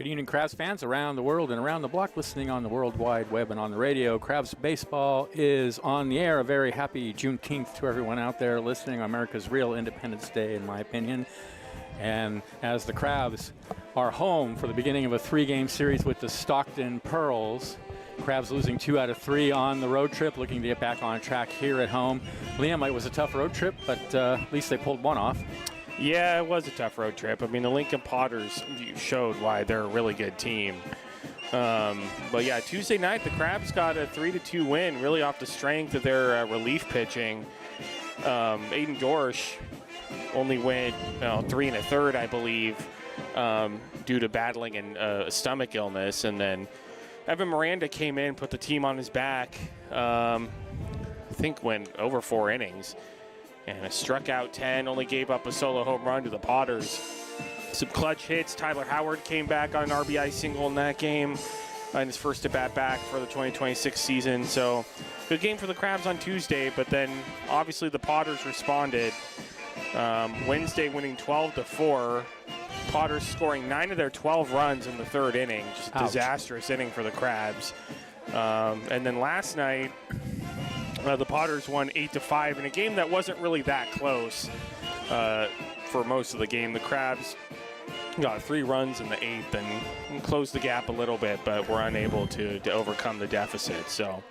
Good evening, Crabs fans around the world and around the block, listening on the World Wide Web and on the radio. Crabs baseball is on the air. A very happy Juneteenth to everyone out there listening. America's real Independence Day, in my opinion. And as the Crabs are home for the beginning of a 3-game series with the Stockton Pearls, Crabs losing 2 out of 3 on the road trip, looking to get back on track here at home. Liam, it was a tough road trip, but at least they pulled one off. Yeah, it was a tough road trip. I mean, the Lincoln Potters showed why they're a really good team. But yeah, Tuesday night, the Crabs got a 3-2 win, really off the strength of their relief pitching. Aiden Dorsch only went 3 1/3, I believe, due to battling a stomach illness. And then Evan Miranda came in, put the team on his back, I think went over 4 innings. And struck out 10, only gave up a solo home run to the Potters. Some clutch hits. Tyler Howard came back on an RBI single in that game in his first at-bat back for the 2026 season. So good game for the Crabs on Tuesday, but then obviously the Potters responded. Wednesday winning 12-4. Potters scoring 9 of their 12 runs in the 3rd inning. Just a disastrous inning for the Crabs. And then last night, the Potters won 8-5 in a game that wasn't really that close for most of the game. The Crabs got 3 runs in the 8th and closed the gap a little bit, but were unable to overcome the deficit. So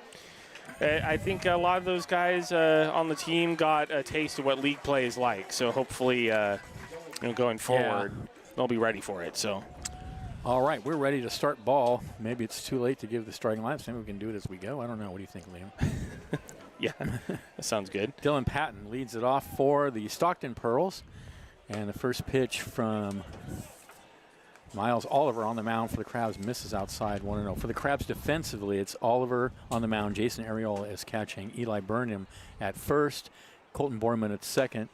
I think a lot of those guys on the team got a taste of what league play is like. So hopefully, going forward, they'll be ready for it. So. All right, we're ready to start ball. Maybe it's too late to give the starting lineups. Maybe we can do it as we go. I don't know. What do you think, Liam? Yeah, that sounds good. Dylan Patton leads it off for the Stockton Pearls. And the first pitch from Miles Oliver on the mound for the Crabs misses outside 1-0. For the Crabs defensively, it's Oliver on the mound. Jason Arriola is catching. Eli Burnham at first. Colton Borman at second.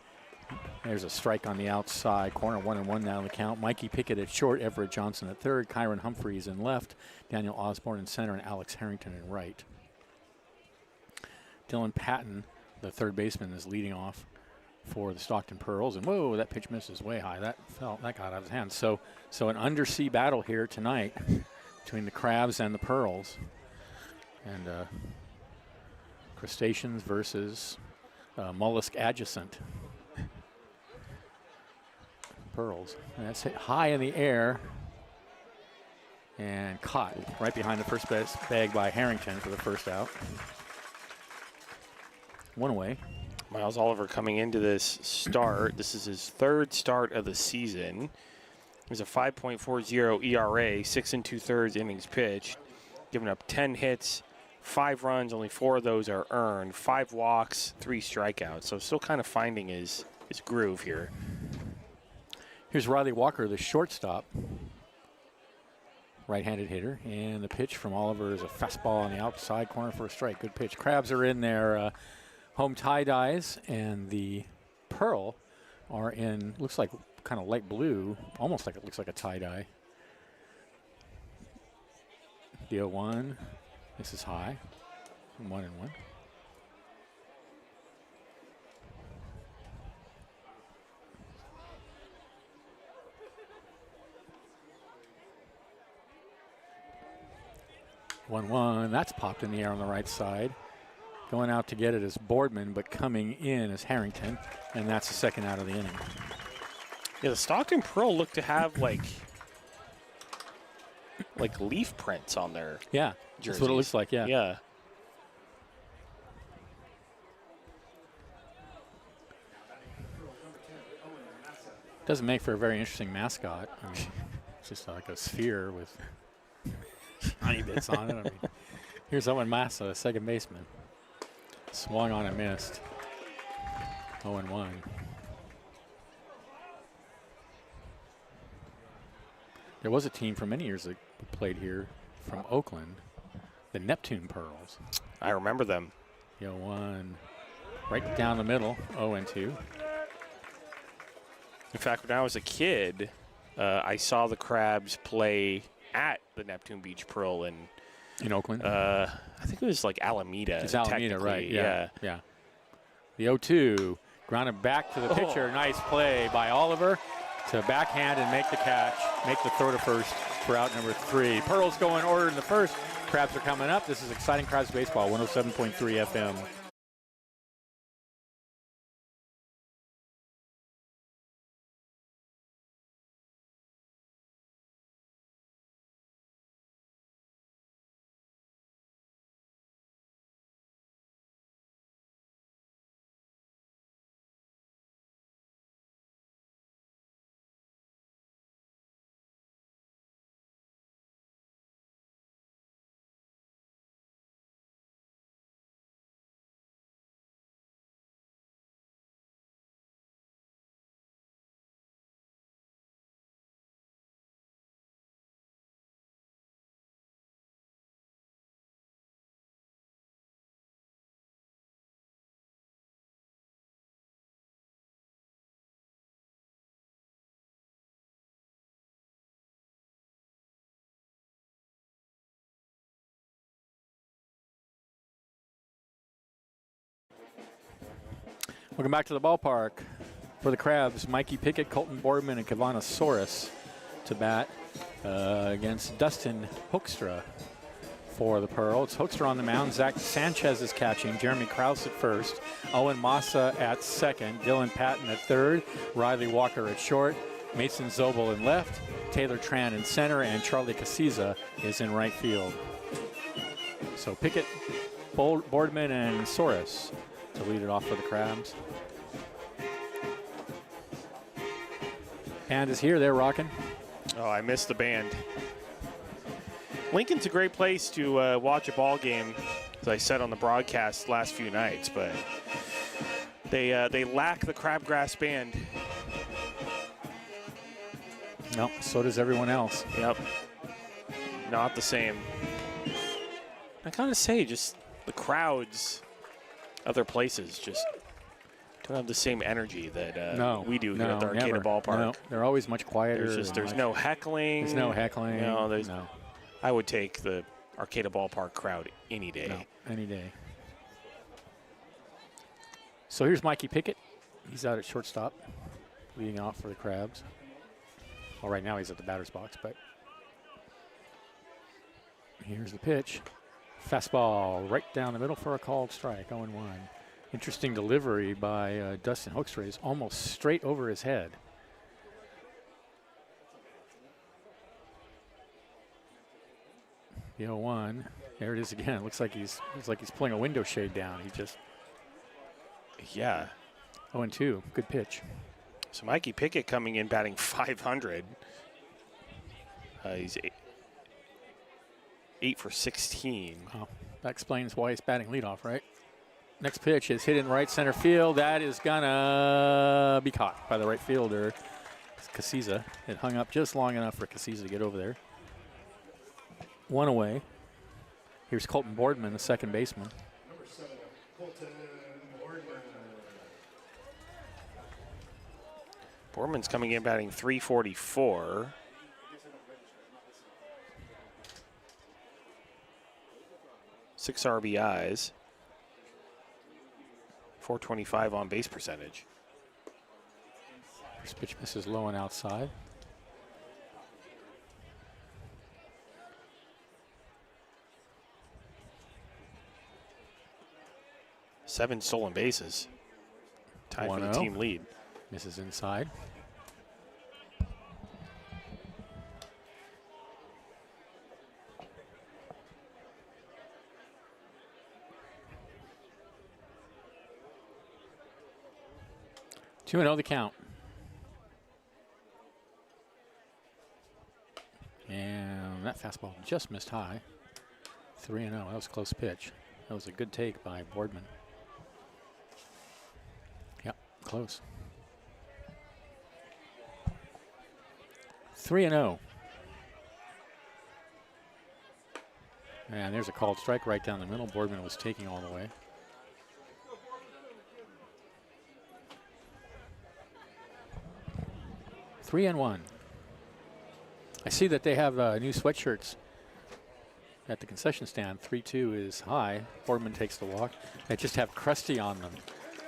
There's a strike on the outside corner, 1-1 now in the count. Mikey Pickett at short, Everett Johnson at third, Kyron Humphreys in left, Daniel Osborne in center, and Alex Harrington in right. Dylan Patton, the third baseman, is leading off for the Stockton Pearls. And whoa, that pitch misses way high. That got out of his hands. So an undersea battle here tonight between the Crabs and the Pearls. And crustaceans versus mollusk adjacent. Pearls. And that's hit high in the air and caught right behind the first base bag by Harrington for the first out. 1 away. Miles Oliver coming into this start. This is his 3rd start of the season. There's a 5.40 ERA, 6 2/3 innings pitched, giving up 10 hits, 5 runs, only 4 of those are earned, 5 walks, 3 strikeouts. So still kind of finding his groove here. Here's Riley Walker, the shortstop, right-handed hitter, and the pitch from Oliver is a fastball on the outside corner for a strike. Good pitch. Crabs are in their home tie-dyes, and the Pearl are in, looks like kind of light blue, almost like it looks like a tie-dye. The 0-1, this is high, 1-1. 1-1, that's popped in the air on the right side. Going out to get it is Boardman, but coming in is Harrington, and that's the second out of the inning. Yeah, the Stockton Pearl look to have like leaf prints on their jerseys. That's what it looks like, yeah. Yeah. Doesn't make for a very interesting mascot. I mean, it's just like a sphere with shiny bits on it. I mean, here's Owen Massa, second baseman. Swung on and missed. 0-1. There was a team for many years that played here from Oakland, the Neptune Pearls. I remember them. 0-1, right down the middle, 0-2. In fact, when I was a kid, I saw the Crabs play at the Neptune Beach Pearl in Oakland? I think it was like Alameda. It's Alameda, right. Yeah. The 0-2, grounded back to the pitcher. Nice play by Oliver to backhand and make the catch, make the throw to first for out number 3. Pearls go in order in the first. Crabs are coming up. This is exciting Crabs baseball, 107.3 FM. Welcome back to the ballpark. For the Crabs, Mikey Pickett, Colton Boardman, and Kavana Soros to bat against Dustin Hoekstra for the Pearl. It's Hoekstra on the mound. Zach Sanchez is catching. Jeremy Krause at first. Owen Massa at second. Dylan Patton at third. Riley Walker at short. Mason Zobel in left. Taylor Tran in center. And Charlie Casiza is in right field. So Pickett, Boardman, and Soros to lead it off for the Crabs. Band is here. They're rocking. Oh, I missed the band. Lincoln's a great place to watch a ball game, as I said on the broadcast last few nights, but they lack the crabgrass band. No, so does everyone else. Yep. Not the same. I gotta say, just the crowds other places just don't have the same energy that we do here at the Arcata Ballpark. No, they're always much quieter. There's no heckling. There's no heckling. No. I would take the Arcata Ballpark crowd any day. No, any day. So here's Mikey Pickett. He's out at shortstop, leading off for the Crabs. Well, right now he's at the batter's box, but here's the pitch. Fastball right down the middle for a called strike, 0-1. Interesting delivery by Dustin Hoekstra. He's almost straight over his head. The 0-1. There it is again. It looks like he's pulling a window shade down. He just. Yeah. 0-2. Good pitch. So Mikey Pickett coming in batting .500. He's 8 for 16. Oh, that explains why he's batting leadoff, right? Next pitch is hit in right center field. That is gonna be caught by the right fielder, Casiza. It hung up just long enough for Casiza to get over there. 1 away. Here's Colton Boardman, the second baseman. Number 7, Colton Boardman. Boardman's coming in batting .344. Six RBIs, 425 on base percentage. First pitch misses low and outside. Seven stolen bases. Tied for the 1-0. team lead. Misses inside. Two and 0 the count. And that fastball just missed high. 3-0. That was a close pitch. That was a good take by Boardman. Yep, close. 3-0. And there's a called strike right down the middle. Boardman was taking all the way. Three and 1. I see that they have new sweatshirts at the concession stand. 3-2 is high. Boardman takes the walk. They just have Krusty on them.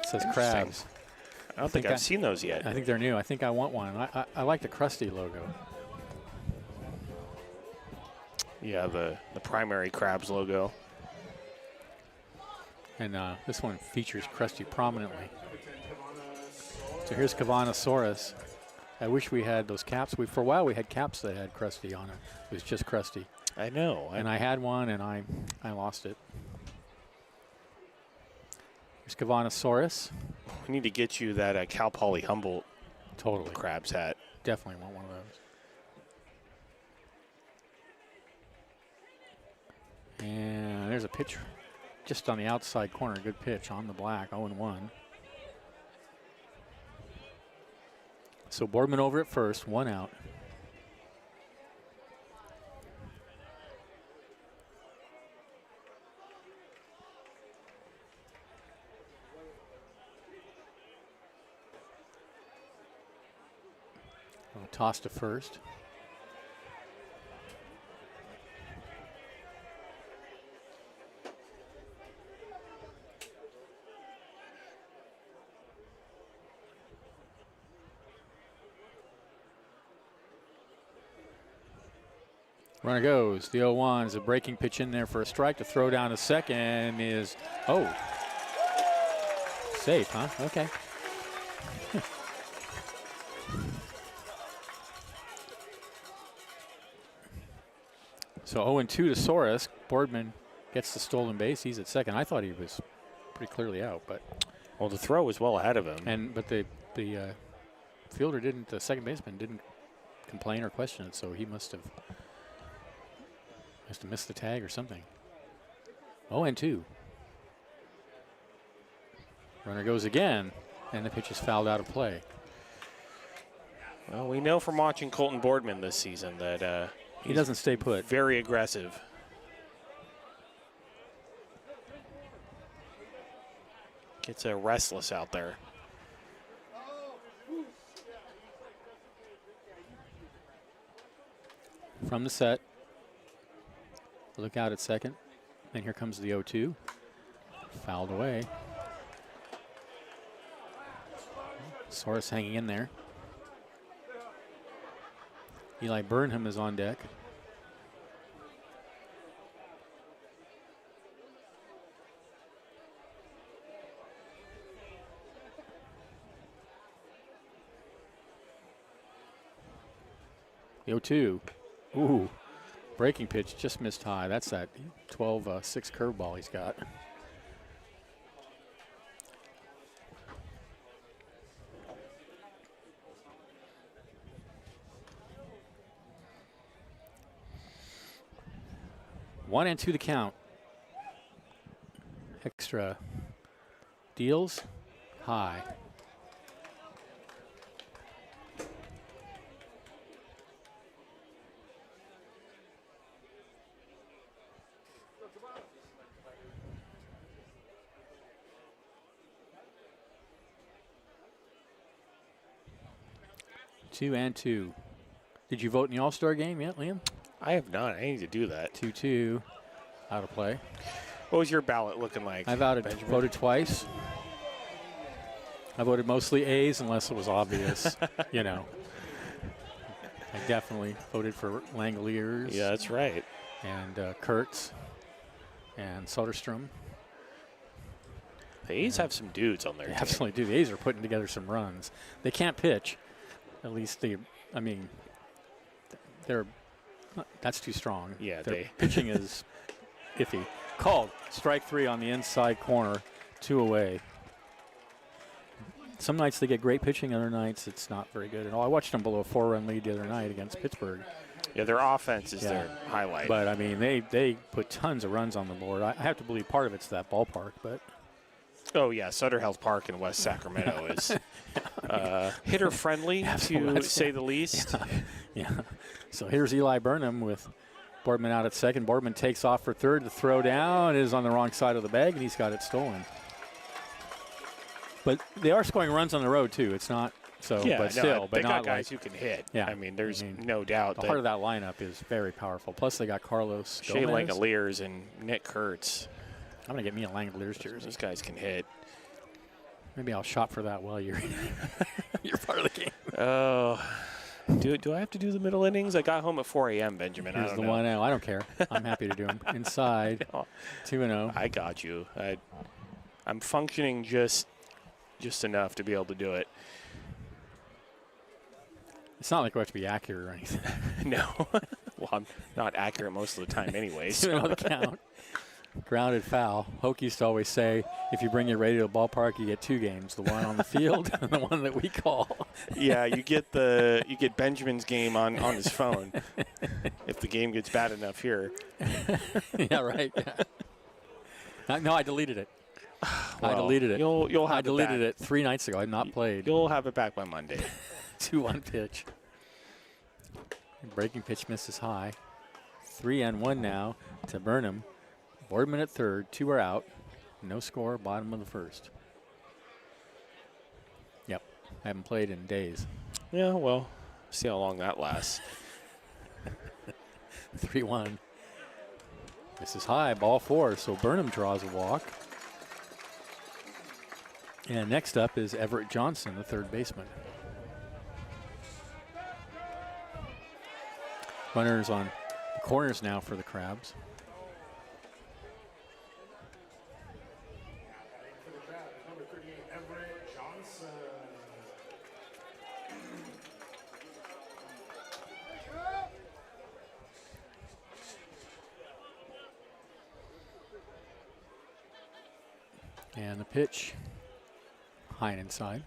It says Crabs. I don't think I've seen those yet. I think they're new. I think I want one. I like the Krusty logo. Yeah, the primary Crabs logo. And this one features Krusty prominently. So here's Kavanasaurus. I wish we had those caps. For a while we had caps that had Krusty on it. It was just Krusty. I know. And I had one and I lost it. Here's Kavanasaurus. We need to get you that Cal Poly Humboldt Totally. Crabs hat. Definitely want one of those. And there's a pitch just on the outside corner. Good pitch on the black, 0-1. So Boardman over at first, 1 out. Toss to first. Runner goes. The 0-1 is a breaking pitch in there for a strike. To throw down to second is, safe, huh? Okay. So 0-2 to Soros. Boardman gets the stolen base. He's at second. I thought he was pretty clearly out, but Well, the throw was well ahead of him. but the fielder didn't. The second baseman didn't complain or question it. So he must have missed the tag or something. 0-2. Runner goes again, and the pitch is fouled out of play. Well, we know from watching Colton Boardman this season that He doesn't stay put. very aggressive. Gets restless out there. From the set. Look out at second. And here comes the 0-2. Fouled away. Soros hanging in there. Eli Burnham is on deck. The 0-2. Ooh. Breaking pitch just missed high. That's that 12-6 curveball he's got. One and two to count. Extra deals high. Two and two. Did you vote in the All-Star game yet, Liam? I have not. I need to do that. 2-2 out of play. What was your ballot looking like? I voted twice. I voted mostly A's unless it was obvious, you know. I definitely voted for Langoliers. Yeah, that's right. And Kurtz and Soderstrom. The A's have some dudes on their They team. absolutely do. The A's are putting together some runs. They can't pitch. At least they're that's too strong. Yeah, their pitching is iffy. Called strike 3 on the inside corner, 2 away. Some nights they get great pitching, other nights it's not very good at all. I watched them blow a 4-run lead the other night against Pittsburgh. Yeah, their offense is their highlight. But I mean, they put tons of runs on the board. I have to believe part of it's that ballpark, but. Oh yeah, Sutter Health Park in West Sacramento is hitter friendly to say the least. Yeah. So here's Eli Burnham with Boardman out at second. Boardman takes off for third. The throw down is on the wrong side of the bag, and he's got it stolen. But they are scoring runs on the road too. It's not so, Yeah, but still, they but got not guys like, who can hit. Yeah, I mean, there's no doubt the that heart of that lineup is very powerful. Plus, they got Carlos Shea Gomez. Langoliers and Nick Kurtz. I'm gonna get me a Langoliers jersey. Those guys can hit. Maybe I'll shop for that while you're you're part of the game. Oh, Do I have to do the middle innings? I got home at 4 a.m., Benjamin. Here's I the don't know. 1-0. I don't care. I'm happy to do them. Inside, 2-0. I got you. I'm functioning just enough to be able to do it. It's not like we have to be accurate or anything. No. Well, I'm not accurate most of the time anyway. 2-0 the count. Grounded foul. Hoke used to always say, if you bring your radio to the ballpark, you get 2 games, the one on the field and the one that we call. Yeah, you get Benjamin's game on his phone if the game gets bad enough here. Yeah, right. Yeah. No, I deleted it. Well, I deleted it. You'll have I deleted it 3 nights ago. I've not played. You'll have it back by Monday. 2-1 pitch. Breaking pitch misses high. 3-1 now to Burnham. Boardman at third. 2 are out. No score. Bottom of the first. Yep. I haven't played in days. Yeah, well, see how long that lasts. 3-1. This is high. Ball 4. So Burnham draws a walk. And next up is Everett Johnson, the third baseman. Runners on the corners now for the Crabs. For the crowd, number 38, Everett Johnson. And the pitch, high and inside.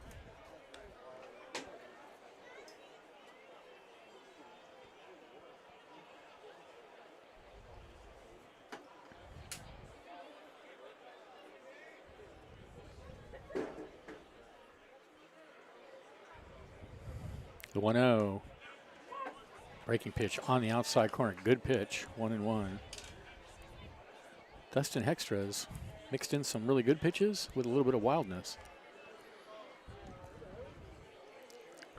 The 1-0. Breaking pitch on the outside corner. Good pitch. 1-1. Dustin Hextra has mixed in some really good pitches with a little bit of wildness.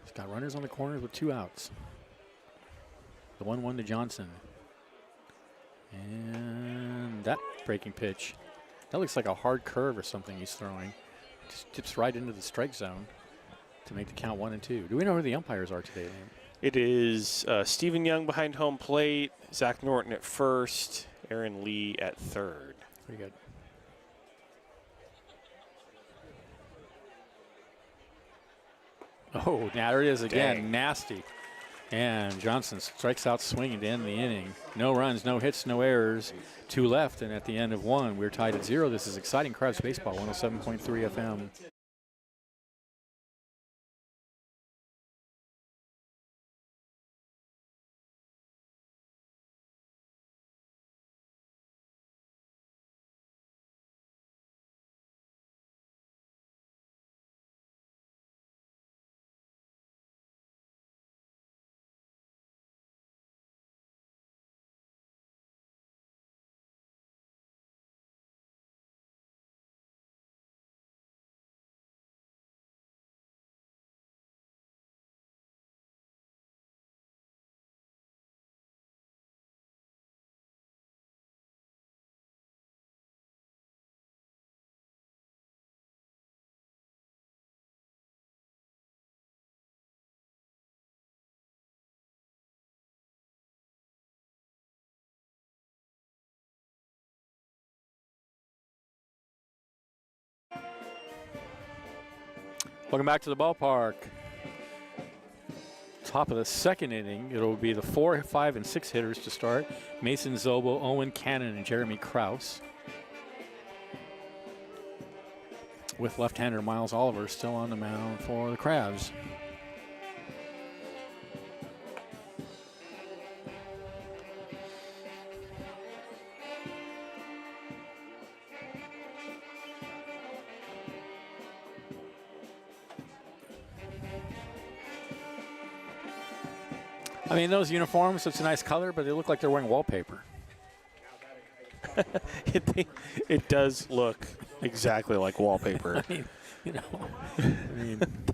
He's got runners on the corners with 2 outs. The 1-1 to Johnson. And that breaking pitch. That looks like a hard curve or something he's throwing. Just tips right into the strike zone to make the count 1-2. Do we know who the umpires are today, Liam? It is Stephen Young behind home plate, Zach Norton at first, Aaron Lee at third. Pretty good. Oh, now there it is again. Dang. Nasty. And Johnson strikes out swinging to end the inning. No runs, no hits, no errors. 2 left, and at the end of 1, we're tied at 0. This is exciting Crabs baseball, 107.3 FM. Welcome back to the ballpark. Top of the second inning. It'll be the 4, 5, and 6 hitters to start. Mason Zobel, Owen Cannon, and Jeremy Krause. With left-hander Miles Oliver still on the mound for the Crabs. I mean, those uniforms, it's a nice color, but they look like they're wearing wallpaper. It does look exactly like wallpaper. I mean, you know,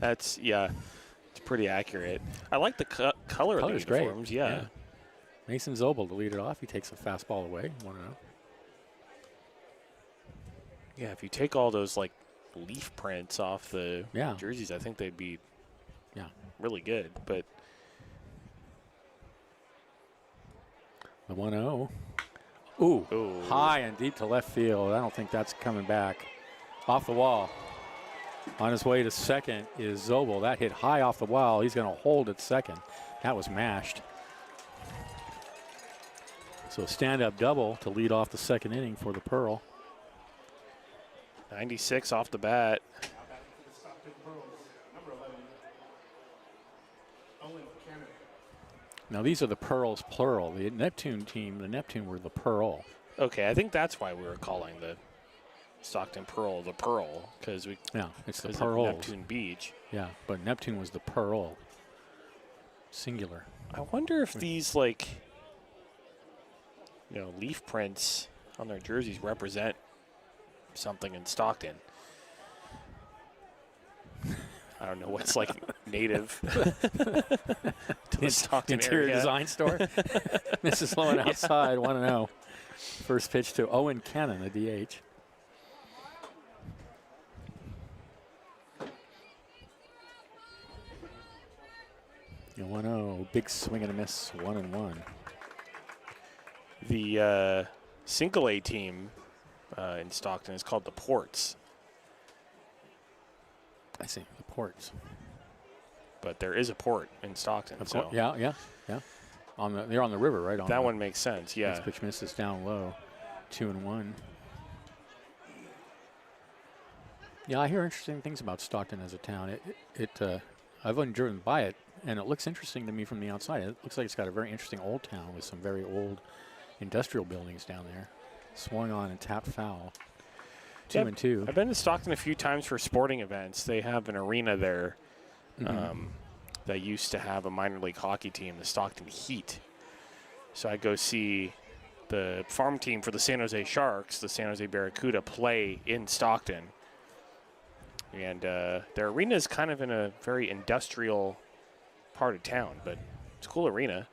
That's, yeah, it's pretty accurate. I like the color of the great. uniforms, yeah. Mason Zobel to lead it off. He takes a fastball away. 1-0. Yeah, if you take all those, like, leaf prints off the Yeah. jerseys, I think they'd be Yeah. really good. But The 1-0. Ooh, Ooh. high and deep to left field. I don't think that's coming back. Off the wall. On his way to second is Zobel. That hit high off the wall. He's going to hold at second. That was mashed. So stand-up double to lead off the second inning for the Pearl. 96 off the bat. Now batting for the Stockton Pearls, number 11, Owen Cannon. Now these are the Pearls plural. The Neptune team, the Neptune were the Pearl. Okay, I think that's why we were calling the Stockton Pearl the Pearl, because we Yeah, it's the because of Pearls. Neptune Beach. Yeah, but Neptune was the Pearl. Singular. I wonder if these, like, you know, leaf prints on their jerseys represent something in Stockton. I don't know what's like native to the Stockton Interior area. design store. Mrs. Lowen outside, 1-0. First pitch to Owen Cannon, the DH. Yeah, 1-0, big swing and a miss, 1-1. The single A team in Stockton is called the Ports, I see, the Ports. but there is a port in Stockton. Of So course, yeah. They're on the river, right? On that the, one makes sense, yeah. Next pitch misses down low, 2-1. Yeah, I hear interesting things about Stockton as a town. I've only driven by it, and it looks interesting to me from the outside. It looks like it's got a very interesting old town with some very old industrial buildings down there. Swung on and tapped foul. 2-2. I've been to Stockton a few times for sporting events. They have an arena there that used to have a minor league hockey team, the Stockton Heat. So I go see the farm team for the San Jose Sharks, the San Jose Barracuda, play in Stockton. And their arena is kind of in a very industrial part of town, but it's a cool arena.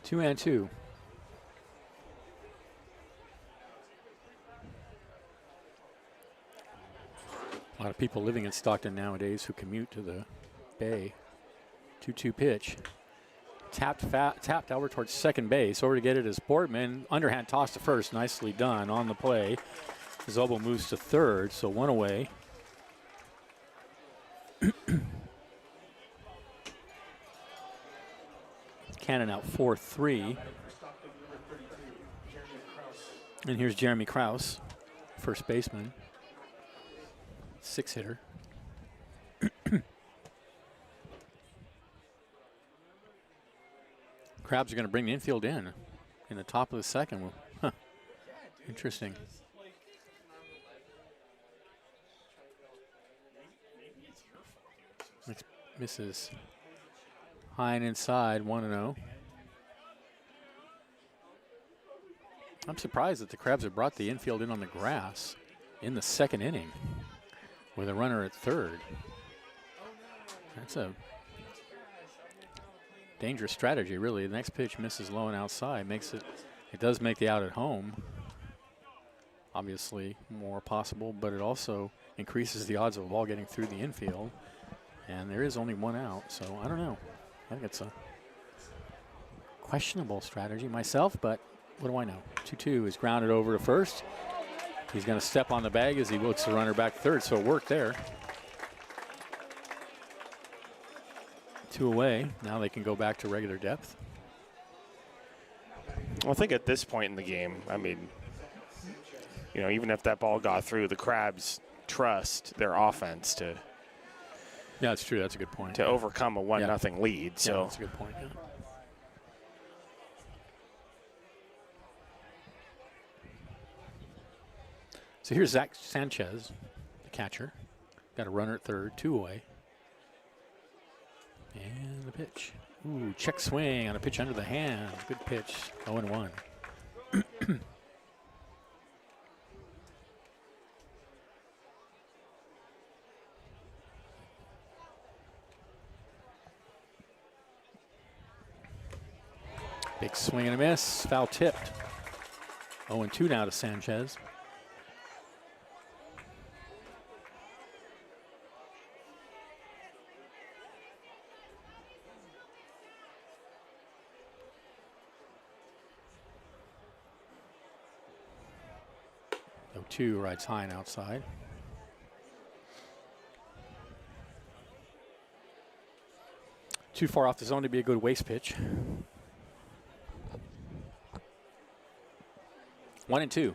2-2. A lot of people living in Stockton nowadays who commute to the Bay. 2-2 pitch. Tapped over towards second base. Over to get it is Boardman. Underhand toss to first. Nicely done on the play. Zobel moves to third, so one away. Cannon out 4-3. And here's Jeremy Krause, first baseman. 6-hitter. Crabs are going to bring the infield in the top of the second. Huh. Interesting. Misses high and inside, 1-0. I'm surprised that the Crabs have brought the infield in on the grass in the second inning with a runner at third. That's a dangerous strategy, really. The next pitch misses low and outside. It does make the out at home, obviously more possible, but it also increases the odds of the ball getting through the infield. And there is only one out, so I don't know. I think it's a questionable strategy myself, but what do I know? 2-2 is grounded over to first. He's going to step on the bag as he looks the runner back third, so it worked there. 2 away. Now they can go back to regular depth. I think at this point in the game, I mean, you know, even if that ball got through, the Crabs trust their offense to Yeah, that's true. That's a good point. to overcome a 1-0 lead. So yeah, that's a good point. Yeah. So here's Zach Sanchez, the catcher. Got a runner at third, 2 away. And the pitch. Ooh, check swing on a pitch under the hand. Good pitch. 0-1. Big swing and a miss. Foul tipped. 0-2 now to Sanchez. 2 rides high and outside. Too far off the zone to be a good waste pitch. 1-2.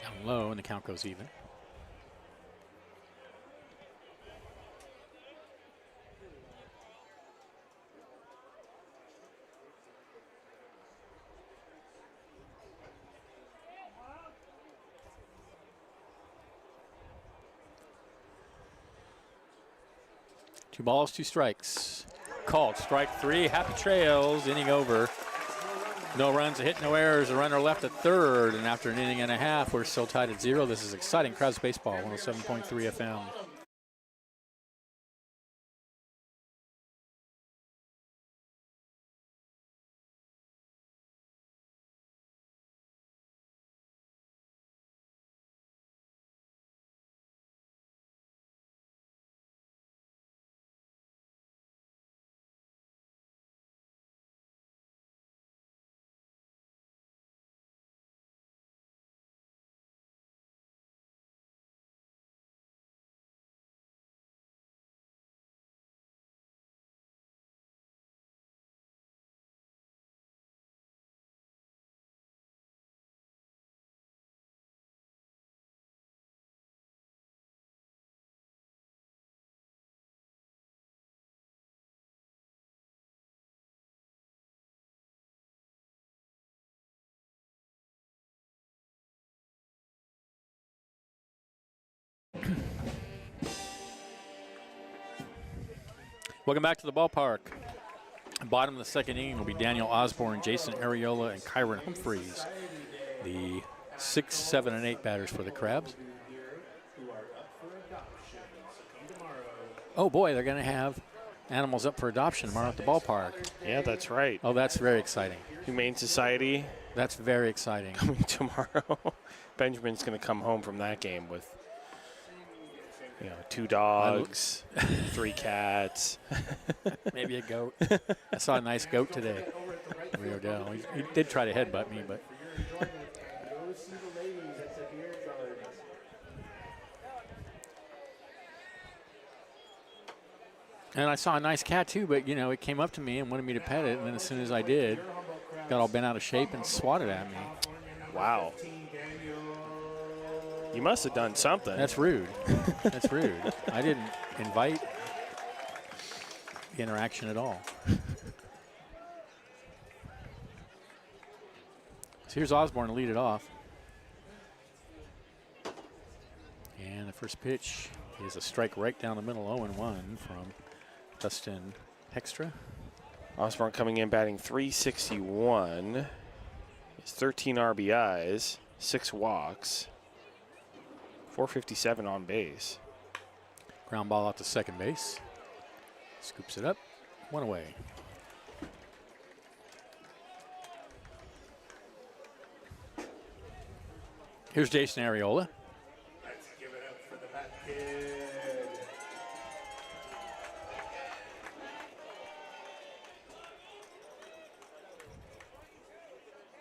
Down low, and the count goes even. Two balls, 2 strikes. Called strike 3. Happy trails. Inning over. No runs, a hit, no errors. A runner left at third. And after an inning and a half, we're still tied at 0. This is exciting Crabs baseball. 107.3 FM. Welcome back to the ballpark. Bottom of the second inning will be Daniel Osborne, Jason Areola, and Kyron Humphreys. The 6, 7, and 8 batters for the Crabs. Oh boy, they're going to have animals up for adoption tomorrow at the ballpark. Yeah, that's right. Oh, that's very exciting. Humane Society That's very exciting. coming tomorrow. Benjamin's going to come home from that game with 2 dogs, 3 cats. Maybe a goat. I saw a nice goat today. Rio Dell. He did try to headbutt me, but. And I saw a nice cat too, but it came up to me and wanted me to pet it, and then as soon as I did, got all bent out of shape and swatted at me. Wow. You must have done something. That's rude. That's rude. I didn't invite the interaction at all. So here's Osborne to lead it off. And the first pitch is a strike right down the middle, 0-1 from Dustin Hextra. Osborne coming in batting .361. He's 13 RBIs, 6 walks. 457 on base. Ground ball out to second base. Scoops it up. 1 away. Here's Jason Areola. Let's give it up for the Bat Kid.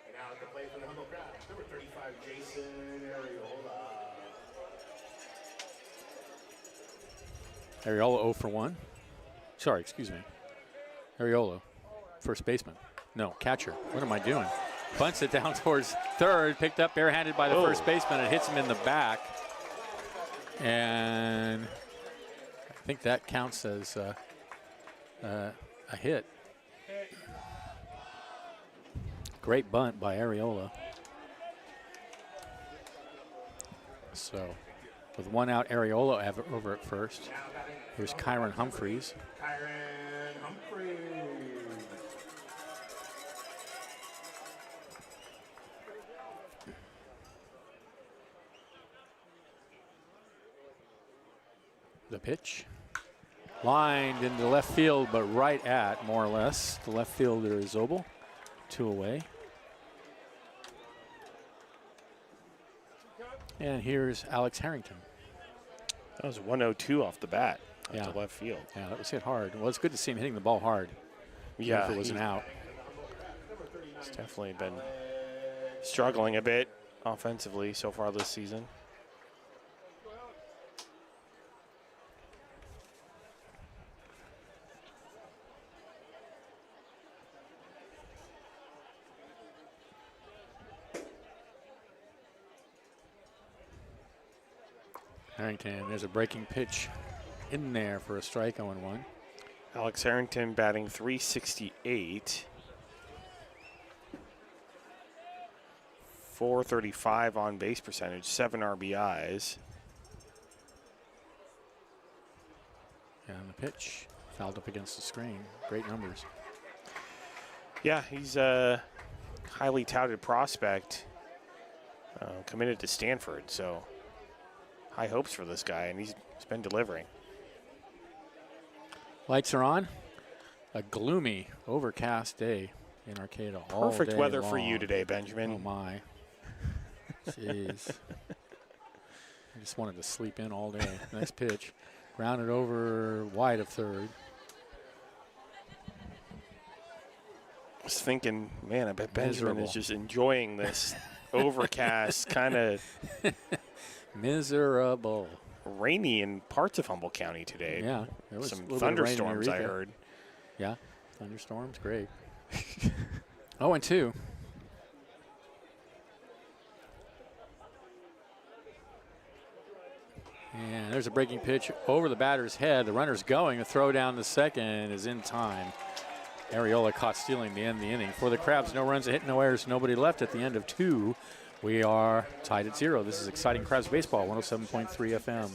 And now at the plate for the Humble Crabs, number 35, Jason Areola. Areola 0 for 1. Sorry, excuse me. Areola, first baseman. No, catcher. What am I doing? Bunts it down towards third, picked up barehanded by the first baseman. It hits him in the back. And I think that counts as a hit. Great bunt by Areola. So with 1 out, Areola over at first. Here's Kyron Humphreys. Kyron Humphreys. The pitch. Lined into left field, but right at, more or less, the left fielder is Zobel. 2 away. And here's Alex Harrington. That was 102 off the bat. Yeah. To left field. Yeah, that was hit hard. Well, it's good to see him hitting the ball hard. Yeah, If it was an out. It's definitely been struggling a bit offensively so far this season. Harrington, there's a breaking pitch in there for a strike, 0-1. Alex Harrington batting .368. .435 on base percentage, 7 RBIs. And the pitch fouled up against the screen. Great numbers. Yeah, he's a highly touted prospect, committed to Stanford, so high hopes for this guy, and he's been delivering. Lights are on. A gloomy, overcast day in Arcata all Perfect day weather long. for you today, Benjamin. Oh, my. Jeez. I just wanted to sleep in all day. Next pitch. Grounded over wide of third. I was thinking, man, I bet Benjamin Miserable. is just enjoying this overcast, kind of Miserable. rainy in parts of Humboldt County today. Yeah. There was Some a little bit of rain in thunderstorms, I Eureka. heard. Yeah. Thunderstorms. Great. 0-2. And there's a breaking pitch over the batter's head. The runner's going. The throw down the second is in time. Ariola caught stealing the end of the inning. For the Crabs, no runs, a hit, no errors, nobody left at the end of 2. We are tied at 0. This is exciting Crabs baseball, 107.3 FM.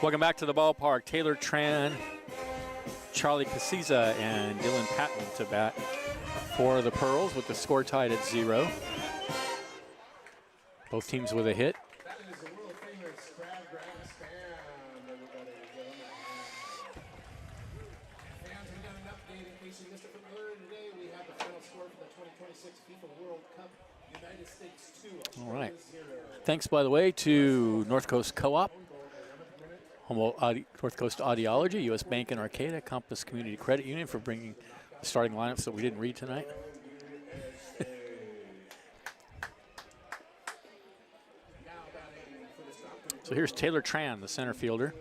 Welcome back to the ballpark. Taylor Tran, Charlie Casiza, and Dylan Patton to bat for the Pearls with the score tied at 0. Both teams with a hit. That is the world famous crab grandstand, everybody. Fans, we got an update in case you missed it from earlier today. We have the final score for the 2026 FIFA World Cup. United States 2, All right. Australia 0. Thanks, by the way, to North Coast Co-op, North Coast Audiology, U.S. Bank in Arcata, Compass Community Credit Union for bringing the starting lineups that we didn't read tonight. So here's Taylor Tran, the center fielder.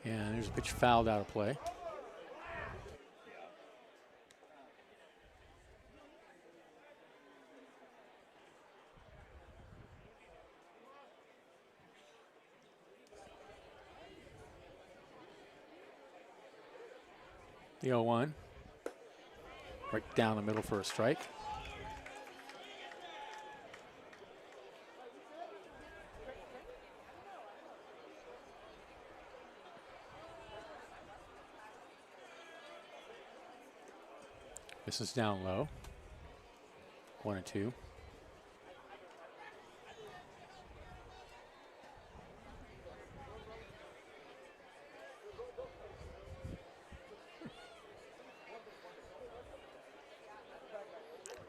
And there's a pitch fouled out of play. The 0-1. Right down the middle for a strike. This is down low. 1-2.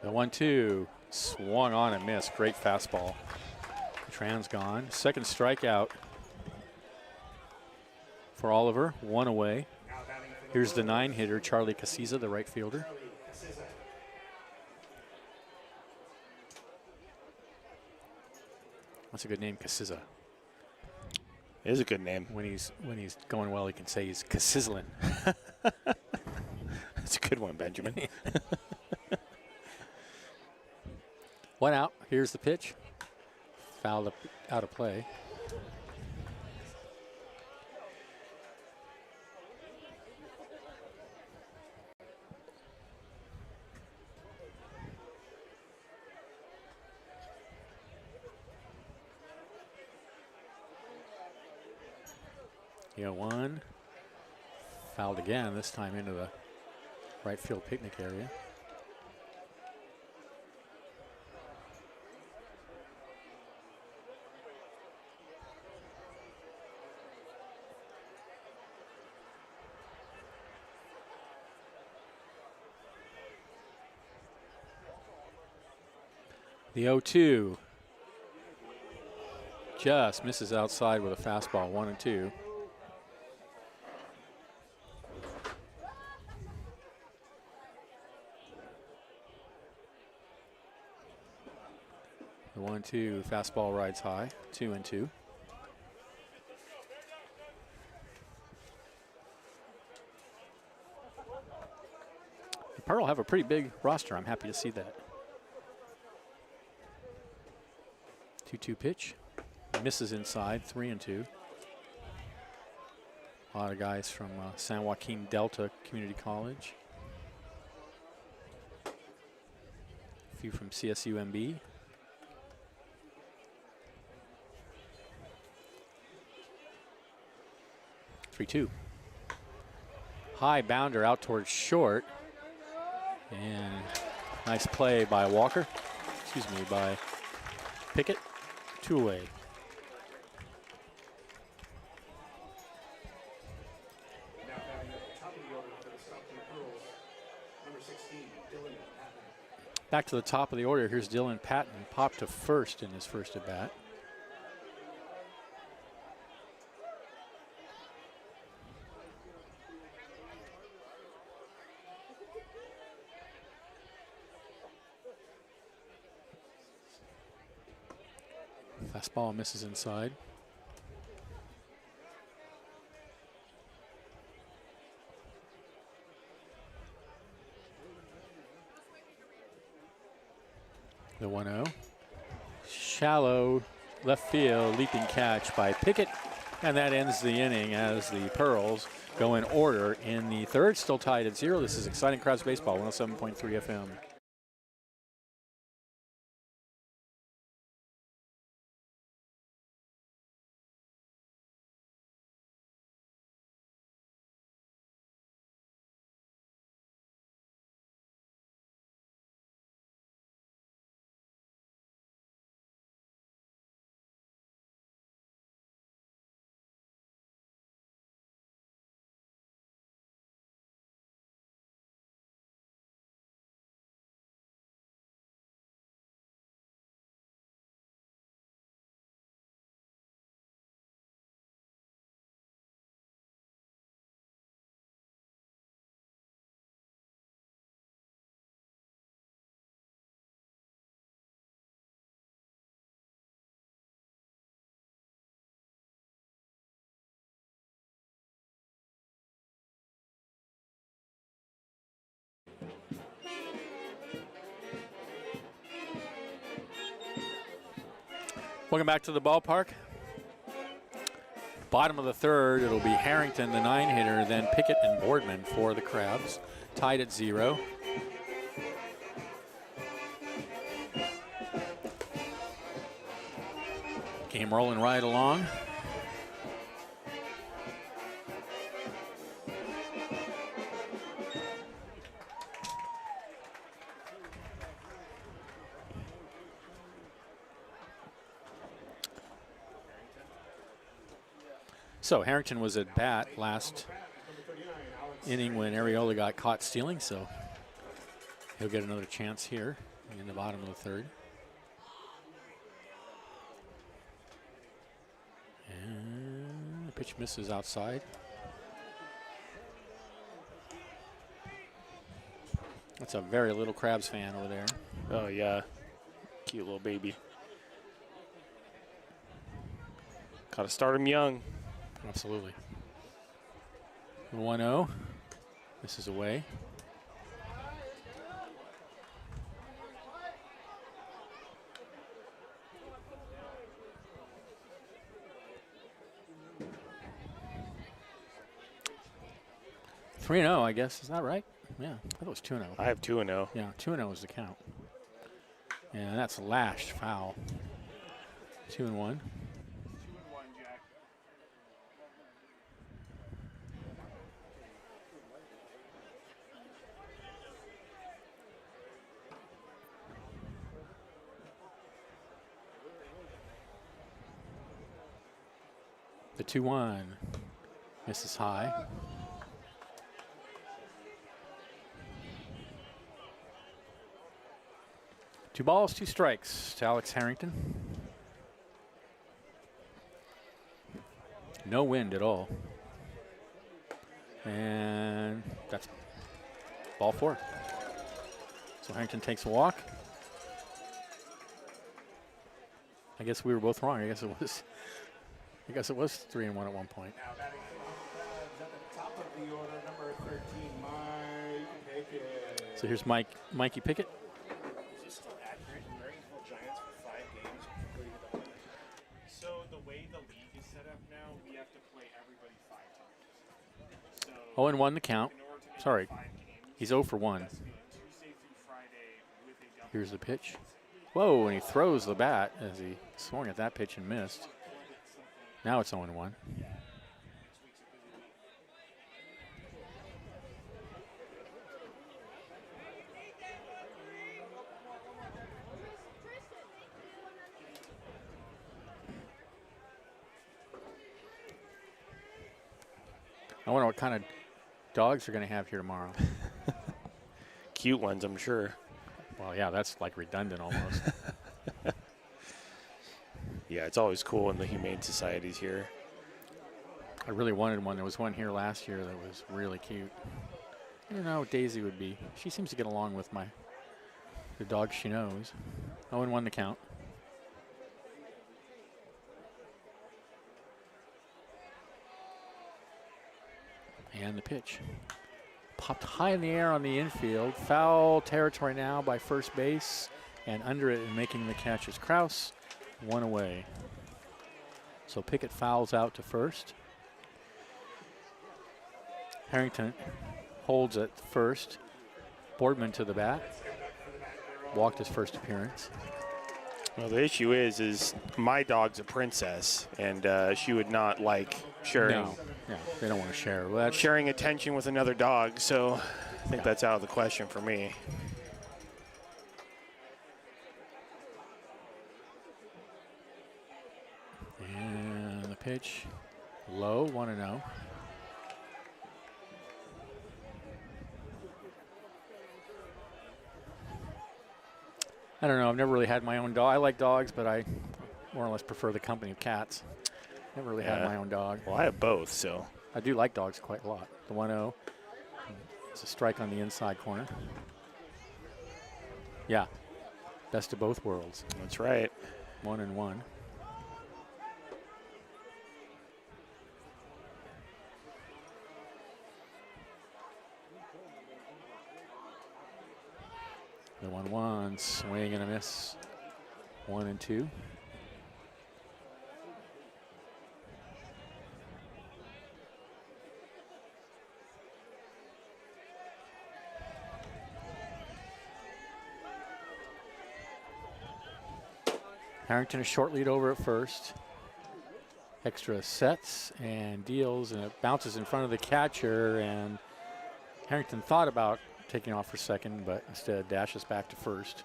The 1-2 swung on and missed. Great fastball. Tran's gone. Second strikeout for Oliver. 1 away. Here's the 9-hitter, Charlie Casiza, the right fielder. That's a good name, Kasiza. It is a good name. When he's going well, he can say he's Kasizzlin'. That's a good one, Benjamin. 1 out. Here's the pitch. Fouled up, out of play. Yeah, 1. Fouled again, this time into the right field picnic area. The 0-2 just misses outside with a fastball, 1-2. The 1-2 fastball rides high, 2-2. Pearl have a pretty big roster. I'm happy to see that. 2-2 pitch. Misses inside, 3-2. A lot of guys from San Joaquin Delta Community College. A few from CSUMB. Three-two. High bounder out towards short. And nice play by Walker. Excuse me, by Pickett. 2 away. Now batting at the top of the order for the Stockton Pearls, number 16, Dylan Patton. Back to the top of the order. Here's Dylan Patton. Popped to first in his first at bat. Fastball misses inside. The 1-0. Shallow left field leaping catch by Pickett. And that ends the inning as the Pearls go in order in the third, still tied at 0. This is exciting Crowds Baseball, 107.3 FM. Welcome back to the ballpark. Bottom of the third, it'll be Harrington, the 9-hitter, then Pickett and Boardman for the Crabs. Tied at 0. Game rolling right along. So Harrington was at bat last inning when Areola got caught stealing, so he'll get another chance here in the bottom of the third. And the pitch misses outside. That's a very little Crabs fan over there. Oh, yeah. Cute little baby. Got to start him young. Absolutely. 1-0. This is away. (3-0), I guess. Is that right? Yeah, I thought it was 2-0. I have 2-0. Yeah, 2-0 is the count. And that's a lashed foul. 2-1. The 2-1 misses high. Two balls, two strikes to Alex Harrington. No wind at all. And that's ball 4. So Harrington takes a walk. I guess we were both wrong. I guess it was 3-1 at one point. Now batting at the top of the order, number 13, Mike Pickett. So here's Mikey Pickett. Is this still accurate? Marysville Giants for 5 games before you get the So the way the league is set up now, we have to play everybody 5 times. So 0-1 the count. in order to make Sorry, 5 games, he's 0 for 1. it has to be Tuesday through Friday with a double. Here's the pitch. Whoa, and he throws the bat as he swung at that pitch and missed. Now it's 0-1. I wonder what kind of dogs they're going to have here tomorrow. Cute ones, I'm sure. Well, yeah, that's like redundant almost. Yeah, it's always cool in the humane societies here. I really wanted one. There was one here last year that was really cute. I don't know what Daisy would be. She seems to get along with the dogs she knows. 0-1 the count. And the pitch. Popped high in the air on the infield. Foul territory now by first base. And under it and making the catch is Kraus. 1 away. So Pickett fouls out to first. Harrington holds at first. Boardman to the bat. Walked his first appearance. Well, the issue is my dog's a princess, and she would not like sharing No, they don't want to share. Well, that's sharing attention with another dog, so I think that's out of the question for me. And the pitch, low, 1-0. I don't know. I've never really had my own dog. I like dogs, but I more or less prefer the company of cats. Never really had my own dog. Well, I have both, so. I do like dogs quite a lot. The 1-0. It's a strike on the inside corner. Yeah. Best of both worlds. That's right. 1-1. The 1-1, swing and a miss. 1-2. Harrington a short lead over at first. Extra sets and deals, and it bounces in front of the catcher, and Harrington thought about taking off for second, but instead dashes back to first.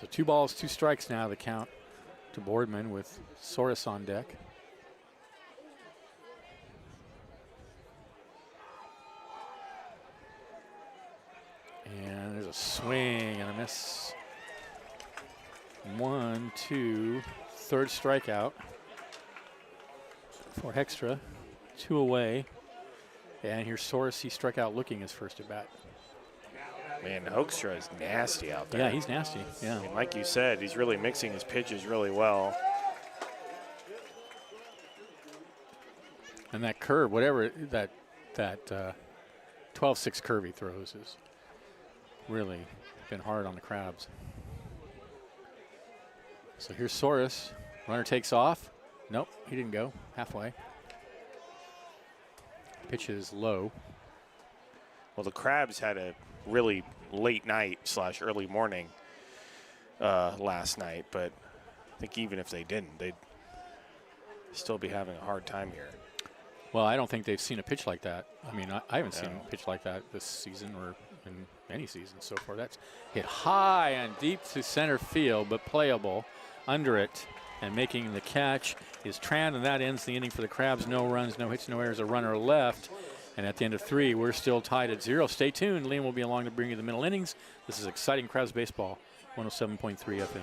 So 2 balls, 2 strikes now, the count to Boardman with Soros on deck. And there's a swing and a miss. 1-2, third strikeout for Hextra. 2 away. And here's Soros. He struck out looking his first at bat. Now Man, Hoekstra is nasty out there. Yeah, he's nasty. Yeah. I mean, like you said, he's really mixing his pitches really well. And that curve, whatever that 12-6 curve he throws is really been hard on the Crabs. So here's Soros. Runner takes off. Nope, he didn't go. Halfway. Pitch is low. Well, the Crabs had a really late night / early morning last night, but I think even if they didn't, they'd still be having a hard time here. Well, I don't think they've seen a pitch like that. I mean, I haven't seen a pitch like that this season or in any season so far. That's hit high and deep to center field, but playable under it. And making the catch is Tran, and that ends the inning for the Crabs. No runs, no hits, no errors, a runner left. And at the end of 3, we're still tied at 0. Stay tuned. Liam will be along to bring you the middle innings. This is exciting Crabs baseball, 107.3 FM.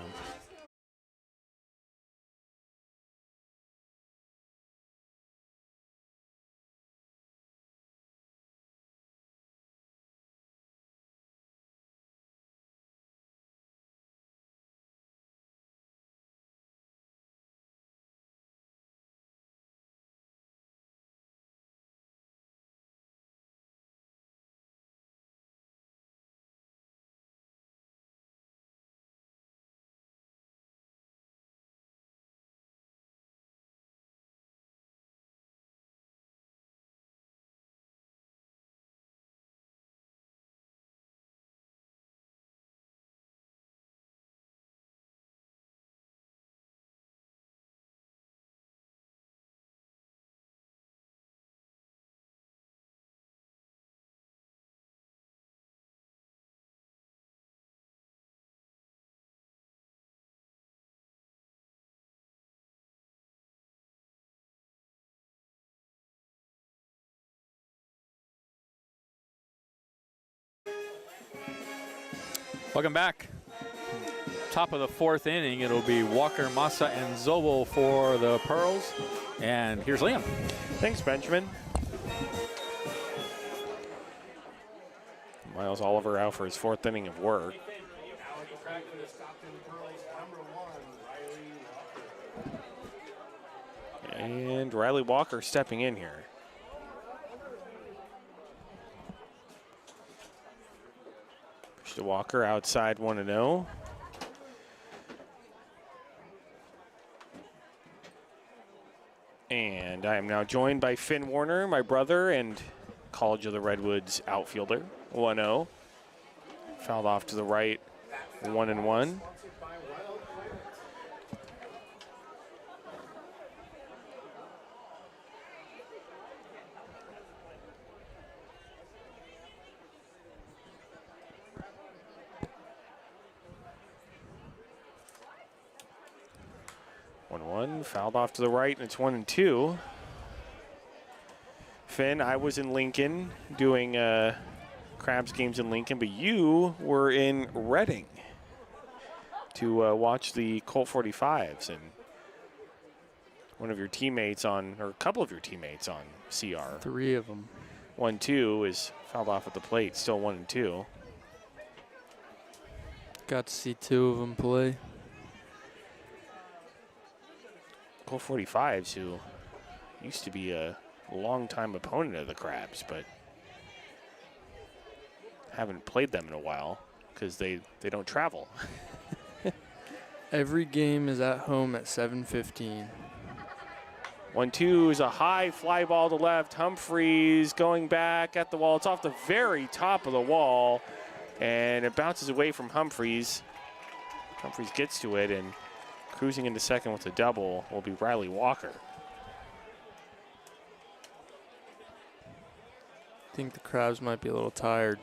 Welcome back. Top of the 4th inning, it'll be Walker, Massa, and Zobel for the Pearls. And here's Liam. Thanks, Benjamin. Miles Oliver out for his 4th inning of work. And Riley Walker stepping in here. Pitch to Walker outside 1-0. And I am now joined by Finn Warner, my brother and College of the Redwoods outfielder. 1-0. Fouled off to the right, 1-1. Fouled off to the right, and it's 1-2. Finn, I was in Lincoln doing Crabs games in Lincoln, but you were in Reading to watch the Colt 45s, and one of your teammates on, or a couple of your teammates on CR. 3 of them. 1-2 is fouled off at the plate, still 1-2. Got to see 2 of them play. Colt 45s, who used to be a longtime opponent of the Crabs, but haven't played them in a while because they don't travel. Every game is at home at 7:15. 1-2 is a high fly ball to left. Humphreys going back at the wall. It's off the very top of the wall, and it bounces away from Humphreys. Humphreys gets to it, and cruising into second with a double will be Riley Walker. I think the Crabs might be a little tired.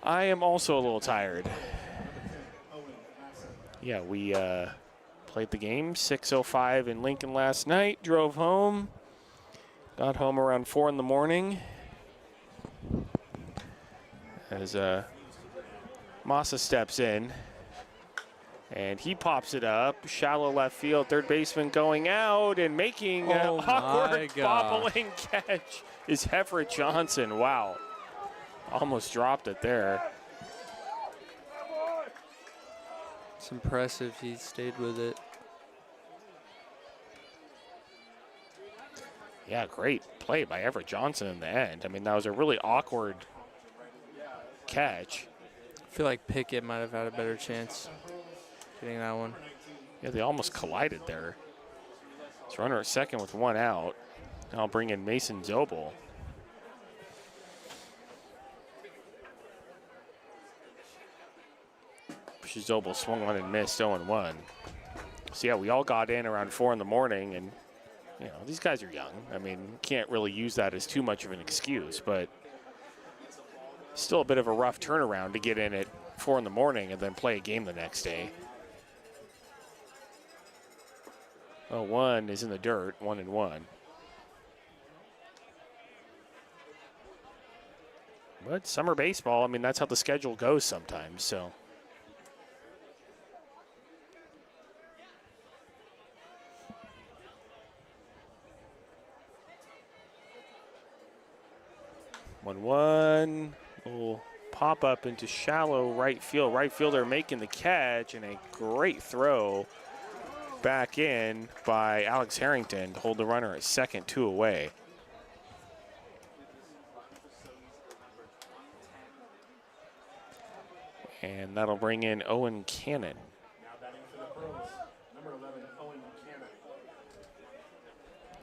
I am also a little tired. Yeah, we played the game, 6:05 in Lincoln last night, drove home, got home around 4 in the morning. As Massa steps in, and he pops it up, shallow left field, third baseman going out and making an awkward bobbling catch is Everett Johnson. Wow. Almost dropped it there. It's impressive he stayed with it. Yeah, great play by Everett Johnson in the end. I mean, that was a really awkward catch. I feel like Pickett might have had a better chance getting that one. Yeah, they almost collided there. It's runner at second with one out. Now I'll bring in Mason Zobel. Zobel swung on and missed 0-1. So yeah, we all got in around 4 in the morning, and you know, these guys are young. I mean, can't really use that as too much of an excuse, but still a bit of a rough turnaround to get in at 4 in the morning and then play a game the next day. 0-1 is in the dirt, 1-1. But summer baseball, I mean, that's how the schedule goes sometimes, so. One will pop up into shallow right field. Right fielder making the catch, and a great throw back in by Alex Harrington to hold the runner at second, 2 away. And that'll bring in Owen Cannon.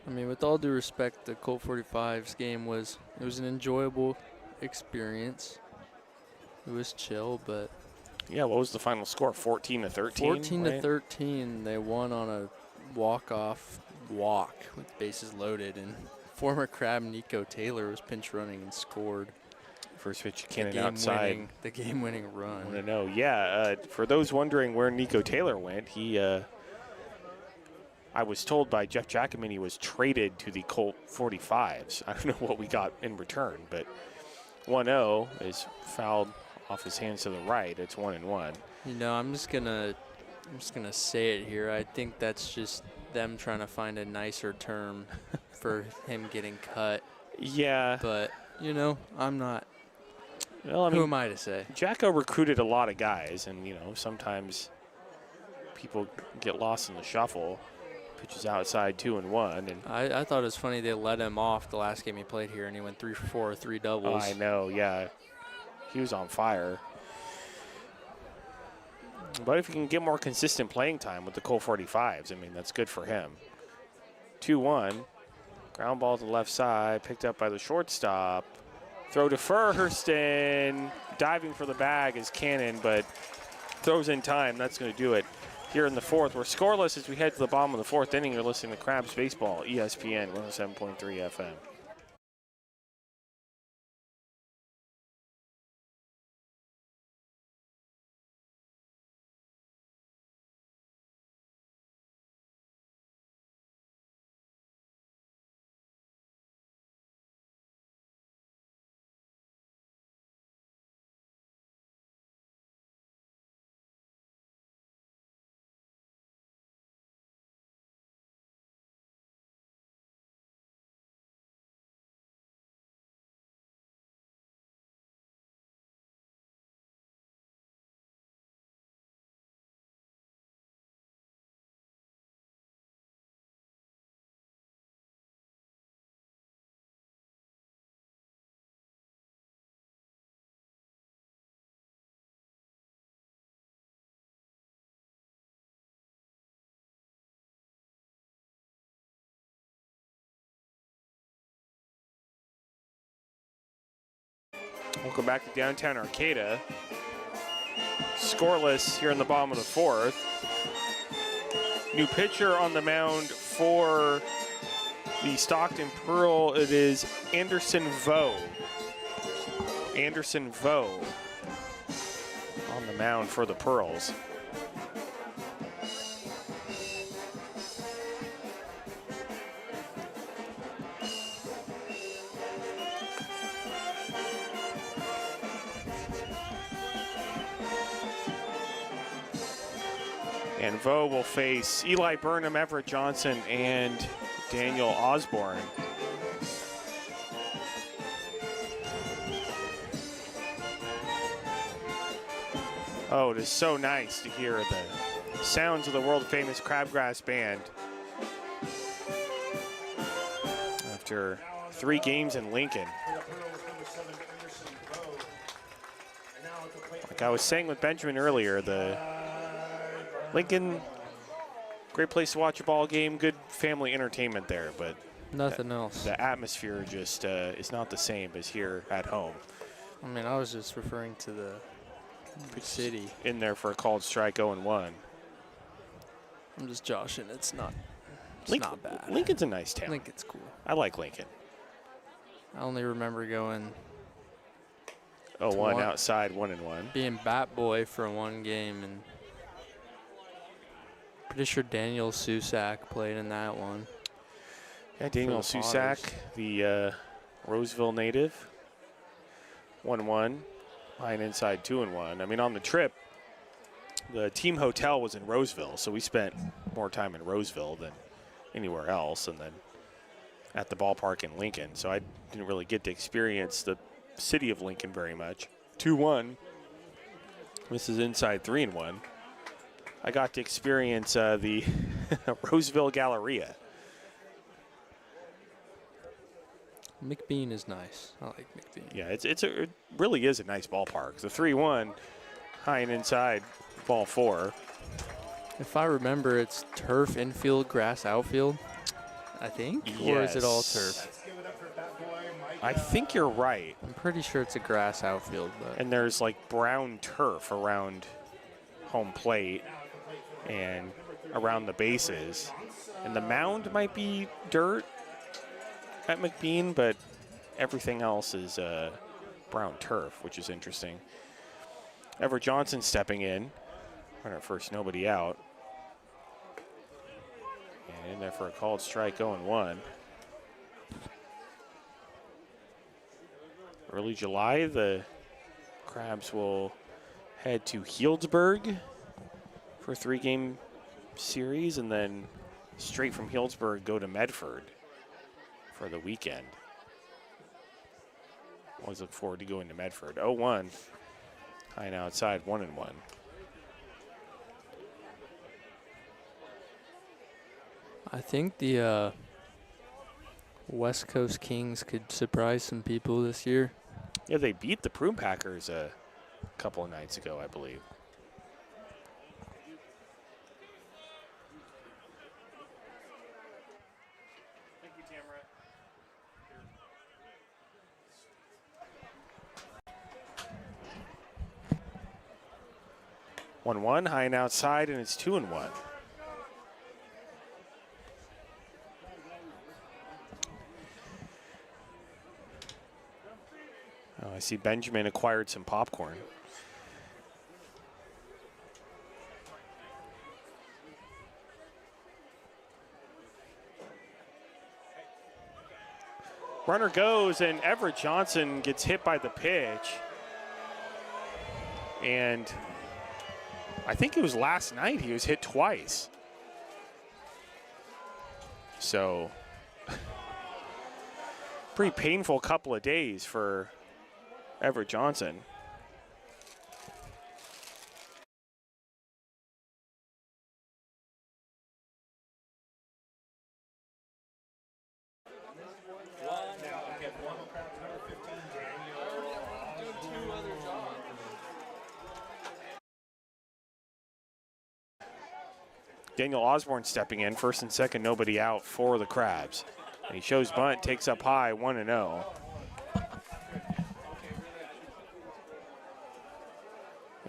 I mean, with all due respect, the Colt 45's game was an enjoyable experience. It was chill, but Yeah, what was the final score? 14-13? 14 right? to 13, they won on a walk-off walk with bases loaded, and former Crab Nico Taylor was pinch running and scored. First pitch, Cannon outside. The game-winning I run. want to know. Yeah, for those wondering where Nico Taylor went, I was told by Jeff Jackman he was traded to the Colt 45s. I don't know what we got in return, but 1-0 is fouled off his hands to the right. It's 1-1. You know, I'm just gonna say it here. I think that's just them trying to find a nicer term for him getting cut. Yeah. But you know, I'm not. Well, I mean, who am I to say? Jacko recruited a lot of guys, and you know, sometimes people get lost in the shuffle. Pitches outside 2-1, and I thought it was funny they let him off the last game he played here, and he went 3 for 4, 3 doubles. I know, yeah, he was on fire. But if you can get more consistent playing time with the Colt 45s, I mean, that's good for him. 2-1, ground ball to the left side, picked up by the shortstop. Throw to Furhurston, diving for the bag is Cannon, but throws in time. That's going to do it. Here in the fourth, we're scoreless as we head to the bottom of the fourth inning. You're listening to Crabs Baseball, ESPN 107.3 FM. Welcome back to downtown Arcata. Scoreless here in the bottom of the fourth. New pitcher on the mound for the Stockton Pearl. It is Anderson Vo. Anderson Vo on the mound for the Pearls. And Vo will face Eli Burnham, Everett Johnson, and Daniel Osborne. Oh, it is so nice to hear the sounds of the world-famous Crabgrass Band. After 3 games in Lincoln. Like I was saying with Benjamin earlier, the Lincoln, great place to watch a ball game, good family entertainment there, but Nothing else. the atmosphere just is not the same as here at home. I mean, I was just referring to the city. In there for a called strike 0-1. I'm just joshing. It's not not bad. Lincoln's a nice town. Lincoln's cool. I like Lincoln. I only remember going 0-1 outside, 1-1. being bat boy for one game, and pretty sure Daniel Susak played in that one. Yeah, Daniel the Susak, Potters. the Roseville native. 1-1, high and inside 2-1. I mean, on the trip, the team hotel was in Roseville, so we spent more time in Roseville than anywhere else, and then at the ballpark in Lincoln. So I didn't really get to experience the city of Lincoln very much. 2-1. This is inside 3-1. I got to experience the Roseville Galleria. McBean is nice. I like McBean. Yeah, it really is a nice ballpark. The 3-1, high and inside, ball 4. If I remember, it's turf infield, grass outfield, I think? Or is it all Yes. turf? I think you're right. I'm pretty sure it's a grass outfield, but And there's like brown turf around home plate and around the bases. And the mound might be dirt at McBean, but everything else is brown turf, which is interesting. Everett Johnson stepping in. Runner at first, nobody out. And in there for a called strike, 0-1. Early July, the Crabs will head to Healdsburg for a 3-game series, and then straight from Healdsburg go to Medford for the weekend. Always look forward to going to Medford. 0-1, high and outside, 1-1. I think the West Coast Kings could surprise some people this year. Yeah, they beat the Prune Packers a couple of nights ago, I believe. Thank you, Tamara. 1-1, high and outside, and it's 2-1. Oh, I see Benjamin acquired some popcorn. Runner goes, and Everett Johnson gets hit by the pitch. And I think it was last night he was hit twice. So, pretty painful couple of days for Everett Johnson. Daniel Osborne stepping in, first and second, nobody out for the Crabs. And he shows bunt, takes up high, 1-0.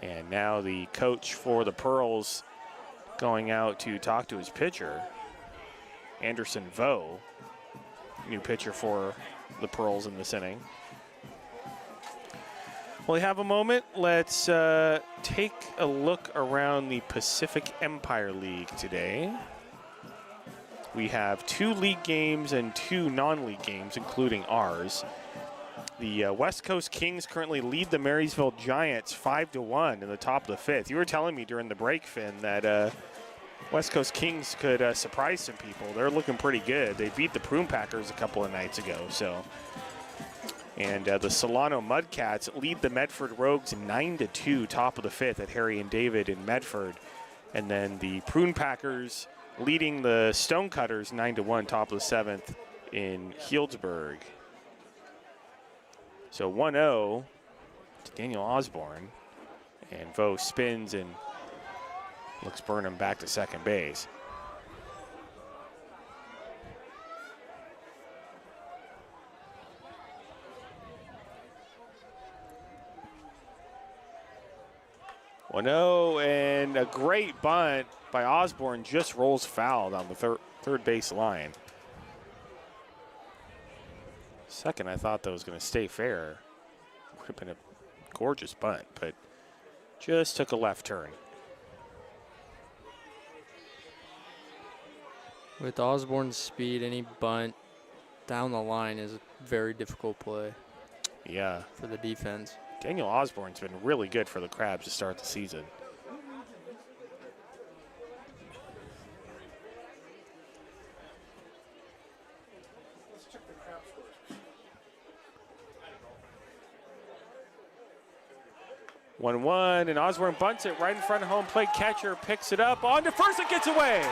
And now the coach for the Pearls going out to talk to his pitcher, Anderson Vo, new pitcher for the Pearls in this inning. Well, we have a moment. Let's take a look around the Pacific Empire League today. We have 2 league games and 2 non-league games, including ours. The West Coast Kings currently lead the Marysville Giants 5-1 in the top of the 5th. You were telling me during the break, Finn, that West Coast Kings could surprise some people. They're looking pretty good. They beat the Prune Packers a couple of nights ago, so And the Solano Mudcats lead the Medford Rogues 9-2, top of the 5th at Harry and David in Medford. And then the Prune Packers leading the Stonecutters 9-1, top of the 7th in Healdsburg. So 1-0 to Daniel Osborne. And Vo spins and looks Burnham back to second base. And a great bunt by Osborne just rolls foul down the third base line. Second, I thought that was going to stay fair. Would have been a gorgeous bunt, but just took a left turn. With Osborne's speed, any bunt down the line is a very difficult play. Yeah. For the defense. Daniel Osborne's been really good for the Crabs to start the season. Let's check the crowd scores. 1-1, and Osborne bunts it right in front of home plate. Catcher picks it up on to first and gets away.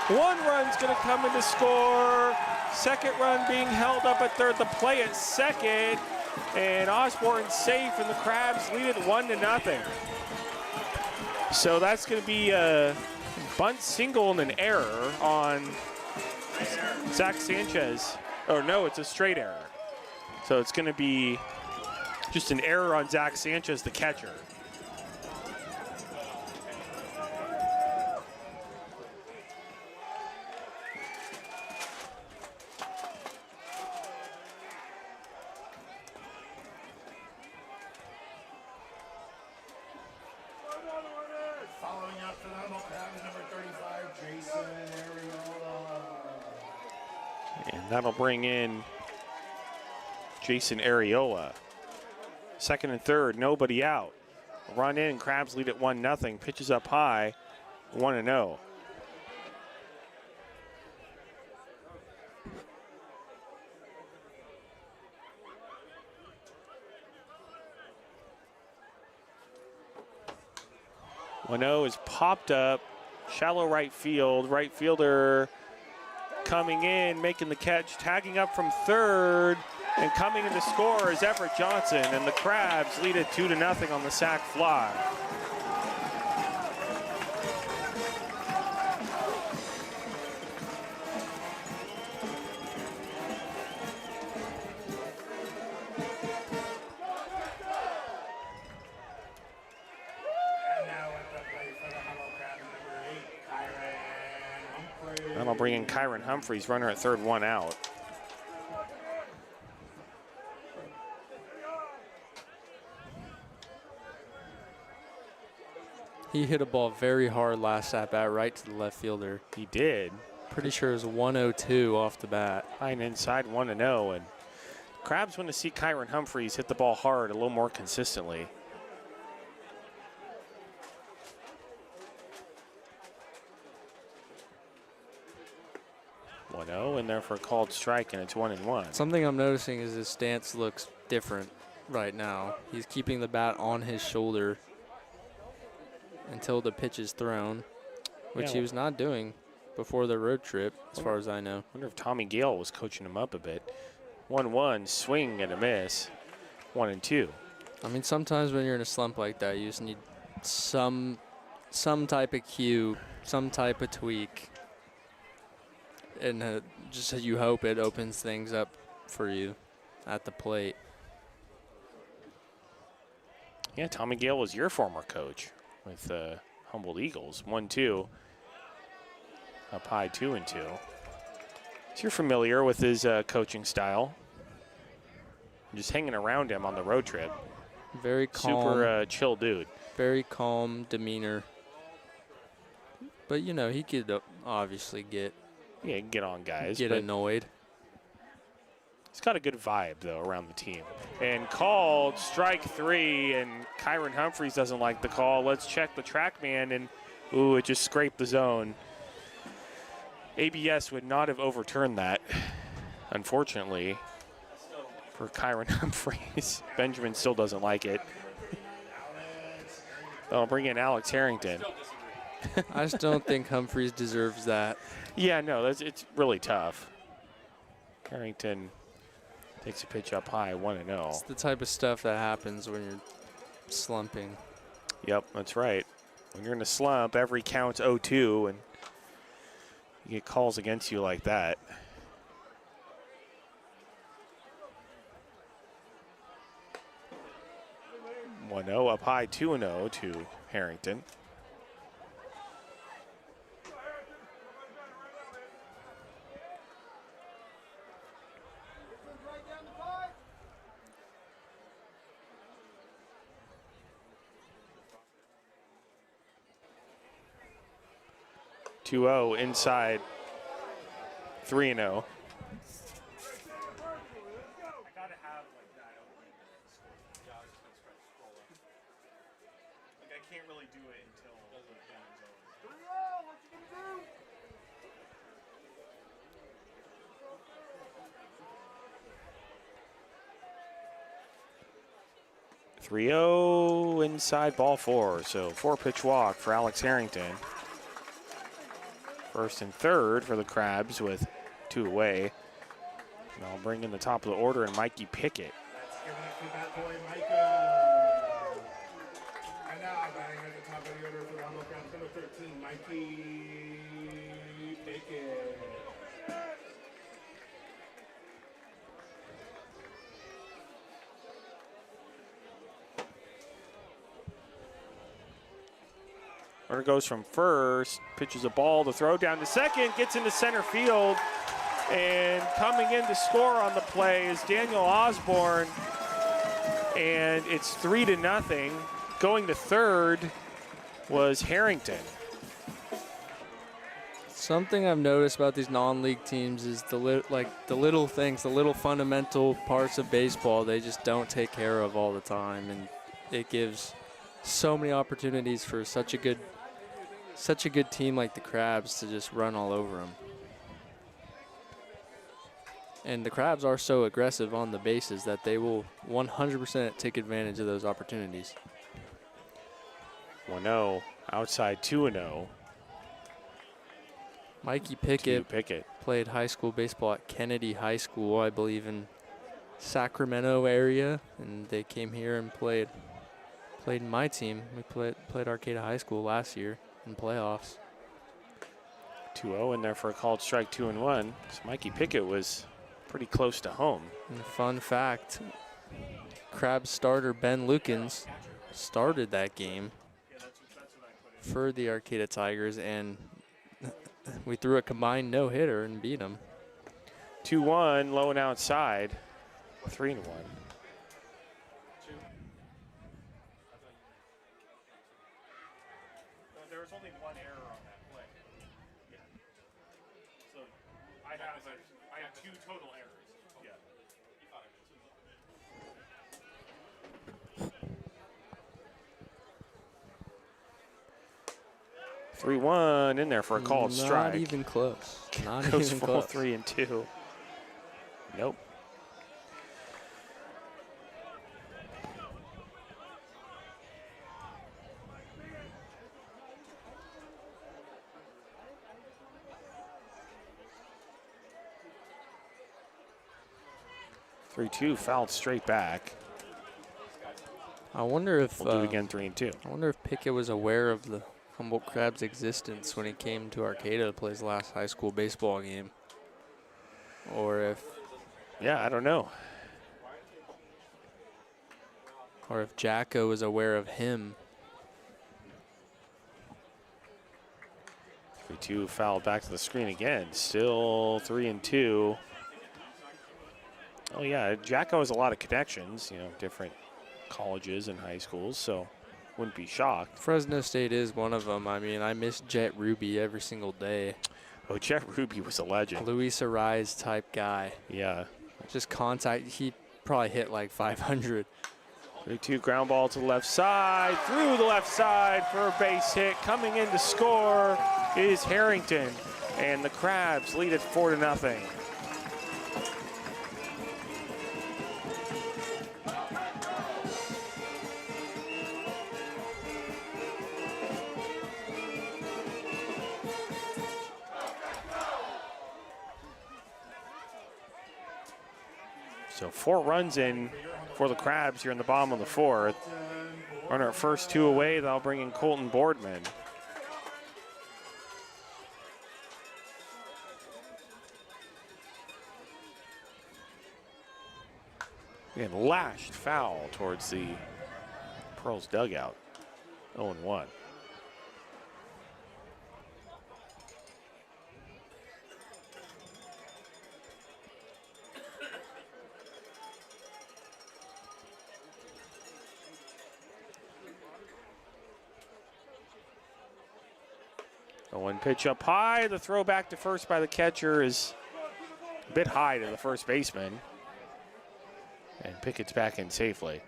1 run's going to come in to score. Second run being held up at third. The play at second. And Osborne's safe, and the Crabs lead it 1-0. So that's going to be a bunt single and an error on Zach Sanchez. Or no, it's a straight error. So it's going to be just an error on Zach Sanchez, the catcher. That'll bring in Jason Areola. Second and third, nobody out. Run in, Crabs lead at 1-0. Pitches up high, 1-0. Is popped up, shallow right field. Right fielder coming in, making the catch, tagging up from third, and coming in to score is Everett Johnson, and the Crabs lead it 2-0 on the sac fly. That'll bring in Kyron Humphreys, runner at third, 1 out. He hit a ball very hard last at bat right to the left fielder. He did. Pretty sure it was 102 off the bat. Line inside 1-0, and Crabs want to see Kyron Humphreys hit the ball hard a little more consistently. In there for a called strike, and it's 1-1. Something I'm noticing is his stance looks different right now. He's keeping the bat on his shoulder until the pitch is thrown, which he was not doing before the road trip, as far as I know. I wonder if Tommy Gale was coaching him up a bit. 1-1, swing and a miss. 1-2. I mean, sometimes when you're in a slump like that, you just need some type of cue, some type of tweak. And just you hope it opens things up for you at the plate. Yeah, Tommy Gale was your former coach with Humboldt Eagles. 1-2. Up high, 2-2. So you're familiar with his coaching style. Just hanging around him on the road trip. Very calm. Super chill dude. Very calm demeanor. But, you know, he could obviously get on guys. Get annoyed. He's got a good vibe, though, around the team. And called strike 3, and Kyron Humphreys doesn't like the call. Let's check the TrackMan, and ooh, it just scraped the zone. ABS would not have overturned that, unfortunately. for Kyron Humphreys. Benjamin still doesn't like it. I'll bring in Alex Harrington. I just don't think Humphreys deserves that. Yeah, no, it's really tough. Harrington takes a pitch up high, 1-0. It's the type of stuff that happens when you're slumping. Yep, that's right. When you're in a slump, every count's 0-2, and you get calls against you like that. One-0 up high, 2-0 to Harrington. Inside 3-0. I can't really do it until .3-0 inside ball 4. So 4-pitch walk for Alex Harrington. First and third for the Crabs with 2 away. And I'll bring in the top of the order and Mikey Pickett. Let's give it up for that boy, Micah. And now batting at the top of the order for the Humble Crabs, number 13, Mikey Pickett. Runner goes from first, pitches a ball, the throw down to second, gets into center field, and coming in to score on the play is Daniel Osborne, and it's 3-0. Going to third was Harrington. Something I've noticed about these non-league teams is the little things, the little fundamental parts of baseball they just don't take care of all the time, and it gives so many opportunities for such a good team like the Crabs to just run all over them. And the Crabs are so aggressive on the bases that they will 100% take advantage of those opportunities. 1-0, outside 2-0. Mikey Pickett played high school baseball at Kennedy High School, I believe, in Sacramento area, and they came here and played in my team. We played Arcata High School last year in playoffs. 2-0 in there for a called strike, 2-1. So Mikey Pickett was pretty close to home. And fun fact, Crabs starter Ben Lukens started that game for the Arcata Tigers, and we threw a combined no-hitter and beat them. 2-1, low and outside, 3-1. There was only one error on that play. Yeah. So I have 2 total errors. Yeah. 3-1 in there for a called strike. Not even close. Not Goes even full close. 3-2. Nope. Three-two, fouled straight back. I wonder if We'll do it again, 3-2. I wonder if Pickett was aware of the Humboldt Crabs' existence when he came to Arcata to play his last high school baseball game, or if Yeah, I don't know. Jacko was aware of him. 3-2, fouled back to the screen again. Still 3-2. Oh yeah, Jacko has a lot of connections, different colleges and high schools, so wouldn't be shocked. Fresno State is one of them. I mean, I miss Jet Ruby every single day. Oh, Jet Ruby was a legend. Luis Ariz type guy. Yeah. Just contact, he probably hit like 500. 3-2, ground ball to the left side, through the left side for a base hit. Coming in to score is Harrington, and the Crabs lead it 4-0. So 4 runs in for the Crabs here in the bottom of the 4th. Runner at first, 2 away. That'll bring in Colton Boardman. And lashed foul towards the Pearls dugout. 0-1. The 1 pitch up high. The throw back to first by the catcher is a bit high to the first baseman. And Pickett's back in safely.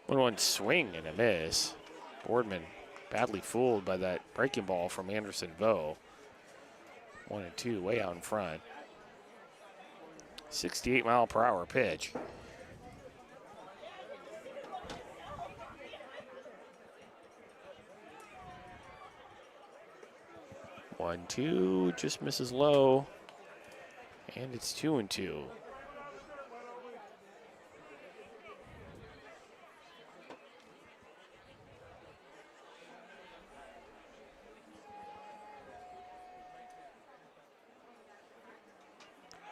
One swing and a miss. Boardman badly fooled by that breaking ball from Anderson Vo. 1-2 way out in front. 68-mile-per-hour pitch. One, two, just misses low. And it's 2-2.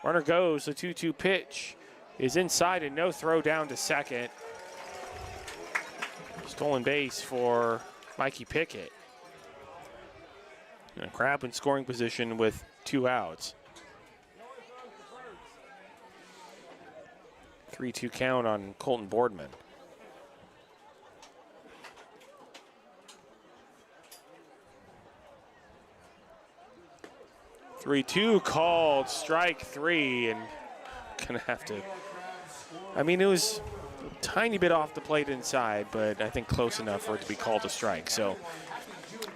Runner goes, the 2-2 pitch is inside and no throw down to second. Stolen base for Mikey Pickett. And a Crab in scoring position with 2 outs. 3-2 count on Colton Boardman. Three-two called, strike 3, and gonna have to. I mean, it was a tiny bit off the plate inside, but I think close enough for it to be called a strike. So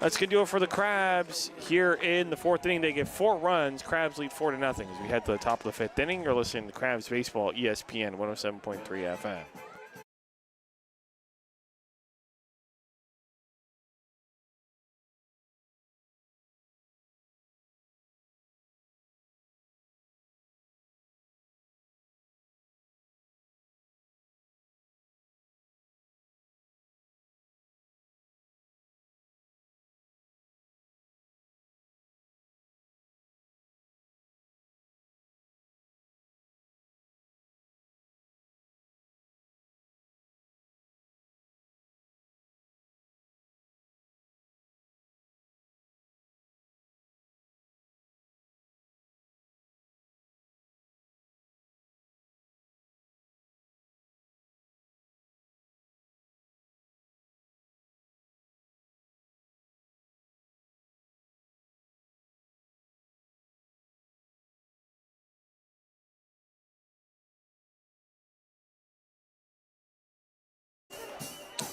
that's gonna do it for the Crabs here in the 4th inning. They get 4 runs. Crabs lead 4-0 as we head to the top of the 5th inning. You're listening to Crabs Baseball, ESPN 107.3 FM.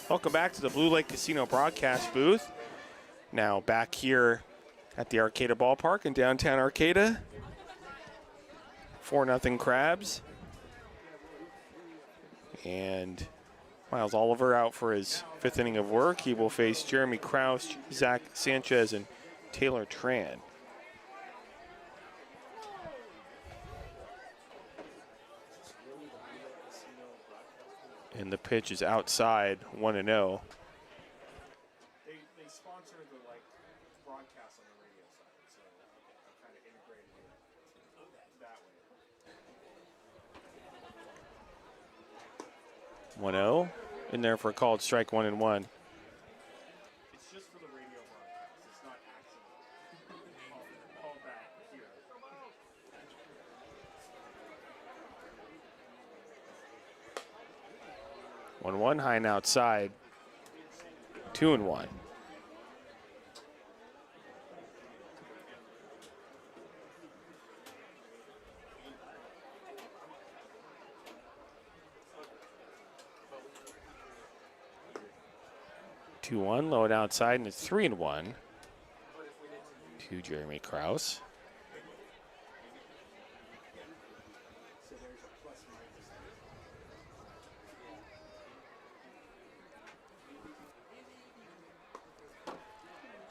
Welcome back to the Blue Lake Casino broadcast booth. Now back here at the Arcata Ballpark in downtown Arcata. 4-0 Crabs. And Miles Oliver out for his 5th inning of work. He will face Jeremy Krause, Zach Sanchez, and Taylor Tran. And the pitch is outside, 1-0. They sponsor the broadcast on the radio side, so I kind of integrated it that way. 1-0 in there for a called strike, 1-1. It's just for the radio broadcast. It's not actually called that here. 1-1, high and outside, 2-1. Low and outside, and it's 3-1 to Jeremy Krause.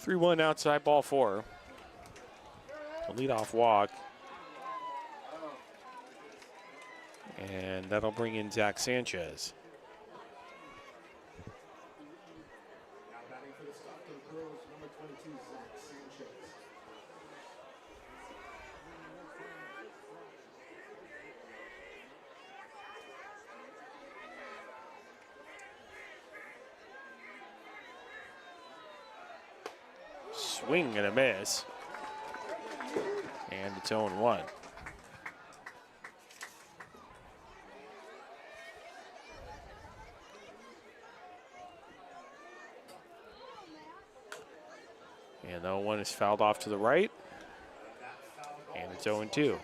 3-1 outside ball 4. A leadoff walk. And that'll bring in Zach Sanchez. Now batting for the Stockton Pearls, number 22, Zach Sanchez. Swing and a miss. And it's 0-1. And the 0-1 is fouled off to the right. And it's 0-2.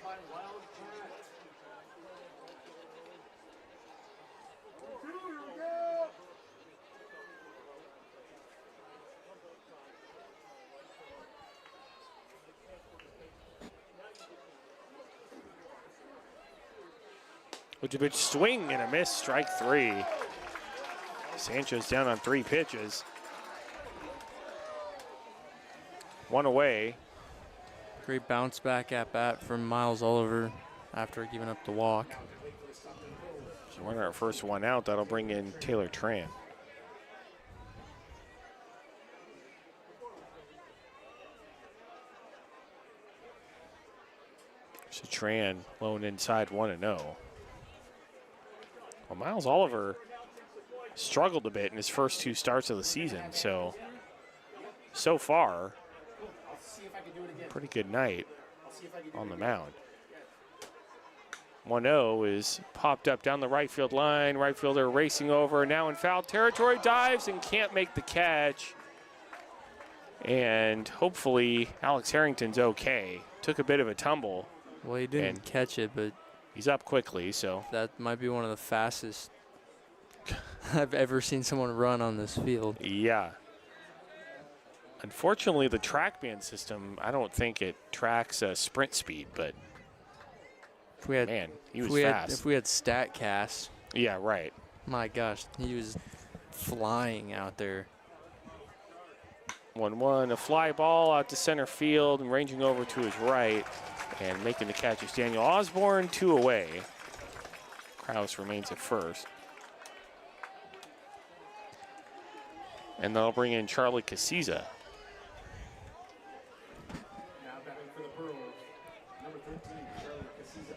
Vucevic swing and a miss, strike 3. Sanchez down on 3 pitches. 1 away. Great bounce back at bat from Miles Oliver after giving up the walk. So we're our first one out. That'll bring in Taylor Tran. So Tran lone inside 1-0. Well, Miles Oliver struggled a bit in his first 2 starts of the season. So far, pretty good night on the mound. 1-0 is popped up down the right field line. Right fielder racing over, now in foul territory, dives and can't make the catch. And hopefully Alex Harrington's okay. Took a bit of a tumble. Well, he didn't catch it, but he's up quickly, so. That might be one of the fastest I've ever seen someone run on this field. Yeah. Unfortunately, the TrackMan system, I don't think it tracks sprint speed, but if we had, man, he was fast. fast. If we had StatCast, yeah, right. my gosh, he was flying out there. 1-1, a fly ball out to center field and ranging over to his right and making the catch is Daniel Osborne, 2 away. Krause remains at first. And they'll bring in Charlie Casiza. Now batting for the Pearls, number 13, Charlie Casiza.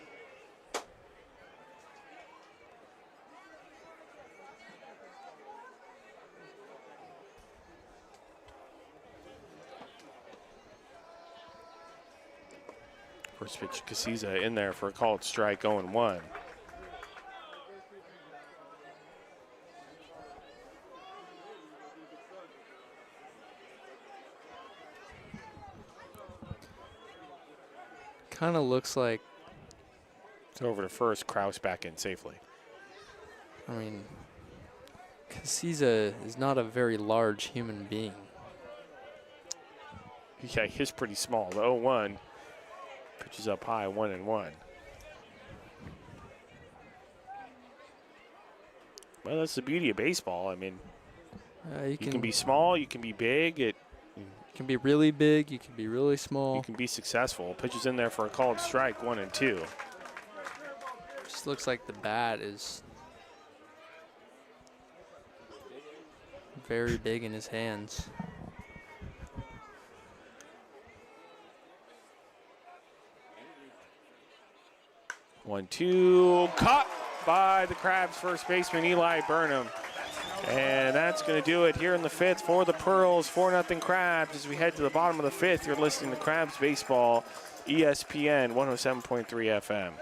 First pitch, Casiza in there for a called strike, 0-1. Kind of looks like, It's over to first, Krause back in safely. I mean, Casiza is not a very large human being. Yeah, he's pretty small. The 0-1 pitches up high, 1-1. Well, that's the beauty of baseball. I mean, you can be small, you can be big. You can be really big, you can be really small. You can be successful. Pitches in there for a called strike, 1-2. Just looks like the bat is very big in his hands. 1-2, caught by the Crabs first baseman Eli Burnham. And that's going to do it here in the 5th for the Pearls, 4-0 Crabs. As we head to the bottom of the 5th, you're listening to Crabs Baseball, ESPN 107.3 FM.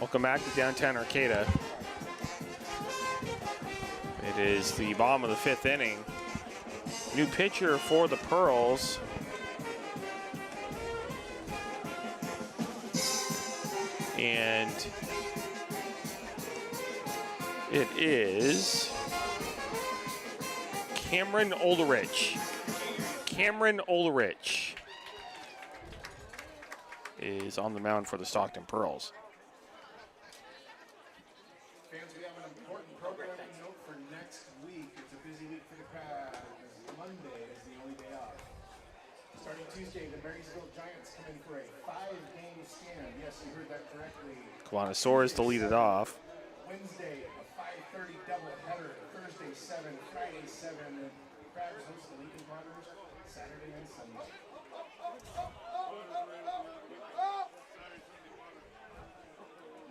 Welcome back to downtown Arcata. It is the bottom of the 5th inning. New pitcher for the Pearls. And it is Cameron Ulrich. Cameron Ulrich is on the mound for the Stockton Pearls. Fans, we have an important programming note for next week. It's a busy week for the Crabs. Monday is the only day off. Starting Tuesday, the Marysville Giants come in for a 5-game scan. Yes, you heard that correctly. Kwanasaurus to lead it off. Wednesday, a 5:30 doubleheader. Thursday, 7. Friday, 7. And Crabs host the Lincoln Potters Saturday and Sunday.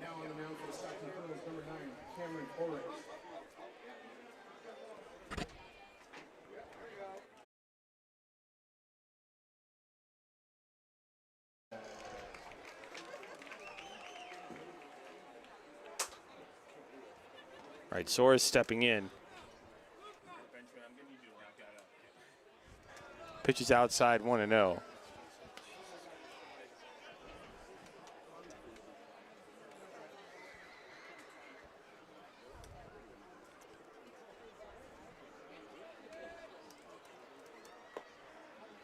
Now on the mound for the Stockton Pearls, number 9, Cameron Ulrich. Right, Soares stepping in. Pitches outside 1-0.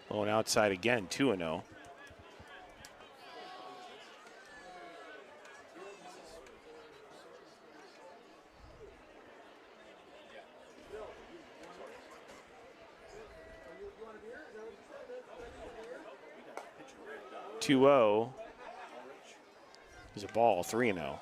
Going outside again, 2-0. There's a ball, 3-0.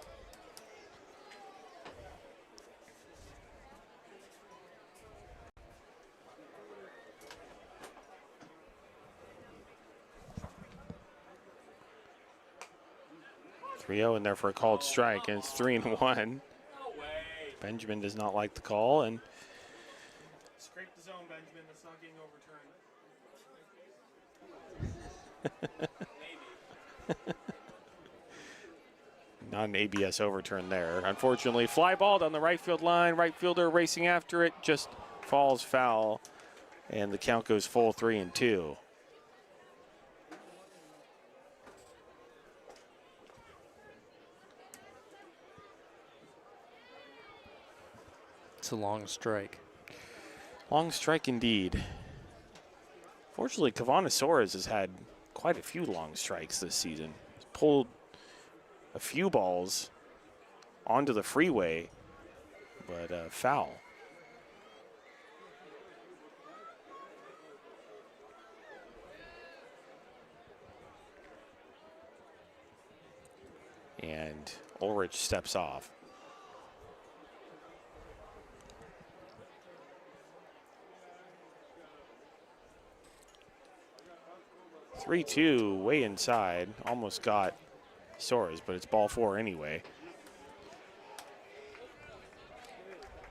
In there for a called strike, and it's 3-1. Benjamin does not like the call, and Scrape the zone, Benjamin. That's not getting overturned. not an ABS overturn there. Unfortunately, fly ball down the right field line. Right fielder racing after it, just falls foul, and the count goes full 3-2. It's a long strike. Long strike indeed. Fortunately, Kwanasaurus has had quite a few long strikes this season. He's pulled a few balls onto the freeway, but foul. And Ulrich steps off. Three-two, way inside. Almost got Soares, but it's ball 4 anyway.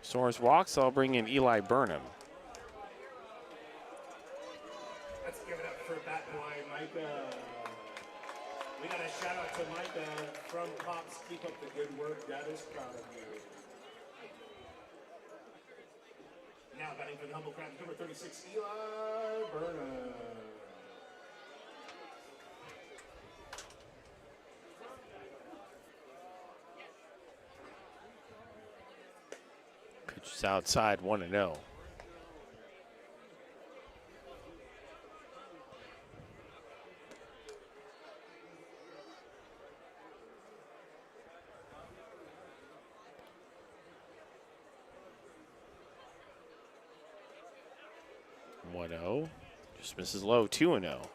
Soares walks. I'll bring in Eli Burnham. Let's give it up for Bat Boy Micah. We got a shout out to Micah from Cops. Keep up the good work. Dad is proud of you. Now batting for the Humble Crabs, number 36, Eli Burnham. Pitches outside, 1-0. Just misses low, 2-0.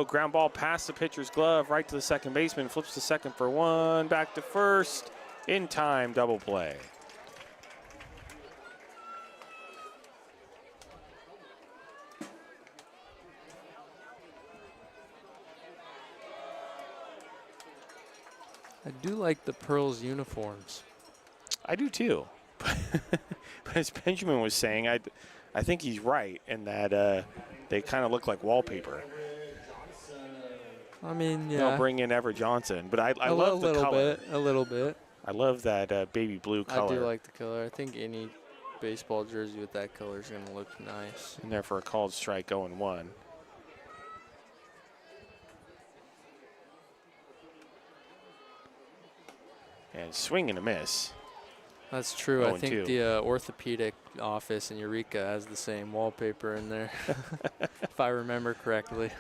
Ground ball past the pitcher's glove, right to the second baseman, flips to second for 1, back to first, in time, double play. I do like the Pearls uniforms. I do too. But as Benjamin was saying, I think he's right in that they kind of look like wallpaper. I mean, yeah. They'll bring in Ever Johnson, but I love the color. A little bit. I love that baby blue color. I do like the color. I think any baseball jersey with that color is going to look nice. And there for a called strike 0-1. And swing and a miss. That's true. I think 0-2. the orthopedic office in Eureka has the same wallpaper in there, if I remember correctly.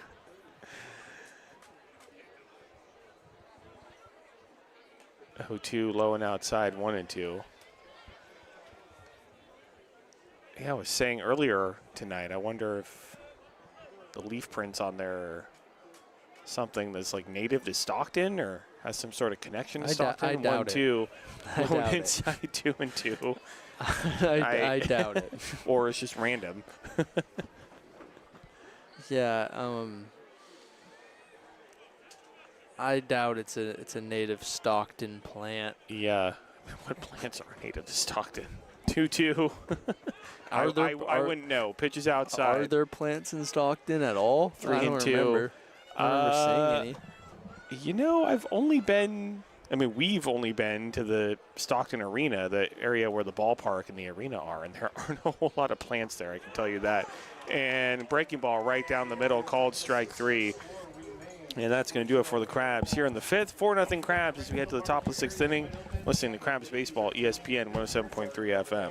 0-2, low and outside, 1-2. Yeah, I was saying earlier tonight, I wonder if the leaf prints on there are something that's like native to Stockton or has some sort of connection to Stockton. I doubt 1-2, I low doubt and it. inside, 2-2. I doubt it. Or it's just random. Yeah, I doubt it's a native Stockton plant. Yeah. What plants are native to Stockton? 2-2. I wouldn't know. Pitches outside. Are there plants in Stockton at all? 3-2. I don't remember seeing any. You know, we've only been to the Stockton Arena, the area where the ballpark and the arena are, and there aren't a whole lot of plants there, I can tell you that. And breaking ball right down the middle, called strike 3. And that's going to do it for the Crabs here in the 5th. 4-0 Crabs as we head to the top of the 6th inning. Listening to Crabs Baseball, ESPN 107.3 FM.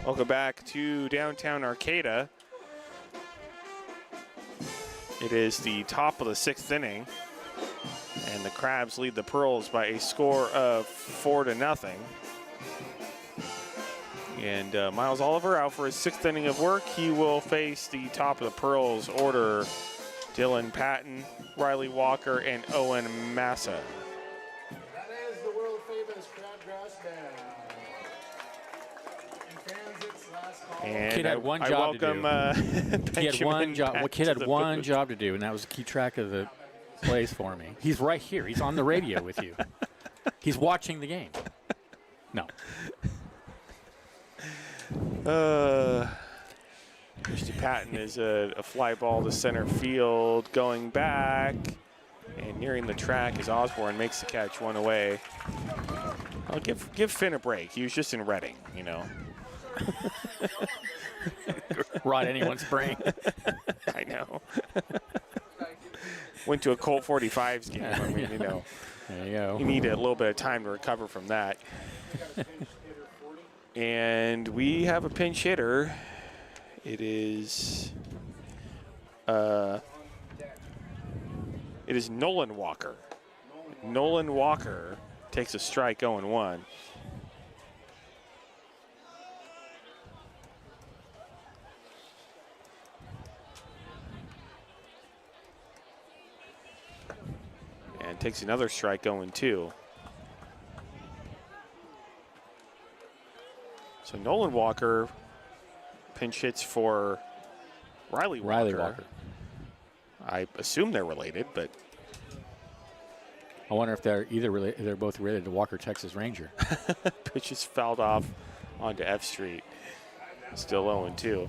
Welcome back to downtown Arcata. It is the top of the 6th inning, and the Crabs lead the Pearls by a score of 4-0. And Miles Oliver out for his 6th inning of work. He will face the top of the Pearls order, Dylan Patton, Riley Walker, and Owen Massa. That is the world famous Crabgrass Band. In Transit's last call. And Kid had one job to do. He had one job. Well, kid had one job to do, and that was to keep track of the plays for me. He's right here. He's on the radio with you. He's watching the game. No. Christy Patton is a fly ball to center field, going back and nearing the track as Osborne makes the catch, one away. I'll give Finn a break. He was just in Reading, you know. Rot anyone's brain. I know. Went to a Colt 45s game. I mean, you know. There you go. You need a little bit of time to recover from that. And we have a pinch hitter. It is Nolan Walker. Nolan Walker takes a strike, 0-1. And takes another strike, 0-2. So Nolan Walker pinch hits for Riley Walker. Riley Walker. I assume they're related, but I wonder if they're both related to Walker, Texas Ranger. Pitch is fouled off onto F Street. Still 0-2.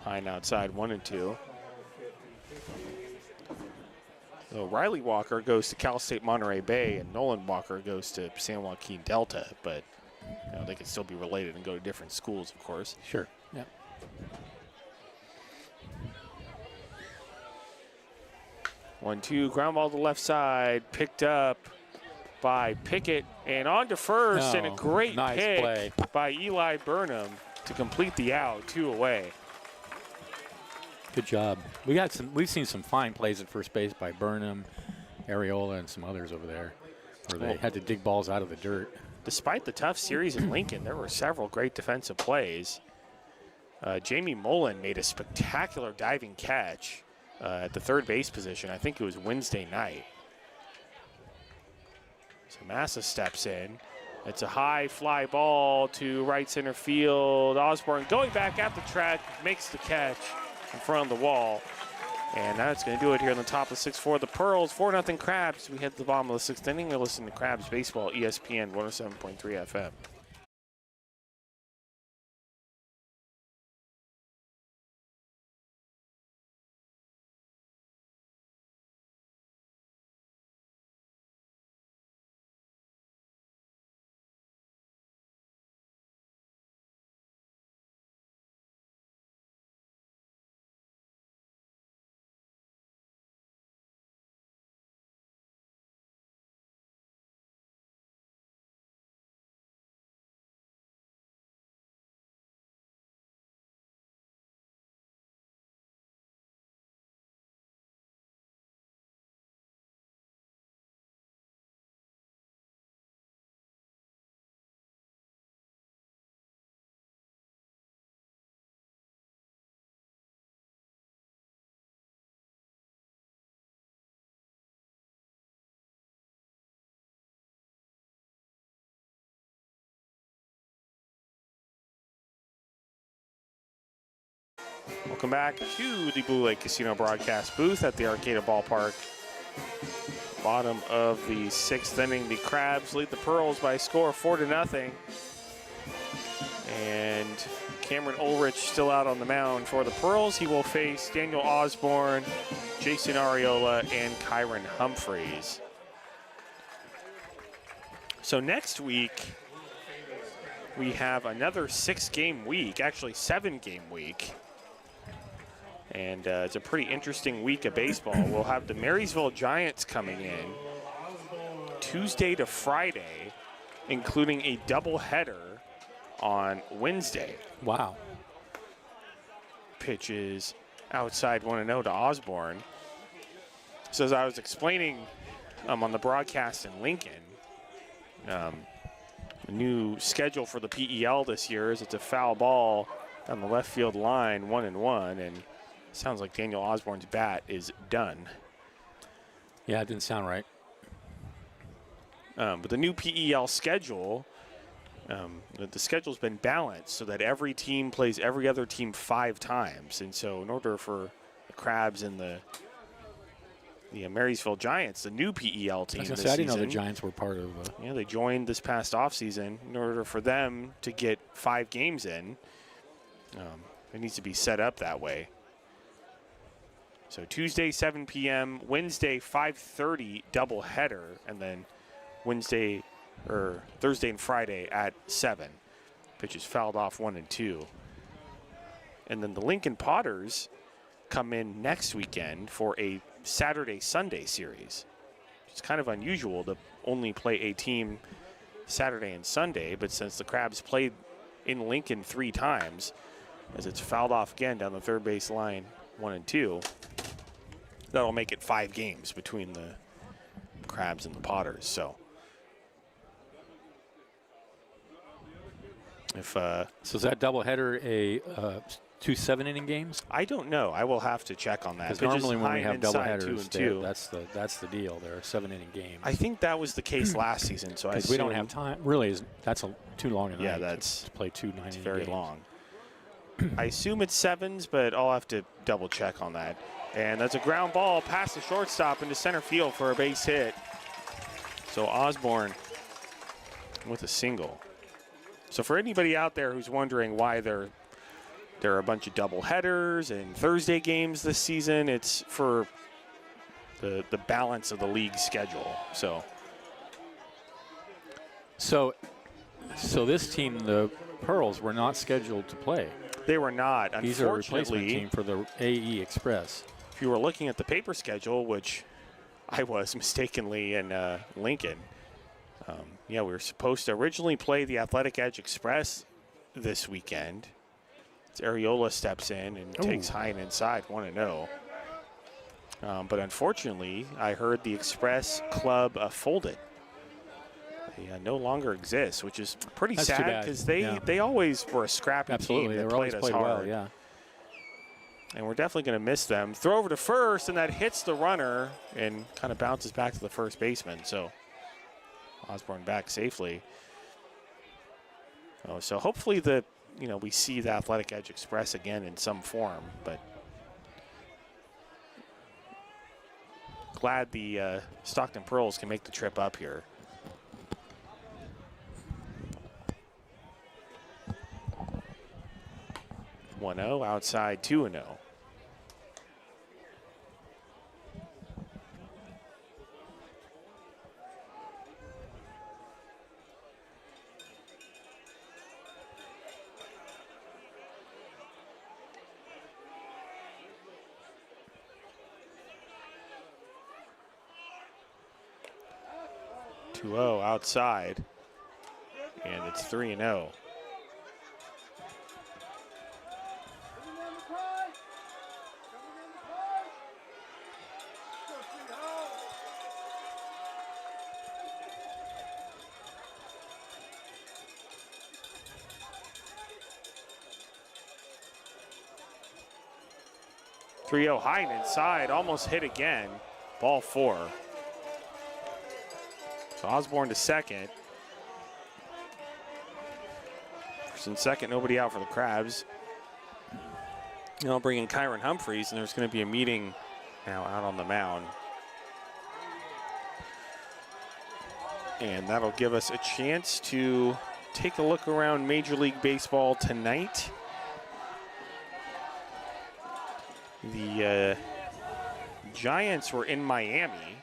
High and outside, 1-2. So Riley Walker goes to Cal State Monterey Bay, and Nolan Walker goes to San Joaquin Delta, but they can still be related and go to different schools, of course. Sure. Yep. 1-2, ground ball to the left side, picked up by Pickett, and on to first, and a great nice pick play by Eli Burnham to complete the out, 2 away. Good job. We've seen some fine plays at first base by Burnham, Areola, and some others over there, where they had to dig balls out of the dirt. Despite the tough series in Lincoln, there were several great defensive plays. Jamie Mullen made a spectacular diving catch at the third base position. I think it was Wednesday night. So Massa steps in. It's a high fly ball to right center field. Osborne going back at the track, makes the catch in front of the wall. And that's going to do it here on the top of 6-4. The Pearls, 4-0 Crabs. We head to the bottom of the 6th inning. You're listening to Crabs Baseball, ESPN 107.3 FM. Welcome back to the Blue Lake Casino broadcast booth at the Arcata Ballpark. Bottom of the 6th inning, the Crabs lead the Pearls by a score of 4-0. And Cameron Ulrich still out on the mound for the Pearls. He will face Daniel Osborne, Jason Areola, and Kyron Humphreys. So next week, we have another 6-game week, actually 7-game week. And it's a pretty interesting week of baseball. We'll have the Marysville Giants coming in Tuesday to Friday, including a doubleheader on Wednesday. Wow. Pitches outside 1-0 to Osborne. So as I was explaining on the broadcast in Lincoln, the new schedule for the PEL this year is it's a foul ball down the left field line, 1-1, and sounds like Daniel Osborne's bat is done. Yeah, it didn't sound right. But the new PEL schedule, the schedule's been balanced so that every team plays every other team 5 times. And so in order for the Crabs and the Marysville Giants, the new PEL team this I didn't know season, the Giants were part of they joined this past offseason. In order for them to get 5 games in, it needs to be set up that way. So Tuesday, 7 p.m., Wednesday, 5:30 doubleheader, and then Thursday and Friday at 7. Pitches fouled off 1-2. And then the Lincoln Potters come in next weekend for a Saturday-Sunday series. It's kind of unusual to only play a team Saturday and Sunday, but since the Crabs played in Lincoln 3 times, as it's fouled off again down the third base line, 1-2, that'll make it 5 games between the Crabs and the Potters. So So is that doubleheader a 2 7-inning games? I don't know. I will have to check on that. Because They're just normally when we high have inside doubleheaders, 2-2. that's the deal. They're 7-inning games. I think that was the case last season. So because we don't have time. Really, that's too long a night. Yeah, that's to play 2 9-inning very games. long. I assume it's 7s, but I'll have to double check on that. And that's a ground ball past the shortstop into center field for a base hit. So Osborne with a single. So for anybody out there who's wondering why there are a bunch of double headers and Thursday games this season, it's for the balance of the league schedule. So this team, the Pearls, were not scheduled to play. They were not. These are a replacement team for the AE Express. If you were looking at the paper schedule, which I was mistakenly in Lincoln, we were supposed to originally play the Athletic Edge Express this weekend. It's Areola steps in and takes Hine inside 1-0. But unfortunately, I heard the Express Club folded. They no longer exist, which is pretty sad because they always were a scrappy team that played us hard. Well, yeah. And we're definitely going to miss them. Throw over to first, and that hits the runner and kind of bounces back to the first baseman. So Osborne back safely. So hopefully we see the Athletic Edge Express again in some form. But glad the Stockton Pearls can make the trip up here. (1-0) outside, 2-0. Outside, and it's 3-0. Hine inside, almost hit again. Ball 4. So Osborne to second. First and second, nobody out for the Crabs. I'll bring in Kyron Humphreys, and there's going to be a meeting now out on the mound. And that'll give us a chance to take a look around Major League Baseball tonight. The Giants were in Miami.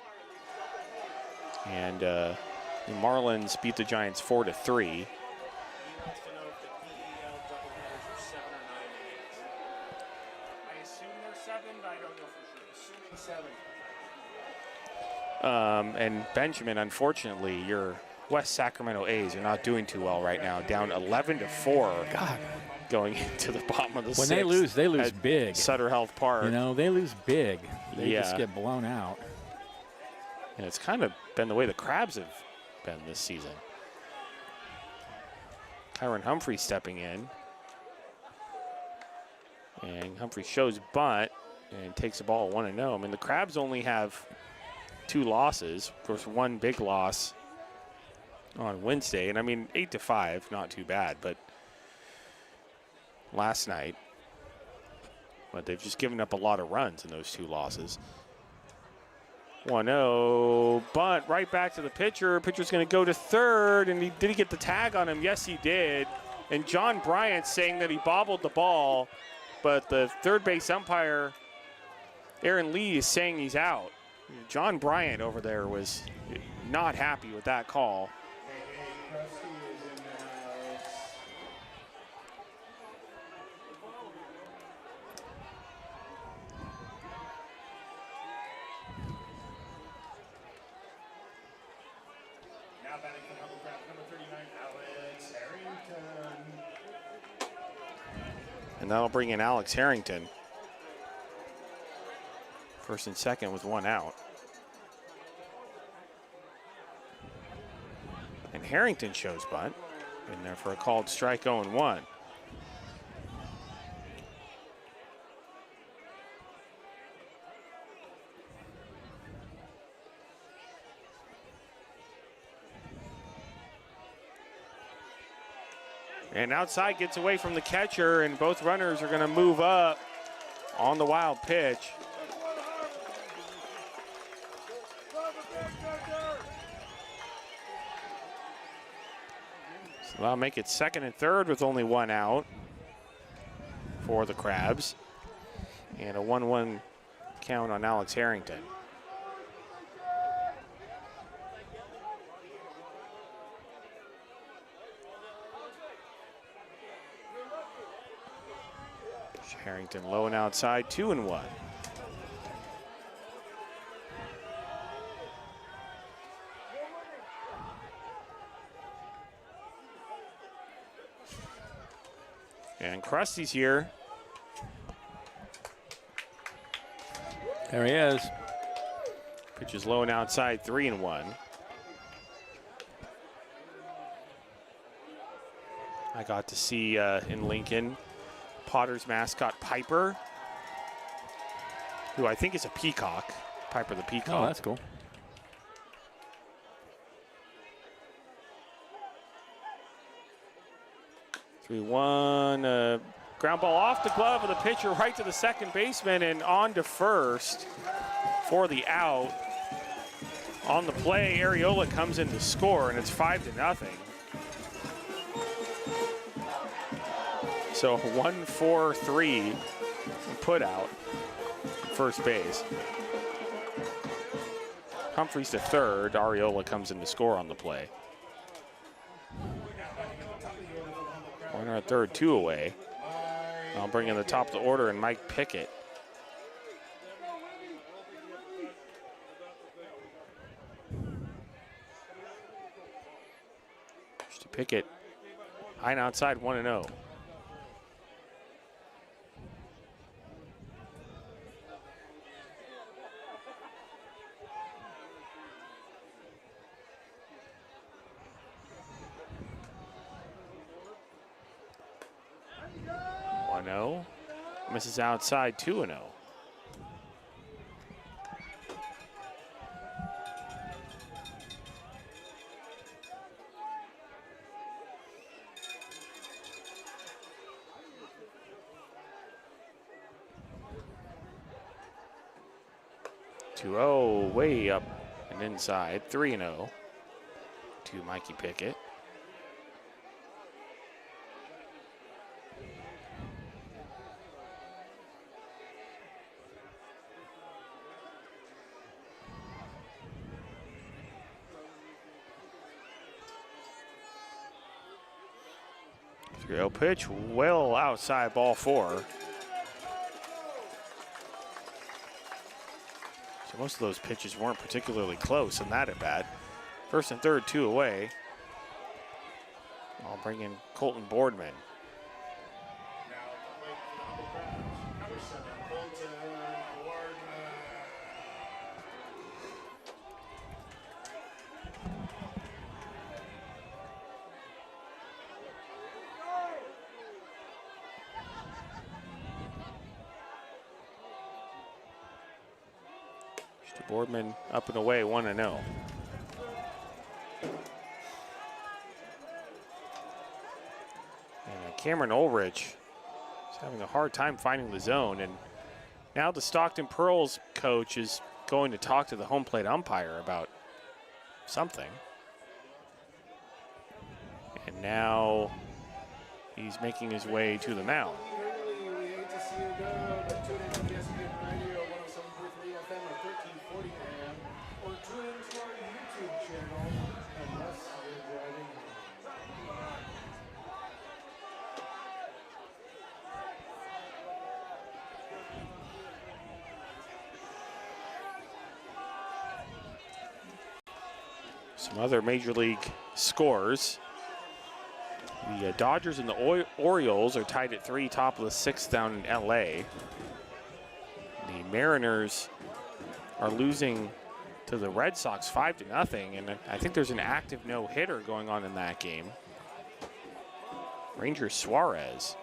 And the Marlins beat the Giants 4-3. And Benjamin, unfortunately, your West Sacramento A's are not doing too well right now. Down 11-4. God. Going into the bottom of the when sixth. They lose big. Sutter Health Park. They lose big. They just get blown out. And it's kind of been the way the Crabs have been this season. Kyron Humphrey stepping in. And Humphrey shows bunt and takes the ball 1-0. I mean, the Crabs only have 2 losses. Of course, 1 big loss on Wednesday. And I mean, 8-5, not too bad, but last night. But they've just given up a lot of runs in those 2 losses. 1-0, bunt right back to the pitcher. Pitcher's going to go to third, and did he get the tag on him? Yes, he did. And John Bryant saying that he bobbled the ball, but the third base umpire, Aaron Lee, is saying he's out. John Bryant over there was not happy with that call. And that'll bring in Alex Harrington. First and second with 1 out. And Harrington shows bunt. In there for a called strike 0-1. And outside gets away from the catcher, and both runners are going to move up on the wild pitch. So that'll make it 2nd and 3rd with only 1 out for the Crabs. And a 1-1 count on Alex Harrington. Harrington low and outside, 2-1. And Krusty's here. There he is. Pitch is low and outside, 3-1. I got to see in Lincoln Potter's mascot Piper, who I think is a peacock. Piper the peacock. Oh, that's cool. Three, 1, ground ball off the glove of the pitcher right to the second baseman and on to first for the out. On the play, Areola comes in to score, and it's 5-0. So 1-4-3 put out first base. Humphreys to third. Areola comes in to score on the play. Runner at third, 2 away. I'll bring in the top of the order and Mike Pickett. To Pickett, high and outside, 1-0. Misses outside, 2-0. Way up and inside, 3-0 to Mikey Pickett. Pitch well outside, ball 4. So most of those pitches weren't particularly close in that at bat. First and third, 2 away. I'll bring in Colton Boardman. Boardman up and away, 1-0. And Cameron Ulrich is having a hard time finding the zone. And now the Stockton Pearls coach is going to talk to the home plate umpire about something. And now he's making his way to the mound. Some other Major League scores. The Dodgers and the Orioles are tied at 3, top of the 6th down in LA. The Mariners are losing to the Red Sox 5-0, and I think there's an active no-hitter going on in that game. Ranger Suarez.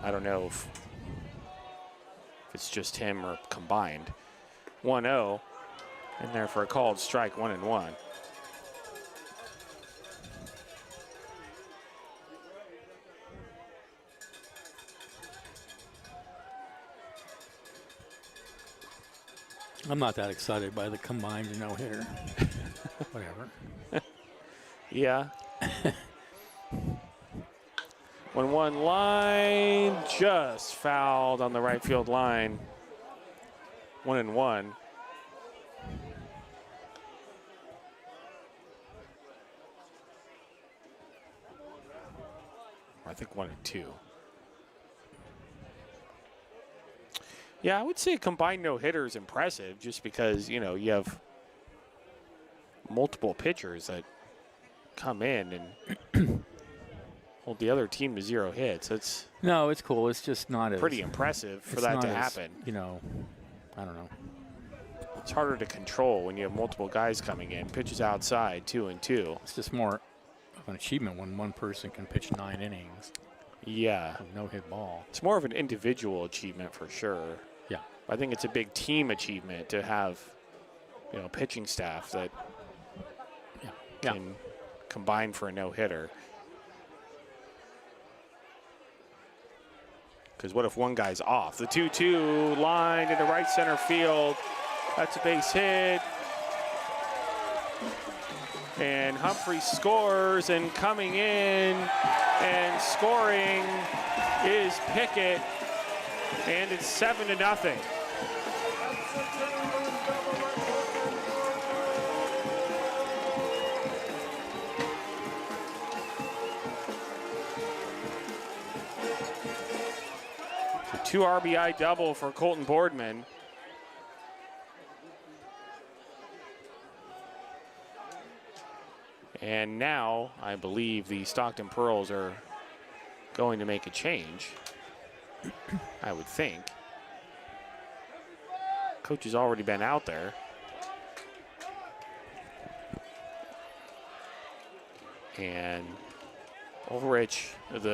I don't know if it's just him or combined. 1-0 in there for a called strike, 1-1. I'm not that excited by the combined no-hitter. Whatever. Yeah. 1-1 line, just fouled on the right field line. 1-1. I think 1-2. Yeah, I would say a combined no-hitter is impressive just because, you know, you have multiple pitchers that come in and hold the other team to 0 hits. It's No, it's cool. It's just not as pretty impressive for it's that not to as, happen. You know, I don't know. It's harder to control when you have multiple guys coming in. Pitches outside, 2-2. It's just more of an achievement when one person can pitch 9 innings Yeah. with no-hit ball. It's more of an individual achievement for sure. Yeah. I think it's a big team achievement to have, you know, pitching staff that can combine for a no-hitter. Because what if one guy's off? The 2-2 line into right center field. That's a base hit. And Humphrey scores, and coming in and scoring is Pickett. And it's 7-0. So 2 RBI double for Colton Boardman. And now I believe the Stockton Pearls are going to make a change. I would think. Coach has already been out there. And Ulrich is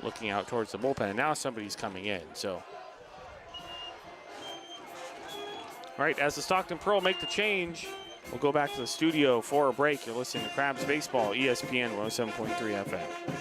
looking out towards the bullpen. And now somebody's coming in. So, all right, as the Stockton Pearl make the change, we'll go back to the studio for a break. You're listening to Crabs Baseball, ESPN 107.3 FM.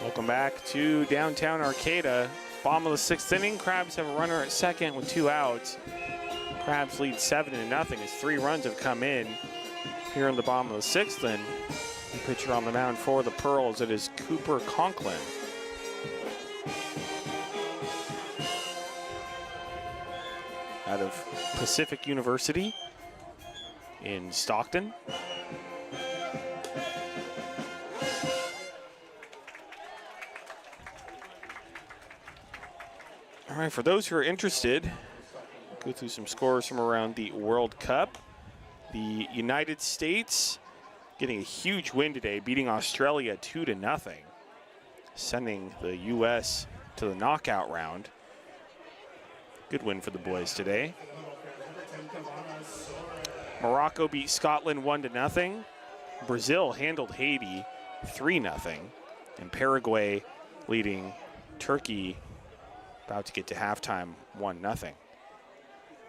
Welcome back to downtown Arcata. Bottom of the 6th inning. Crabs have a runner at second with 2 outs. Crabs lead 7-0 as 3 runs have come in here in the bottom of the 6th. And the pitcher on the mound for the Pearls, it is Cooper Conklin. Out of Pacific University in Stockton. All right, for those who are interested, go through some scores from around the World Cup. The United States getting a huge win today, beating Australia 2-0, sending the U.S. to the knockout round. Good win for the boys today. Morocco beat Scotland 1-0. Brazil handled Haiti 3-0. And Paraguay leading Turkey, about to get to halftime, 1-0.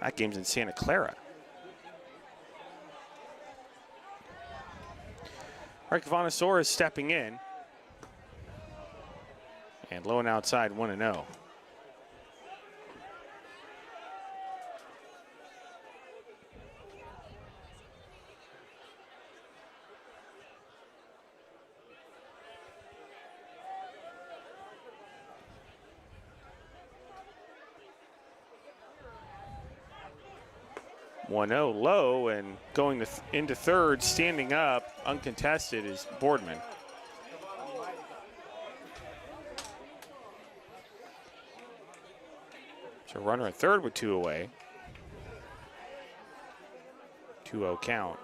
That game's in Santa Clara. All right, Kavanasaur is stepping in. And low and outside, 1-0. 1-0 low, and going into third, standing up, uncontested, is Boardman. So runner at third with 2 away. 2-0 count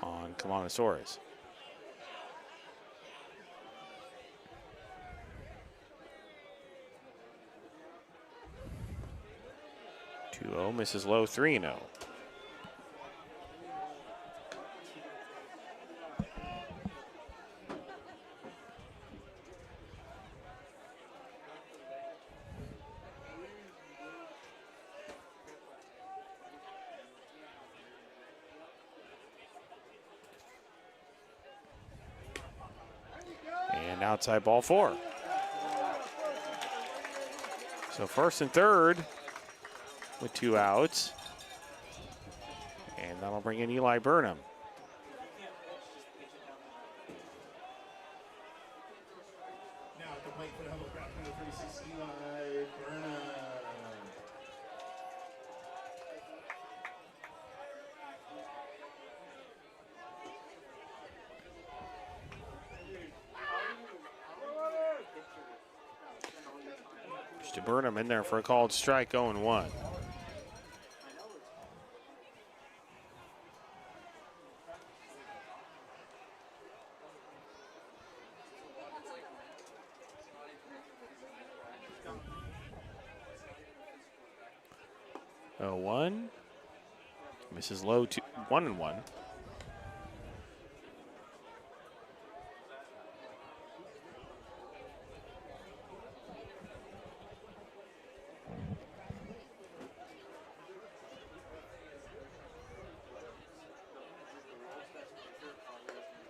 on Kamanosaurus. Misses low, 3-0. And outside ball 4. So first and third with 2 outs. And that'll bring in Eli Burnham. Now at the plate for the Humble Crowd, number 36, Eli Burnham. Mr. Burnham in there for a called strike, 0-1. Misses low, 1-1.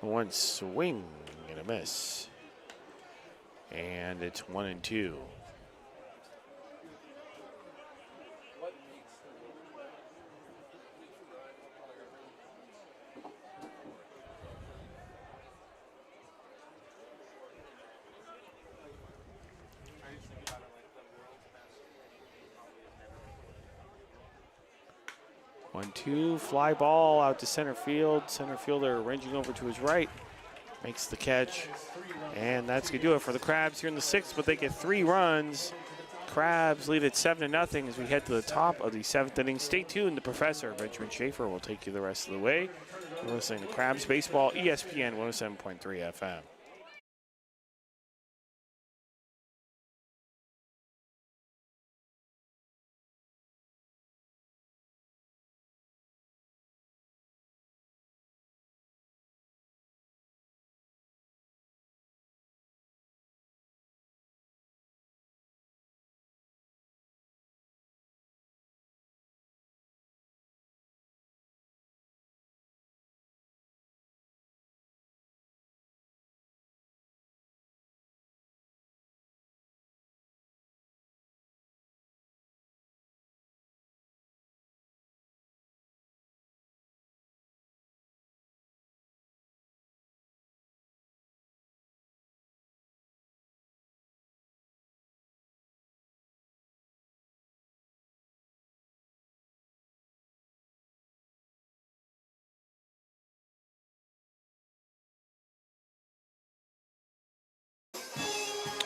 One swing and a miss. And it's 1-2. One-two, fly ball out to center field. Center fielder ranging over to his right, makes the catch, and that's gonna do it for the Crabs here in the 6th. But they get 3 runs. Crabs lead at 7-0 as we head to the top of the 7th inning. Stay tuned. The Professor Benjamin Schaefer will take you the rest of the way. You're listening to Crabs Baseball, ESPN 107.3 FM.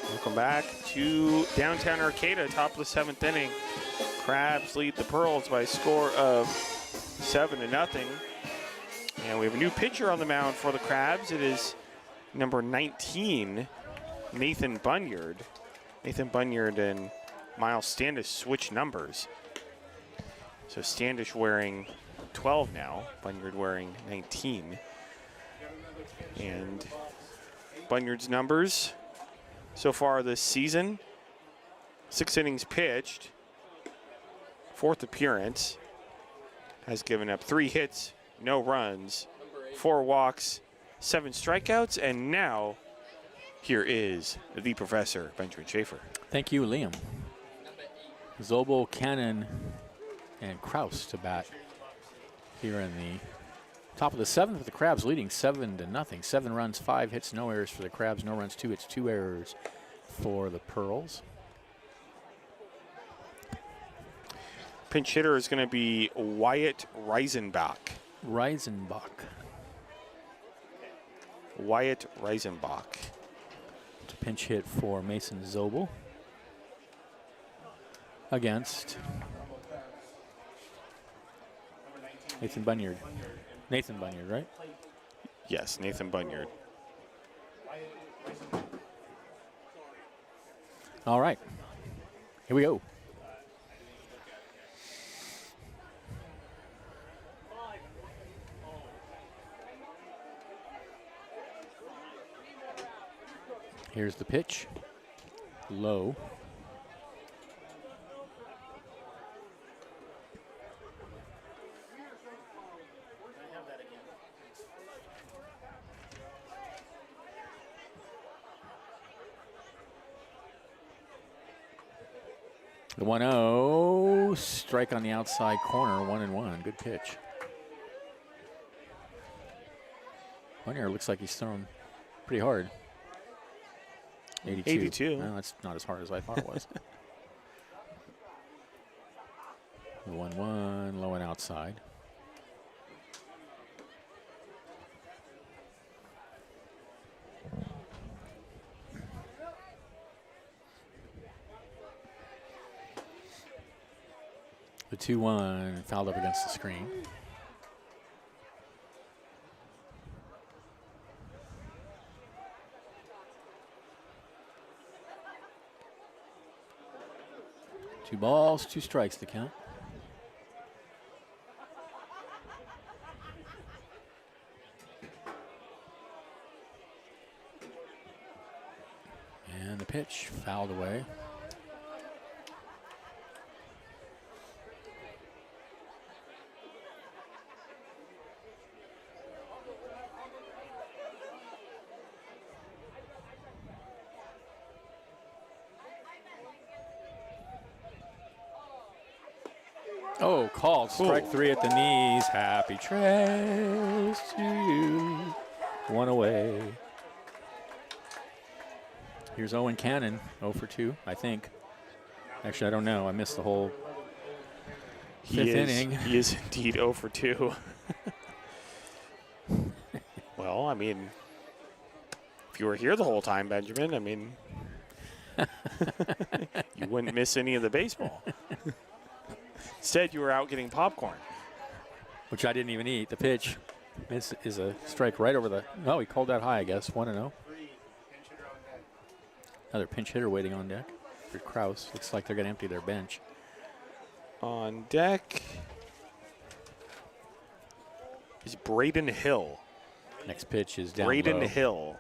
Welcome back to downtown Arcata, top of the 7th inning. Crabs lead the Pearls by a score of 7-0. And we have a new pitcher on the mound for the Crabs. It is number 19, Nathan Bunyard. Nathan Bunyard and Miles Standish switch numbers. So Standish wearing 12 now, Bunyard wearing 19. And Bunyard's numbers so far this season: 6 innings pitched, 4th appearance, has given up 3 hits, no runs, 4 walks, 7 strikeouts, and now here is the Professor, Benjamin Schaefer. Thank you, Liam. Zobel, Cannon, and Kraus to bat here in the top of the 7th, with the Crabs leading 7-0. 7 runs, 5 hits, no errors for the Crabs. No runs, 2 hits, 2 errors for the Pearls. Pinch hitter is going to be Wyatt Reisenbach. Reisenbach. Wyatt Reisenbach. To pinch hit for Mason Zobel against Nathan Bunyard. Nathan Bunyard, right? Yes, Nathan Bunyard. All right. Here we go. Here's the pitch. Low. The 1-0, strike on the outside corner, 1-1. Good pitch. Bunyard looks like he's thrown pretty hard. 82. 82. Well, that's not as hard as I thought it was. The 1-1, low and outside. The 2-1 fouled up against the screen. Two balls, two strikes to count. And the pitch fouled away. Oh, called. Strike three at the knees. Happy trails to you. One away. Here's Owen Cannon, 0 for 2, I think. Actually, I don't know. I missed the whole fifth inning. He is indeed 0 for 2. Well, I mean, if you were here the whole time, Benjamin, I mean, you wouldn't miss any of the baseball. Instead, you were out getting popcorn. Which I didn't even eat. The pitch is a strike right over the. Oh, he called that high, I guess. 1-0. Another pinch hitter waiting on deck for Kraus. Looks like they're going to empty their bench. On deck is Braden Hill. Next pitch is down Braden low. Hill.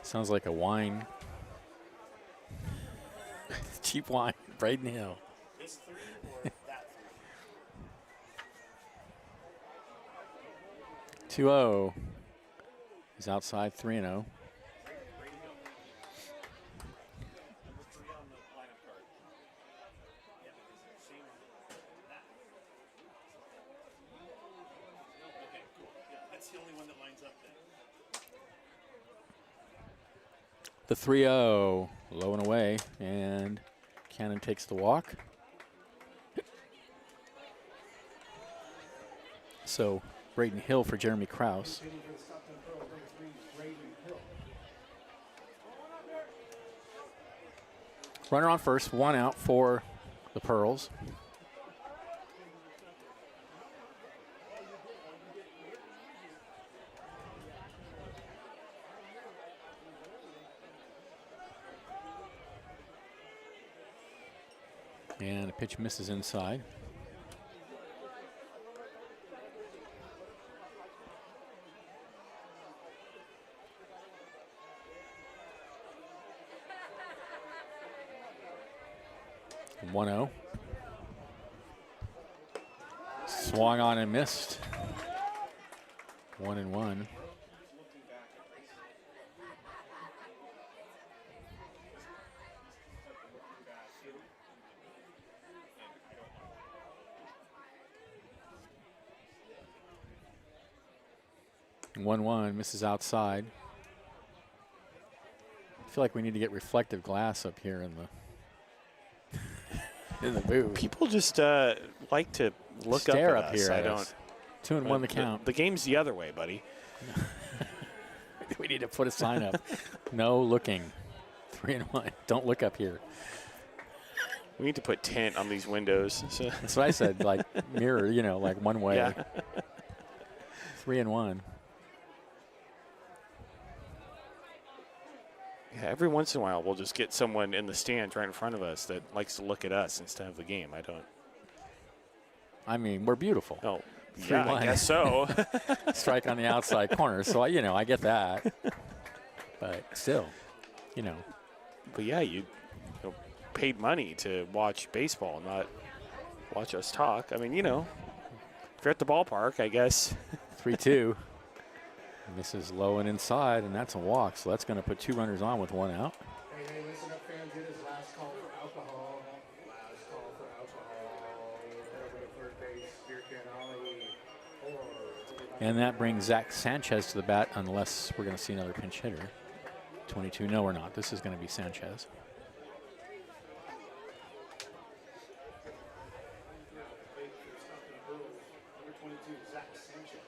Sounds like a wine. Cheap wine. Braden Hill. 2-0. He's outside 3-0. The 3-0, low and away, and Cannon takes the walk. So Braden Hill for Jeremy Kraus. Runner on first, one out for the Pearls. And the pitch misses inside. And 1-0. Swung on and missed. 1-1. Misses outside. I feel like we need to get reflective glass up here in the booth. People just like to look Stare up up at here us. I at don't. us. 2-1 the count. The game's the other way, buddy. We need to put a sign up. No looking. 3-1. Don't look up here. We need to put tint on these windows. So. That's what I said. Like mirror, you know, like one way. Yeah. 3-1. Yeah, every once in a while, we'll just get someone in the stands right in front of us that likes to look at us instead of the game. I mean, we're beautiful. Oh, yeah, 3-1. I guess so. Strike on the outside corner. So, I get that. But still, But yeah, you paid money to watch baseball, not watch us talk. I mean, if you're at the ballpark, I guess. 3-2. Misses low and inside, and that's a walk. So that's going to put 2 runners on with 1 out. Hey, listen up, fans. It is last call for alcohol. Last call for alcohol. Head over to third base. Beer can Ollie. And that brings Zach Sanchez to the bat, unless we're going to see another pinch hitter. 22. No, we're not. This is going to be Sanchez. Number 22, Zach Sanchez.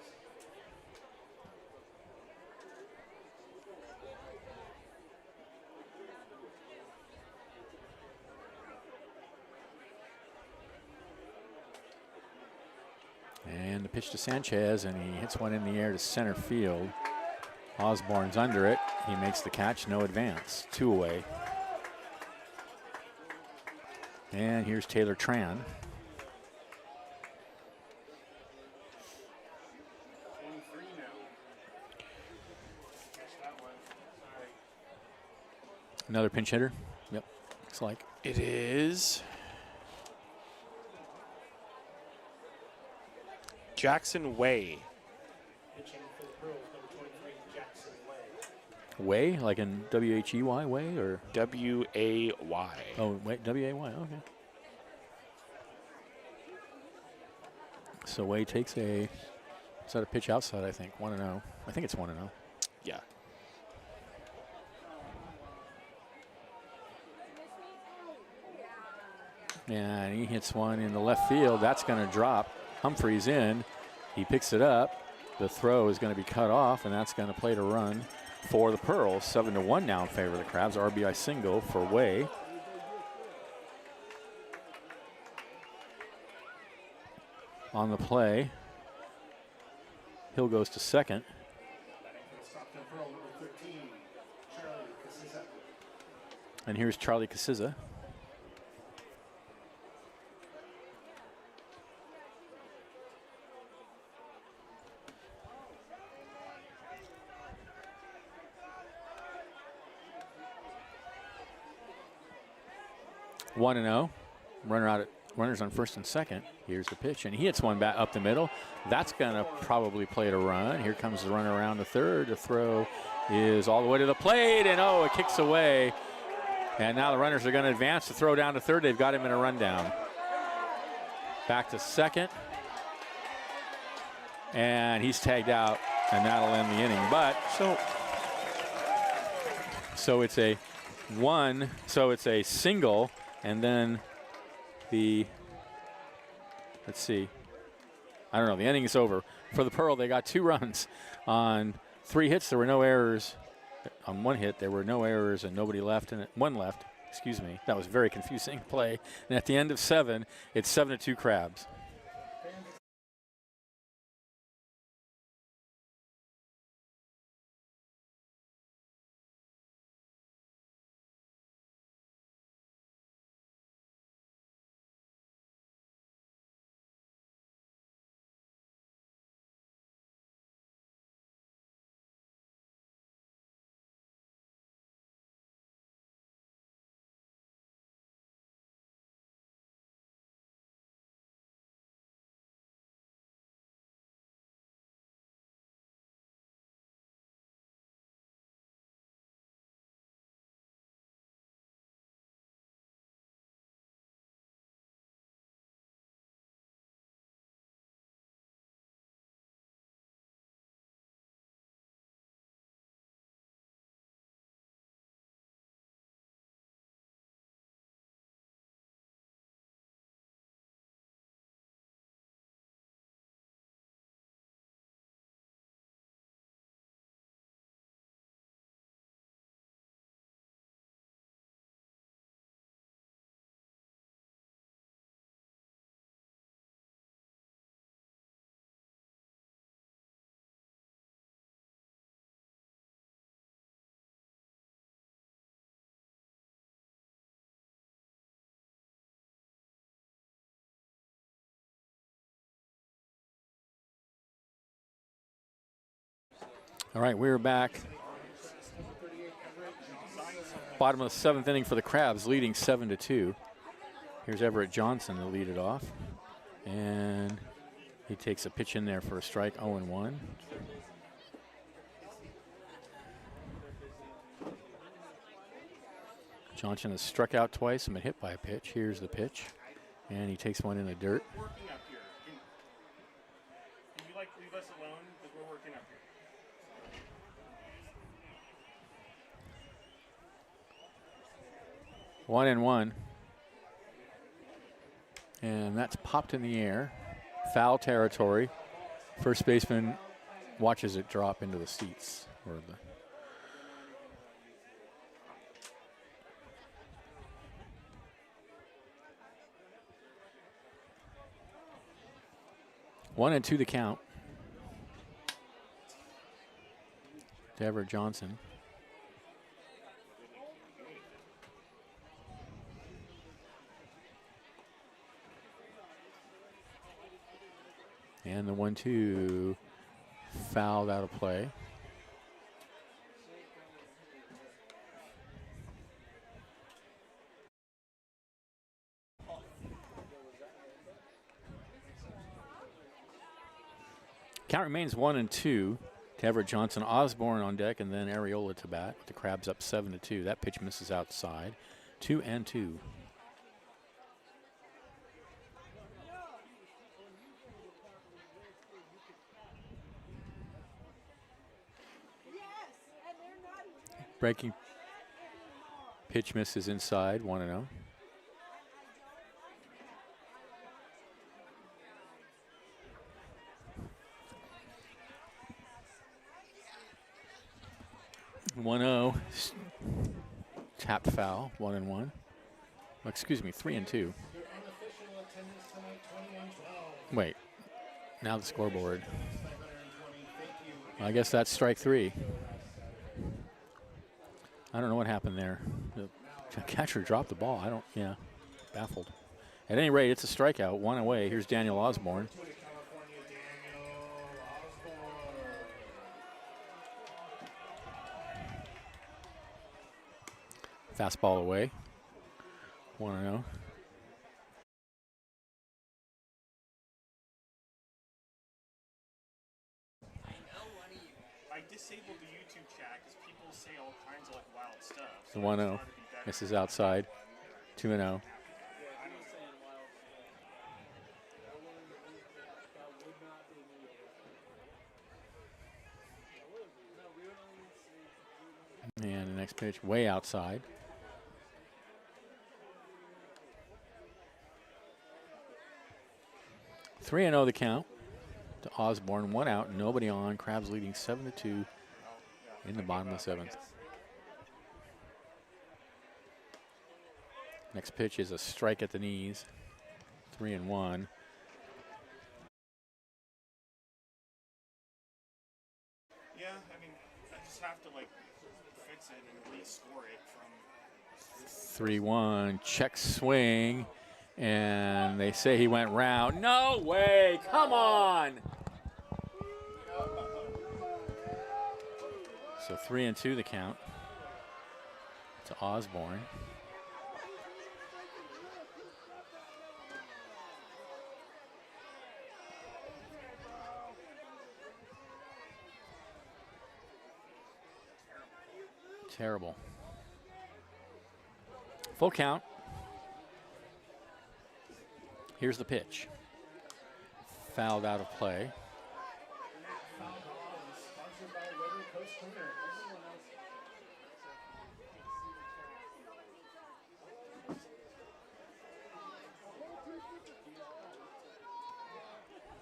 And the pitch to Sanchez, and he hits one in the air to center field. Osborne's under it. He makes the catch, no advance. 2 away. And here's Taylor Tran. 23 now. Catch that one. Sorry. Another pinch hitter. Yep, looks like. It is Jackson Way. Pitching for the Pearls, number 23, Jackson Way. Way, like in W-H-E-Y, way, or? W-A-Y. Oh, wait, W-A-Y, okay. So Way takes is that a pitch outside, I think, 1-0. I think it's 1-0. Yeah. And he hits one in the left field. That's going to drop. Humphrey's in. He picks it up. The throw is going to be cut off, and that's going to play to run for the Pearls. 7-1 now in favor of the Crabs. RBI single for Way. On the play, Hill goes to second. Batting for the Stockton Pearl, number 13, Charlie Casissa. And here's Charlie Casizza. One and 0. Runners on first and second. Here's the pitch, and he hits one back up the middle. That's going to probably play to run. Here comes the runner around the third. The throw is all the way to the plate, and it kicks away. And now the runners are going to advance to throw down to third. They've got him in a rundown. Back to second. And he's tagged out, and that'll end the inning. But so it's a one, so it's a single, and then let's see. I don't know, the inning is over. For the Pearl, they got 2 runs on 3 hits. There were no errors. On 1 hit, there were no errors and nobody left, and 1 left. Excuse me. That was a very confusing play. And at the end of 7, it's 7-2 Crabs. All right, we're back. Bottom of the 7th inning for the Crabs, leading 7-2. Here's Everett Johnson to lead it off. And he takes a pitch in there for a strike, 0-1. Johnson has struck out twice and been hit by a pitch. Here's the pitch. And he takes one in the dirt. We're working up here. Can you like leave us alone because we're working up here? 1-1. And that's popped in the air. Foul territory. First baseman watches it drop into the seats. Or the 1-2 the count. To Everett Johnson. And the 1-2 fouled out of play. Count remains 1-2 to Everett Johnson. Osborne on deck, and then Areola to bat. The Crabs up 7-2. That pitch misses outside. 2-2. Breaking pitch misses inside, 1-0. Tapped foul, 1-1. Excuse me, 3-2. Wait, now the scoreboard. I guess that's strike 3. I don't know what happened there. The catcher dropped the ball. Baffled. At any rate, it's a strikeout, 1 away. Here's Daniel Osborne. Fastball away. 1-0. I disabled the YouTube chat because people say all kinds of like wild stuff. The 1-0. Misses outside. 2-0. And the next pitch way outside. Three and 0 the count to Osborne. 1 out, nobody on. Crabs leading 7-2 in the bottom of the 7th. Next pitch is a strike at the knees. 3-1. Yeah, I mean, I just have to like fix it and at least score it from. 3-1. Check swing. And they say he went round. No way! Come on! So 3-2 the count to Osborne. Terrible. Full count. Here's the pitch. Fouled out of play.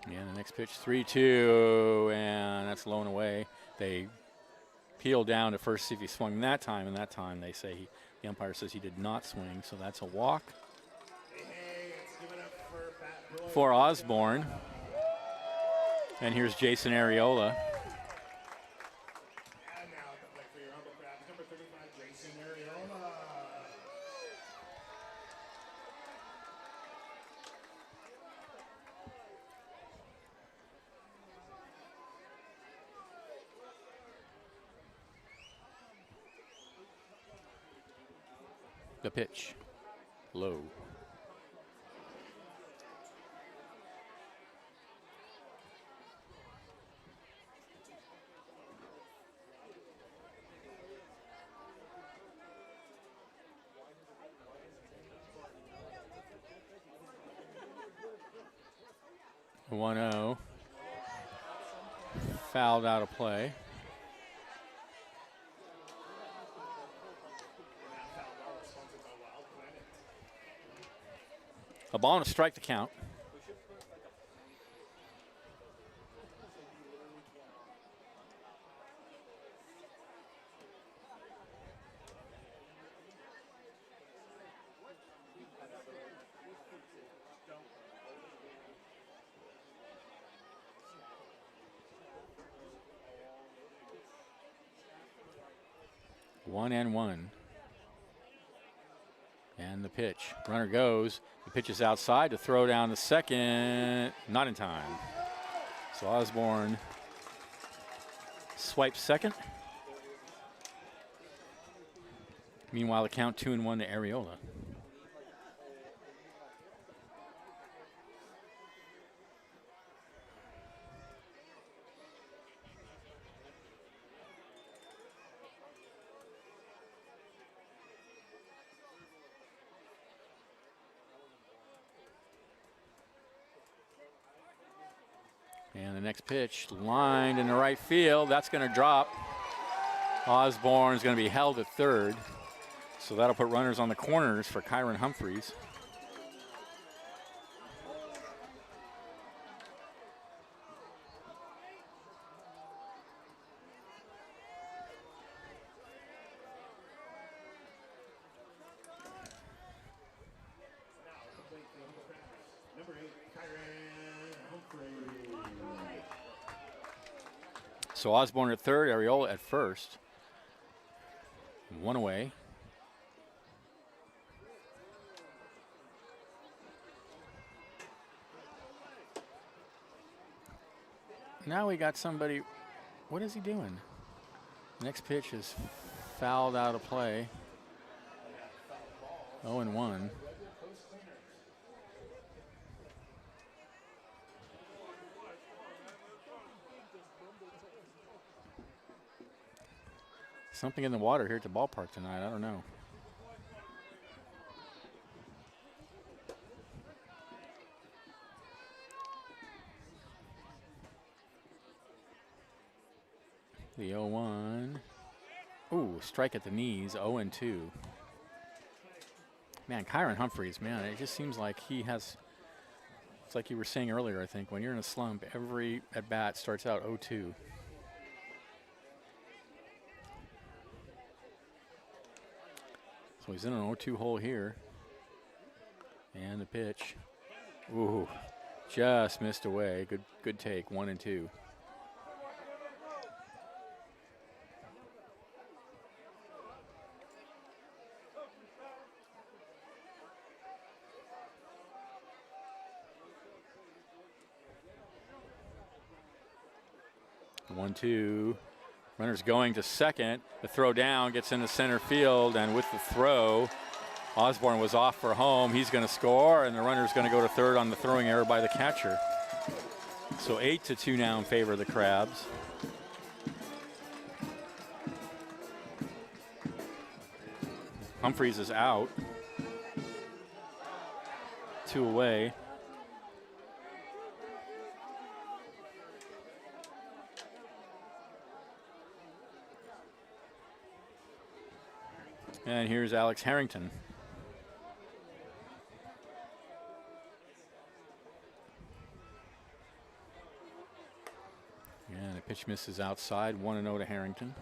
And the next pitch, 3-2, and that's blown away. They peel down to first, see if he swung that time, and that time they say the umpire says he did not swing, so that's a walk. For Osborne. And here's Jason Areola. And now the play for your Humble Crabs, number 35, Jason Areola. The pitch. Low. The 1-0. Fouled out of play. A ball and a strike to count. One and one. And the pitch. Runner goes. The pitch is outside to throw down the second. Not in time. So Osborne swipes second. Meanwhile, the count 2-1 to Areola. And the next pitch lined in the right field. That's going to drop. Osborne's going to be held at third. So that'll put runners on the corners for Kyron Humphreys. So Osborne at third, Areola at first. One away. Now we got somebody. What is he doing? Next pitch is fouled out of play. 0-1. Something in the water here at the ballpark tonight. I don't know. The 0-1. Ooh, strike at the knees. 0-2. Man, Kyron Humphreys, man, it just seems like he has. It's like you were saying earlier, I think, when you're in a slump, every at bat starts out 0-2. So he's in an 0-2 hole here. And the pitch. Ooh, just missed away. Good take, 1-2. The 1-2. Runner's going to second. The throw down gets into center field, and with the throw, Osborne was off for home. He's going to score, and the runner's going to go to third on the throwing error by the catcher. So 8-2 now in favor of the Crabs. Humphreys is out. 2 away. And here's Alex Harrington. And the pitch misses outside. 1-0 to Harrington.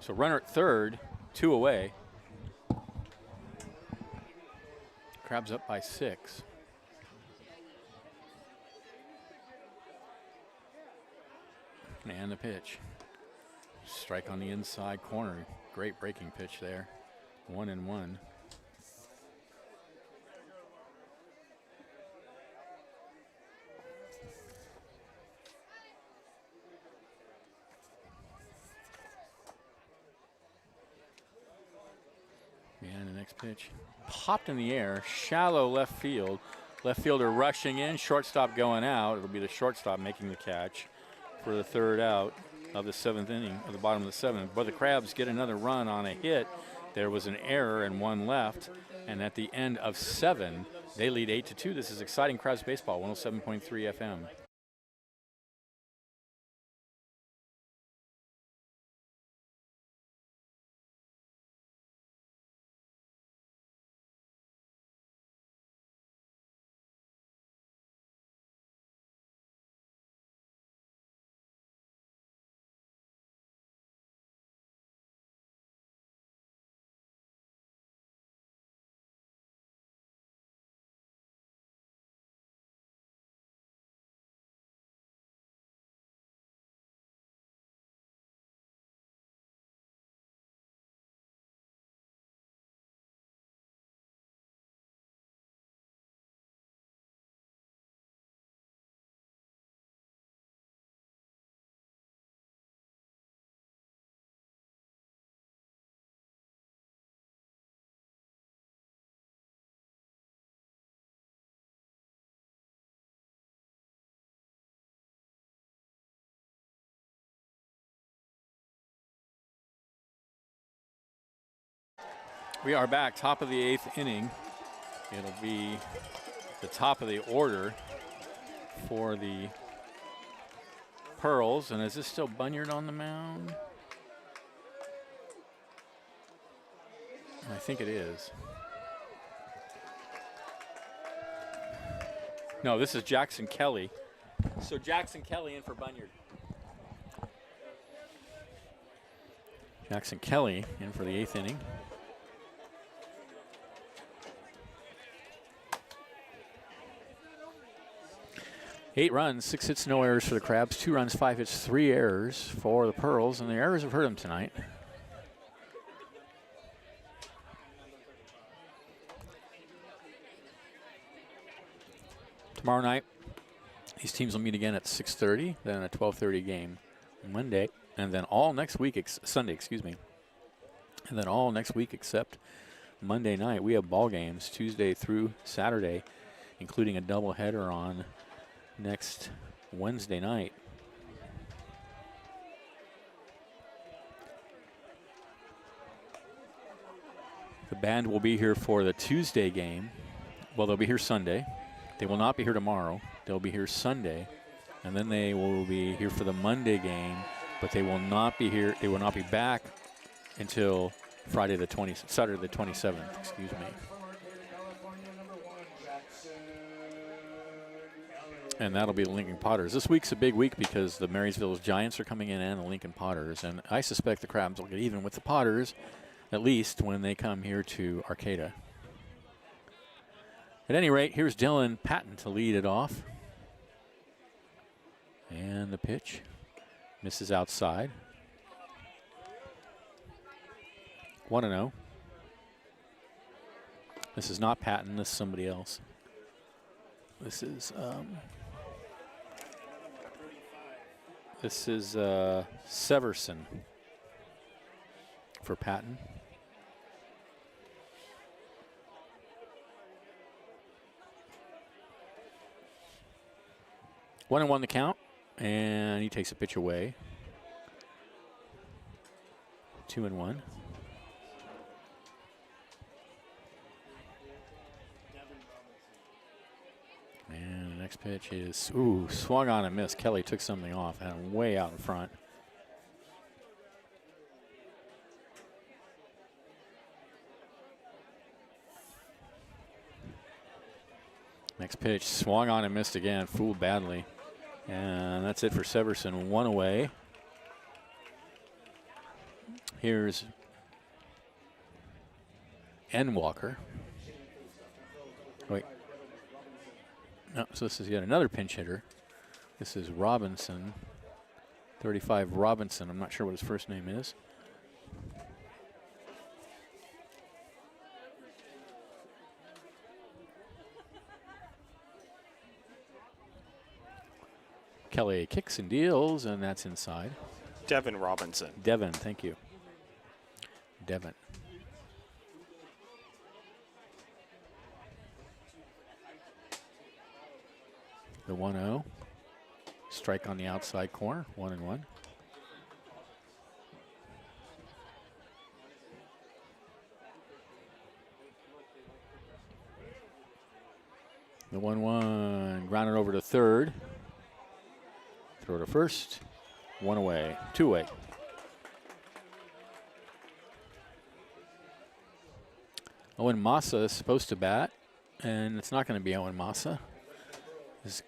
So runner at third, 2 away. Crabs up by 6. And the pitch. Strike on the inside corner. Great breaking pitch there. 1-1. And the next pitch popped in the air, shallow left field. Left fielder rushing in, shortstop going out. It'll be the shortstop making the catch for the third out of the 7th inning, of the bottom of the 7th. But the Crabs get another run on a hit. There was an error and one left. And at the end of 7, they lead 8-2. This is exciting Crabs baseball, 107.3 FM. We are back, top of the 8th inning. It'll be the top of the order for the Pearls. And is this still Bunyard on the mound? I think it is. No, this is Jackson Kelly. So Jackson Kelly in for Bunyard. Jackson Kelly in for the 8th inning. 8 runs, 6 hits, no errors for the Crabs. 2 runs, 5 hits, 3 errors for the Pearls, and the errors have hurt them tonight. Tomorrow night, these teams will meet again at 6:30, then a 12:30 game Monday, and then all next week, Sunday, excuse me, and then all next week except Monday night. We have ball games Tuesday through Saturday, including a doubleheader on next Wednesday night. The band will be here for the Tuesday game. Well, they'll be here Sunday. They will not be here tomorrow. They'll be here Sunday, and then they will be here for the Monday game, but they will not be here. They will not be back until Saturday the 27th, excuse me. And that'll be the Lincoln Potters. This week's a big week because the Marysville Giants are coming in and the Lincoln Potters. And I suspect the Crabs will get even with the Potters, at least when they come here to Arcata. At any rate, here's Dylan Patton to lead it off. And the pitch misses outside. 1-0. This is not Patton, this is somebody else. This is Severson for Patton. One and one the count, and he takes a pitch away. 2-1. And the next pitch is, swung on and missed. Kelly took something off and way out in front. Next pitch, swung on and missed again, fooled badly. And that's it for Severson, 1 away. Here's Walker. Wait. No, so this is yet another pinch hitter. This is Robinson, 35 Robinson. I'm not sure what his first name is. Kelly kicks and deals, and that's inside. Devin Robinson. Devin, thank you. Devin. The 1-0. Strike on the outside corner, 1-1. The 1-1, grounded over to third. Throw to first, 1 away, 2 away. Owen Massa is supposed to bat, and it's not going to be Owen Massa. Is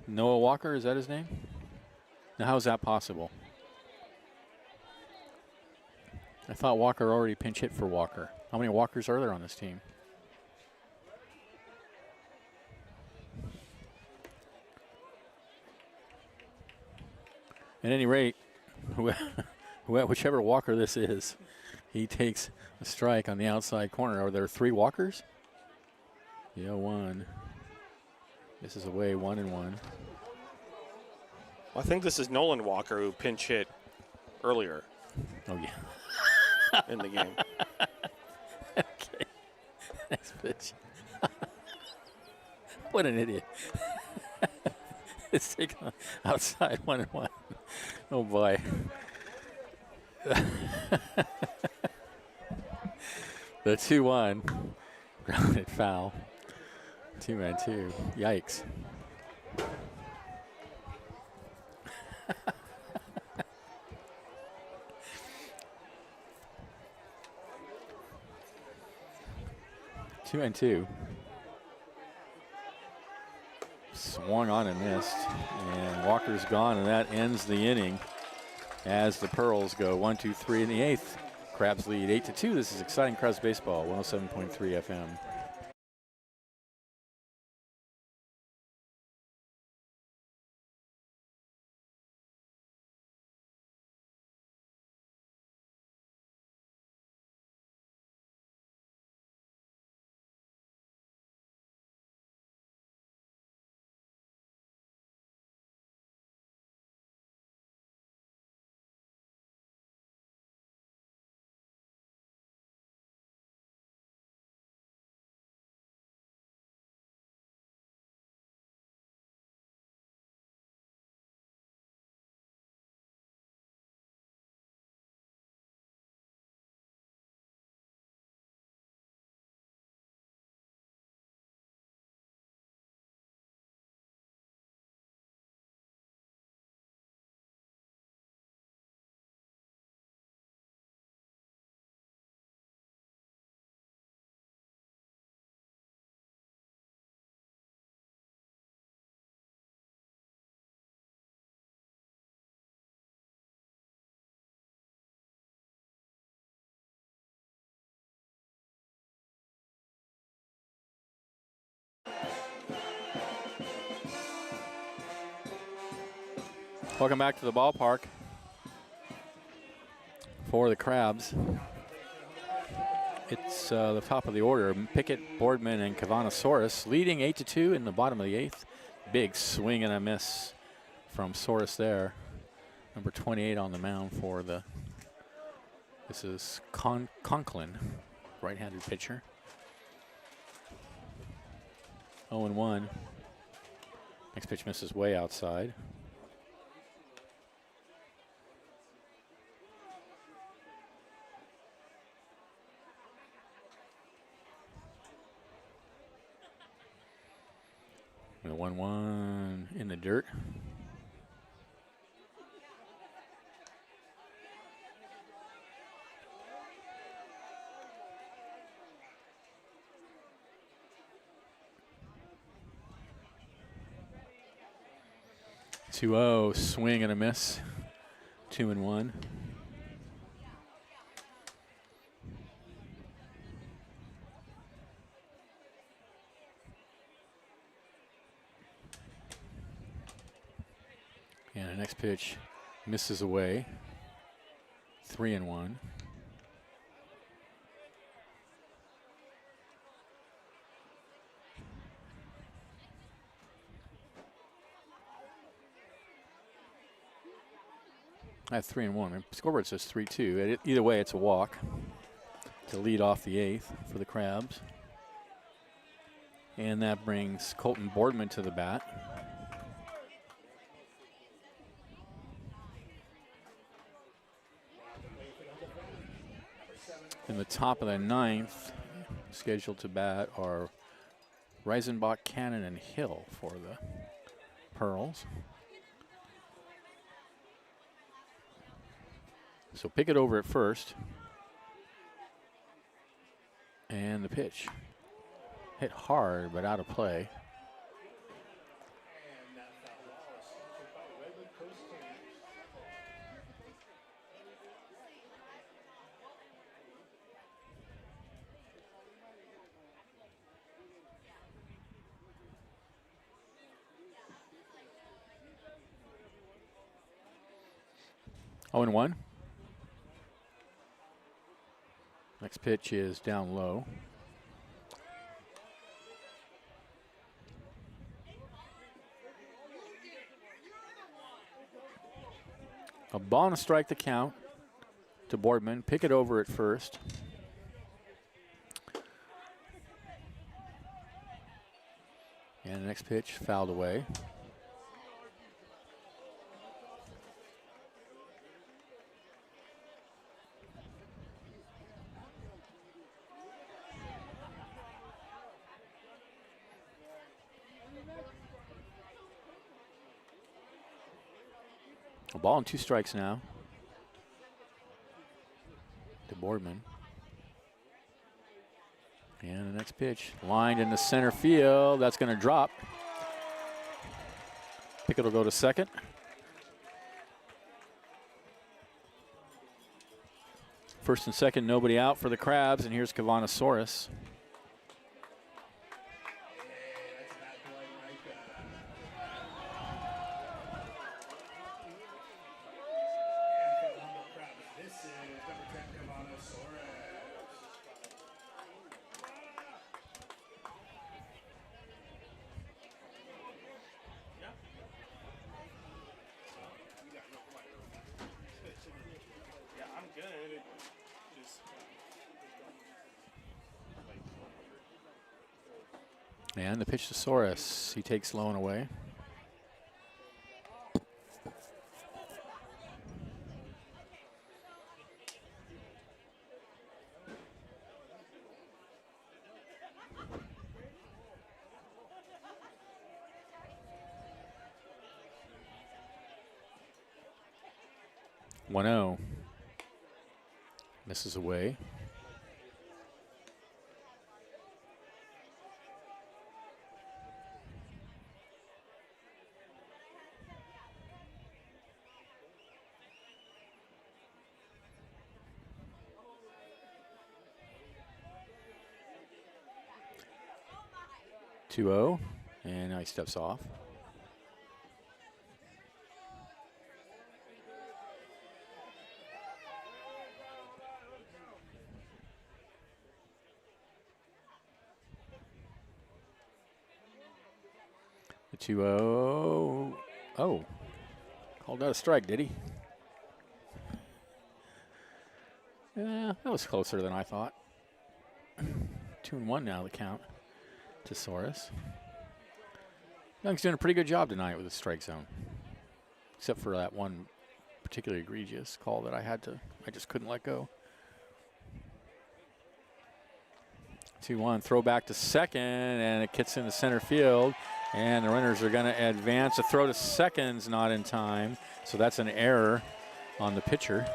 Noah Walker, is that his name? Now, how is that possible? I thought Walker already pinch hit for Walker. How many Walkers are there on this team? At any rate, whichever Walker this is, he takes a strike on the outside corner. Are there 3 Walkers? The 0-1. This is away, 1-1. Well, I think this is Nolan Walker who pinch hit earlier. Oh, yeah. In the game. Okay. Next pitch. What an idiot. It's taken outside, 1-1. Oh, boy. The 2-1. Grounded foul. 2-2. Yikes. Two and two. Swung on and missed. And Walker's gone, and that ends the inning as the Pearls go 1, 2, 3 in the 8th. Crabs lead 8-2. This is exciting Crabs baseball, 107.3 FM. Welcome back to the ballpark for the Crabs. It's the top of the order. Pickett, Boardman, and Cavanasaurus leading 8-2 in the bottom of the 8th. Big swing and a miss from Saurus there. Number 28 on the mound for the, this is Conklin, right-handed pitcher. 0-1. Next pitch misses way outside. The 1-1 in the dirt. Two-0, swing and a miss. 2-1. And the next pitch misses away. 3-1. That's 3-1. The scoreboard says 3-2. Either way, it's a walk to lead off the 8th for the Crabs. And that brings Colton Boardman to the bat. In the top of the ninth, scheduled to bat are Reisenbach, Cannon, and Hill for the Pearls. So pick it over at first. And the pitch. Hit hard, but out of play. And that foul ball is sponsored by Redwood Coast Tank. Oh, and 1. Next pitch is down low. A ball and a strike to count to Boardman. Pick it over at first. And the next pitch fouled away. A ball and 2 strikes now to Boardman. And the next pitch lined into center field. That's going to drop. Pickett will go to second. First and second, nobody out for the Crabs, and here's Kavanasaurus. And the pitch to Soros. He takes low and away. One 0. Misses away. Two 0, and now he steps off. The 2-0. Oh, called out a strike, did he? Yeah, that was closer than I thought. 2-1 now, the count to Soros. Young's doing a pretty good job tonight with the strike zone, except for that one particularly egregious call that I just couldn't let go. 2-1, throw back to second, and it gets into center field, and the runners are going to advance. The throw to second's not in time, so that's an error on the pitcher.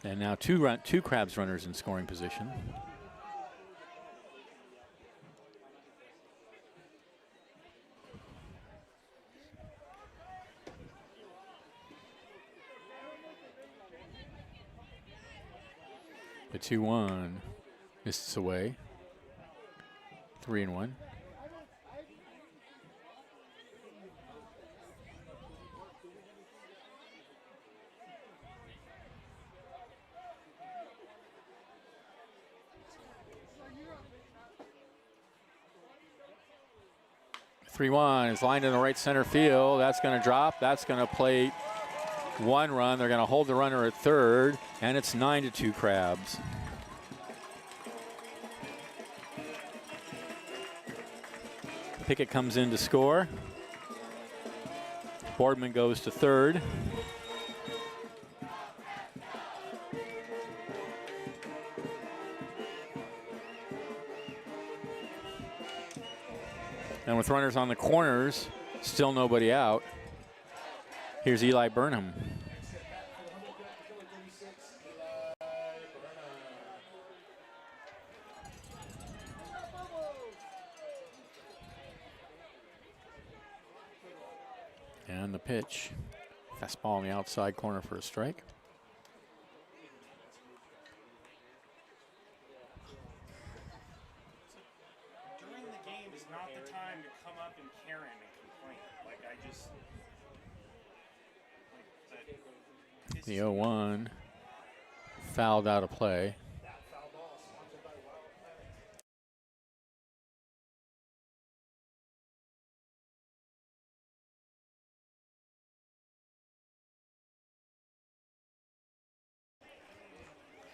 And now two Crabs runners in scoring position. The 2-1 misses away. 3-1. Three 1 is lined in the right center field. That's going to drop. That's going to plate 1 run. They're going to hold the runner at third, and it's 9-2 Crabs. Pickett comes in to score. Boardman goes to third. And with runners on the corners, still nobody out. Here's Eli Burnham. And the pitch. Fastball on the outside corner for a strike. During the game is not the time to come up and Karen and complain. Like, I just. Like, The 0-1 fouled out of play.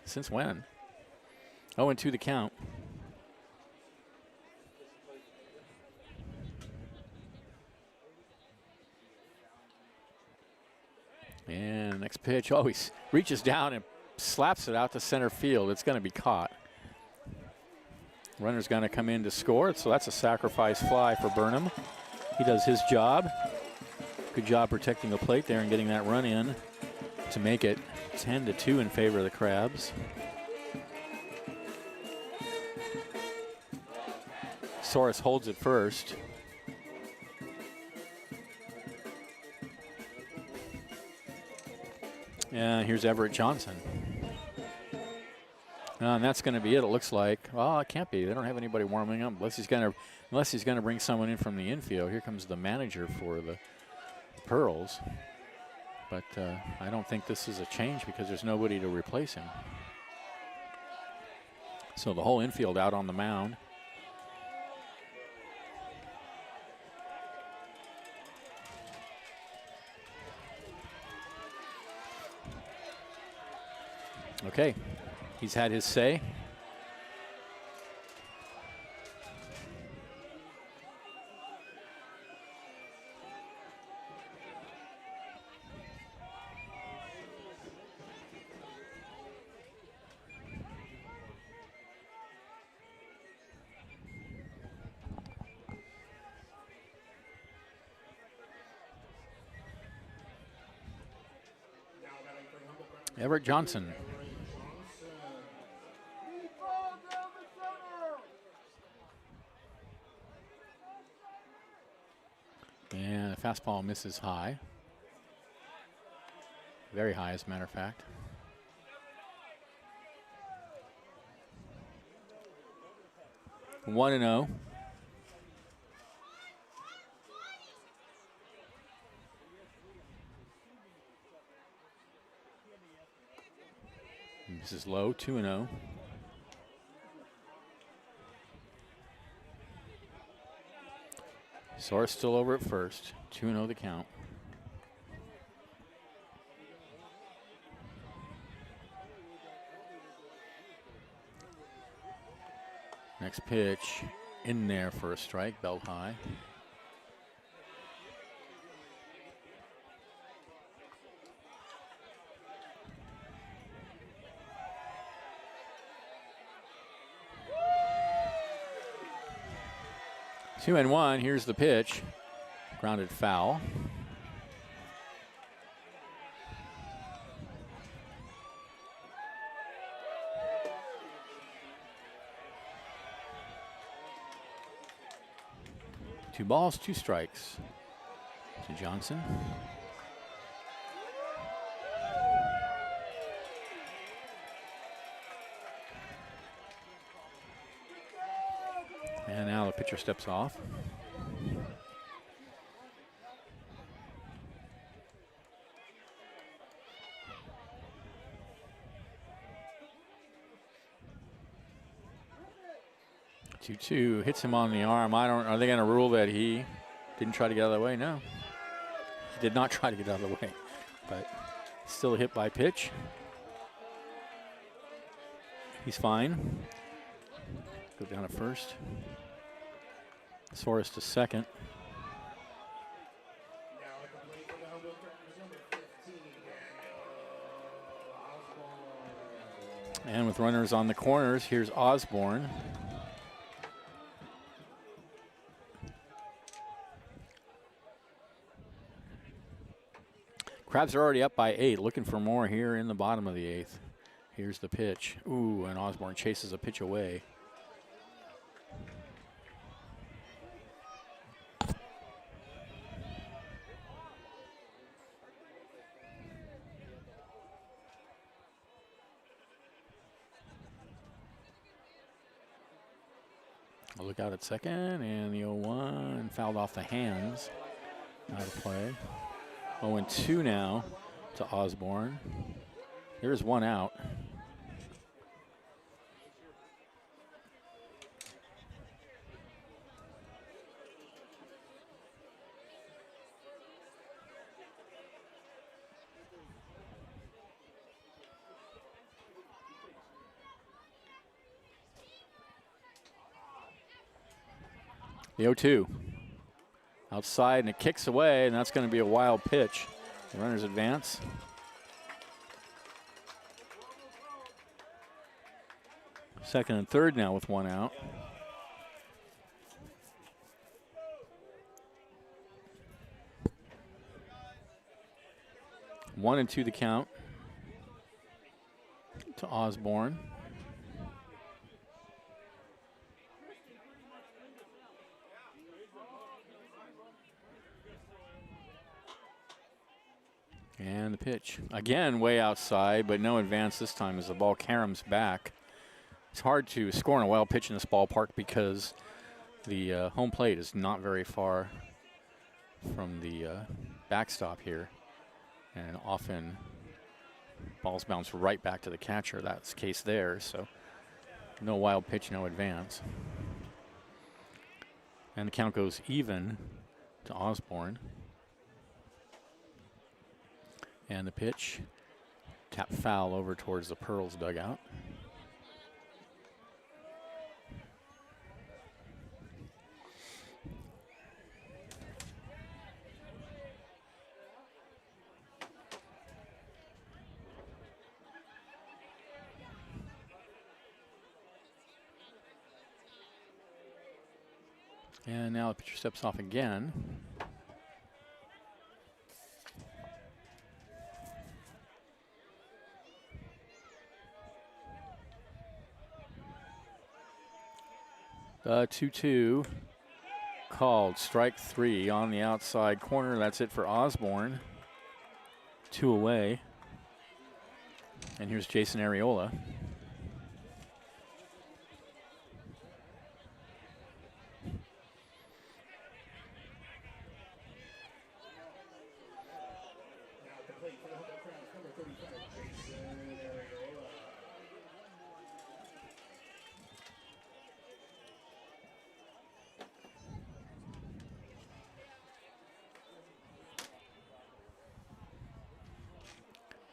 Since when? 0-2 the count. And next pitch, oh, he reaches down and slaps it out to center field. It's going to be caught. Runner's going to come in to score, so that's a sacrifice fly for Burnham. He does his job. Good job protecting the plate there and getting that run in to make it 10-2 in favor of the Crabs. Soros holds it first. And here's Everett Johnson. And that's going to be it. It looks like. Well, it can't be. They don't have anybody warming up unless he's going to bring someone in from the infield. Here comes the manager for the Pearls. But I don't think this is a change because there's nobody to replace him. So the whole infield out on the mound. Okay, he's had his say. Everett Johnson. And the fastball misses high. Very high, as a matter of fact. One and 0. This is low, 2 and 0. Soros still over at first, 2 and 0 the count. Next pitch in there for a strike, belt high. Two and 1, here's the pitch. Grounded foul. Two balls, 2 strikes to Johnson. And now the pitcher steps off. Two hits him on the arm. Are they going to rule that he didn't try to get out of the way? No. He did not try to get out of the way. But Still hit by pitch. He's fine. Go down at first. Soros to second. And with runners on the corners, here's Osborne. Crabs are already up by 8, looking for more here in the bottom of the 8th. Here's the pitch. Ooh, and Osborne chases a pitch away. A look out at second, and the 0-1 fouled off the hands. Out of play. 0-2 now to Osborne. There's one out. The 0-2. Outside, and it kicks away, and that's going to be a wild pitch. The runners advance. Second and third now with one out. 1-2 the count to Osborne. And the pitch. Again, way outside, but no advance this time as the ball caroms back. It's hard to score on a wild pitch in this ballpark because the home plate is not very far from the backstop here. And often balls bounce right back to the catcher. That's the case there, so no wild pitch, no advance. And the count goes even to Osborne. And the pitch, tap foul over towards the Pearls dugout. And now the pitcher steps off again. The 2-2 called. Strike 3 on the outside corner. That's it for Osborne. 2 away. And here's Jason Areola.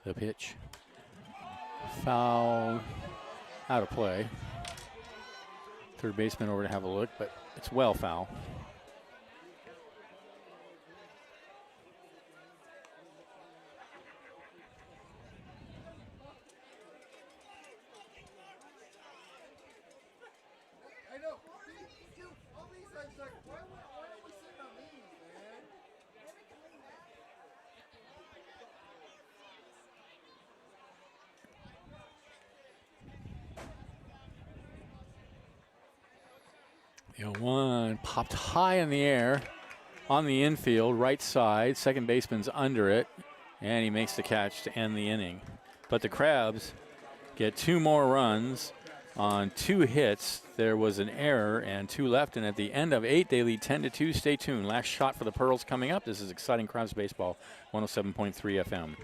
The pitch. Foul. Out of play. Third baseman over to have a look, but it's well foul. The 0-1 popped high in the air on the infield, right side. Second baseman's under it, and he makes the catch to end the inning. But the Crabs get 2 more runs on 2 hits. There was an error and 2 left, and at the end of 8, they lead 10-2. Stay tuned. Last shot for the Pearls coming up. This is exciting Crabs baseball, 107.3 FM.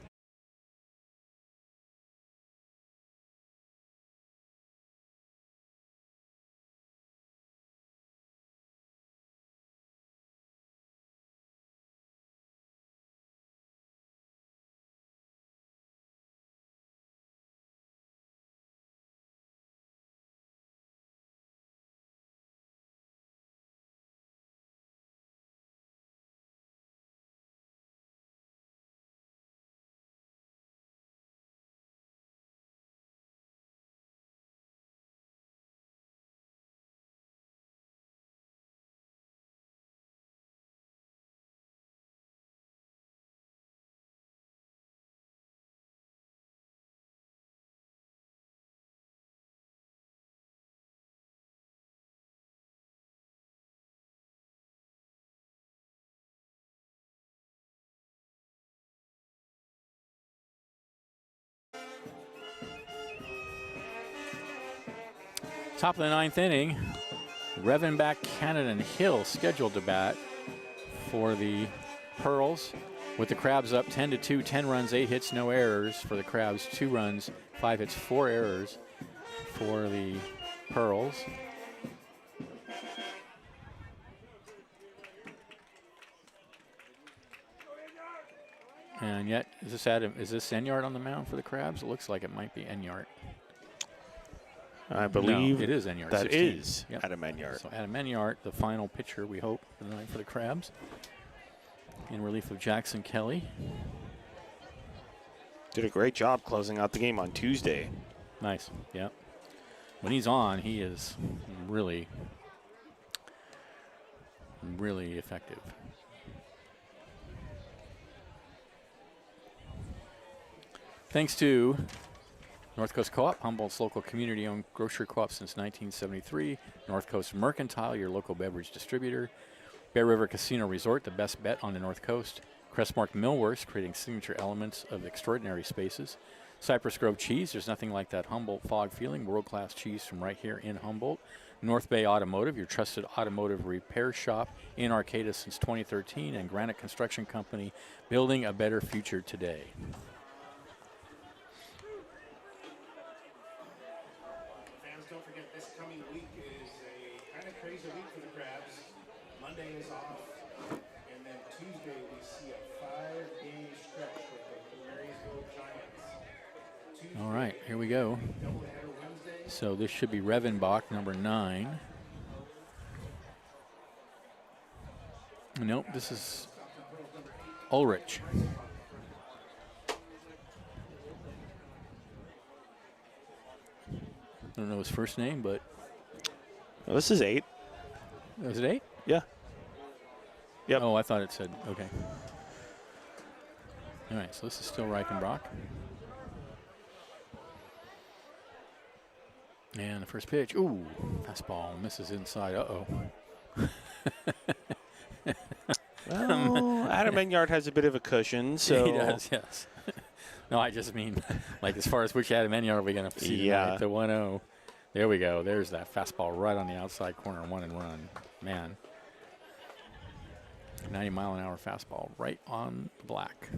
Top of the 9th inning. Revenbach, Cannon, and Hill scheduled to bat for the Pearls. With the Crabs up 10-2, 10 runs, 8 hits, no errors for the Crabs. 2 runs, 5 hits, 4 errors for the Pearls. And yet, is this Enyart on the mound for the Crabs? It looks like it might be Enyart. I believe no, it is Enyart. That 16. is Yep. Adam Enyart. So Adam Enyart, the final pitcher, we hope, for the night for the Crabs. In relief of Jackson Kelly. Did a great job closing out the game on Tuesday. Nice, yeah. When he's on, he is really, really effective. Thanks to North Coast Co-op, Humboldt's local community-owned grocery co-op since 1973. North Coast Mercantile, your local beverage distributor. Bear River Casino Resort, the best bet on the North Coast. Crestmark Millworks, creating signature elements of extraordinary spaces. Cypress Grove Cheese, there's nothing like that Humboldt fog feeling. World-class cheese from right here in Humboldt. North Bay Automotive, your trusted automotive repair shop in Arcata since 2013. And Granite Construction Company, building a better future today. Don't forget, this coming week is a kind of crazy week for the Crabs. Monday is off, and then Tuesday we see a 5-game stretch with the Marysville Giants. Tuesday, all right, here we go. doubleheader Wednesday. So this should be Revenbach, number 9. Nope, this is Ulrich. I don't know his first name, but Well, this is 8. was it 8? Yeah. Yep. Oh, I thought it said, okay. All right, so this is still Reichenbach. And the first pitch, ooh, fastball misses inside, uh-oh. Well, Adam Enyart has a bit of a cushion, so He does, yes. No, I just mean, like, as far as which Adam Enyart are we going to see tonight? The 1-0. There we go. There's that fastball right on the outside corner, 1-and-run. Man. 90-mile-an-hour fastball right on the black.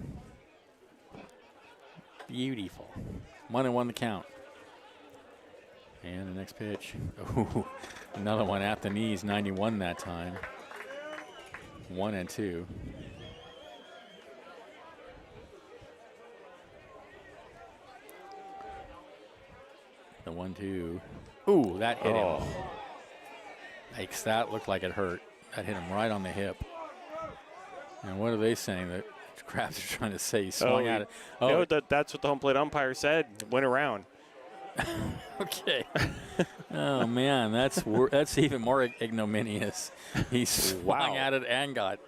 Beautiful. 1-1 the count. And the next pitch. Ooh, another one at the knees, 91 that time. 1-2. The 1-2. Ooh, that hit him. Makes that look like it hurt. That hit him right on the hip. And what are they saying? The Crabs are trying to say he swung at it. Oh, no, that's what the home plate umpire said. Went around. Okay. Oh man, that's even more ignominious. He swung at it and got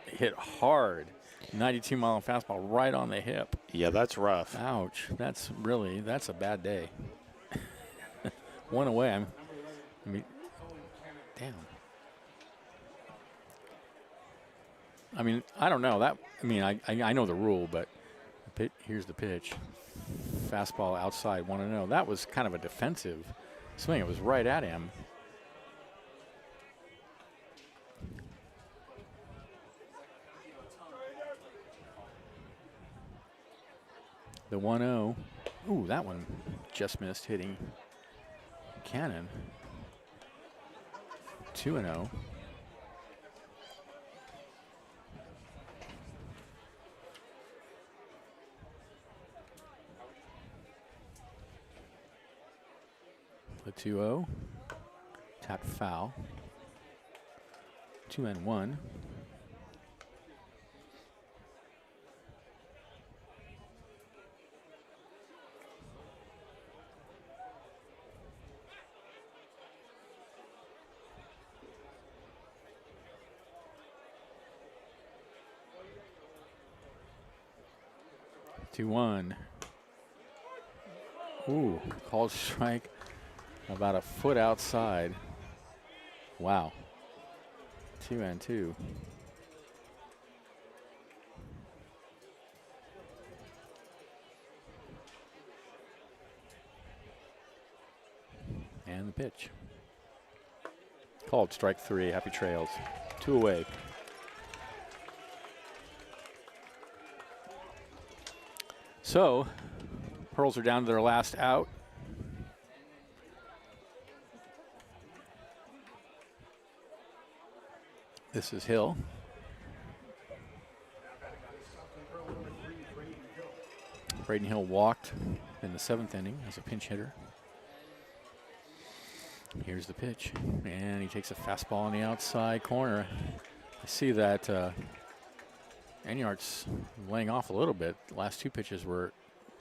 hit hard. 92-mile fastball right on the hip. Yeah, that's rough. Ouch. That's a bad day. One away. I mean, damn. I mean, I don't know. I know the rule, but here's the pitch. Fastball outside, 1-0. That was kind of a defensive swing. It was right at him. The 1-0. Ooh, that one just missed, hitting Cannon. 2-0. The 2-0. Tapped foul. 2-1. Two-one. Ooh, called strike about a foot outside. Wow. 2-2. And the pitch. Called strike 3. Happy trails. 2 away. So, Pearls are down to their last out. This is Hill. Braden Hill walked in the 7th inning as a pinch hitter. Here's the pitch, and he takes a fastball on the outside corner. I see that Enyart's laying off a little bit. The last 2 pitches were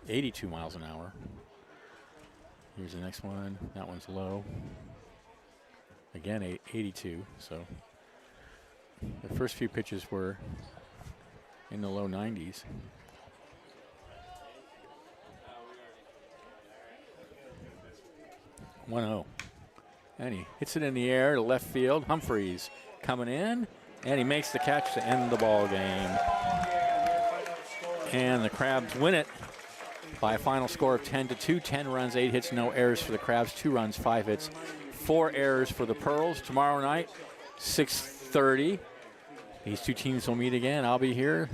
82 miles an hour. Here's the next one. That one's low. Again, 82. So the first few pitches were in the low 90s. One-0. And he hits it in the air to left field. Humphreys coming in, and he makes the catch to end the ball game. And the Crabs win it by a final score of 10-2. 10 runs, 8 hits, no errors for the Crabs. 2 runs, 5 hits, 4 errors for the Pearls. Tomorrow night, 6:30. These 2 teams will meet again. I'll be here.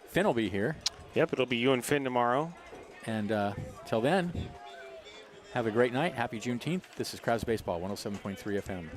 Finn will be here. Yep, it'll be you and Finn tomorrow. And till then, have a great night. Happy Juneteenth. This is Crabs Baseball, 107.3 FM.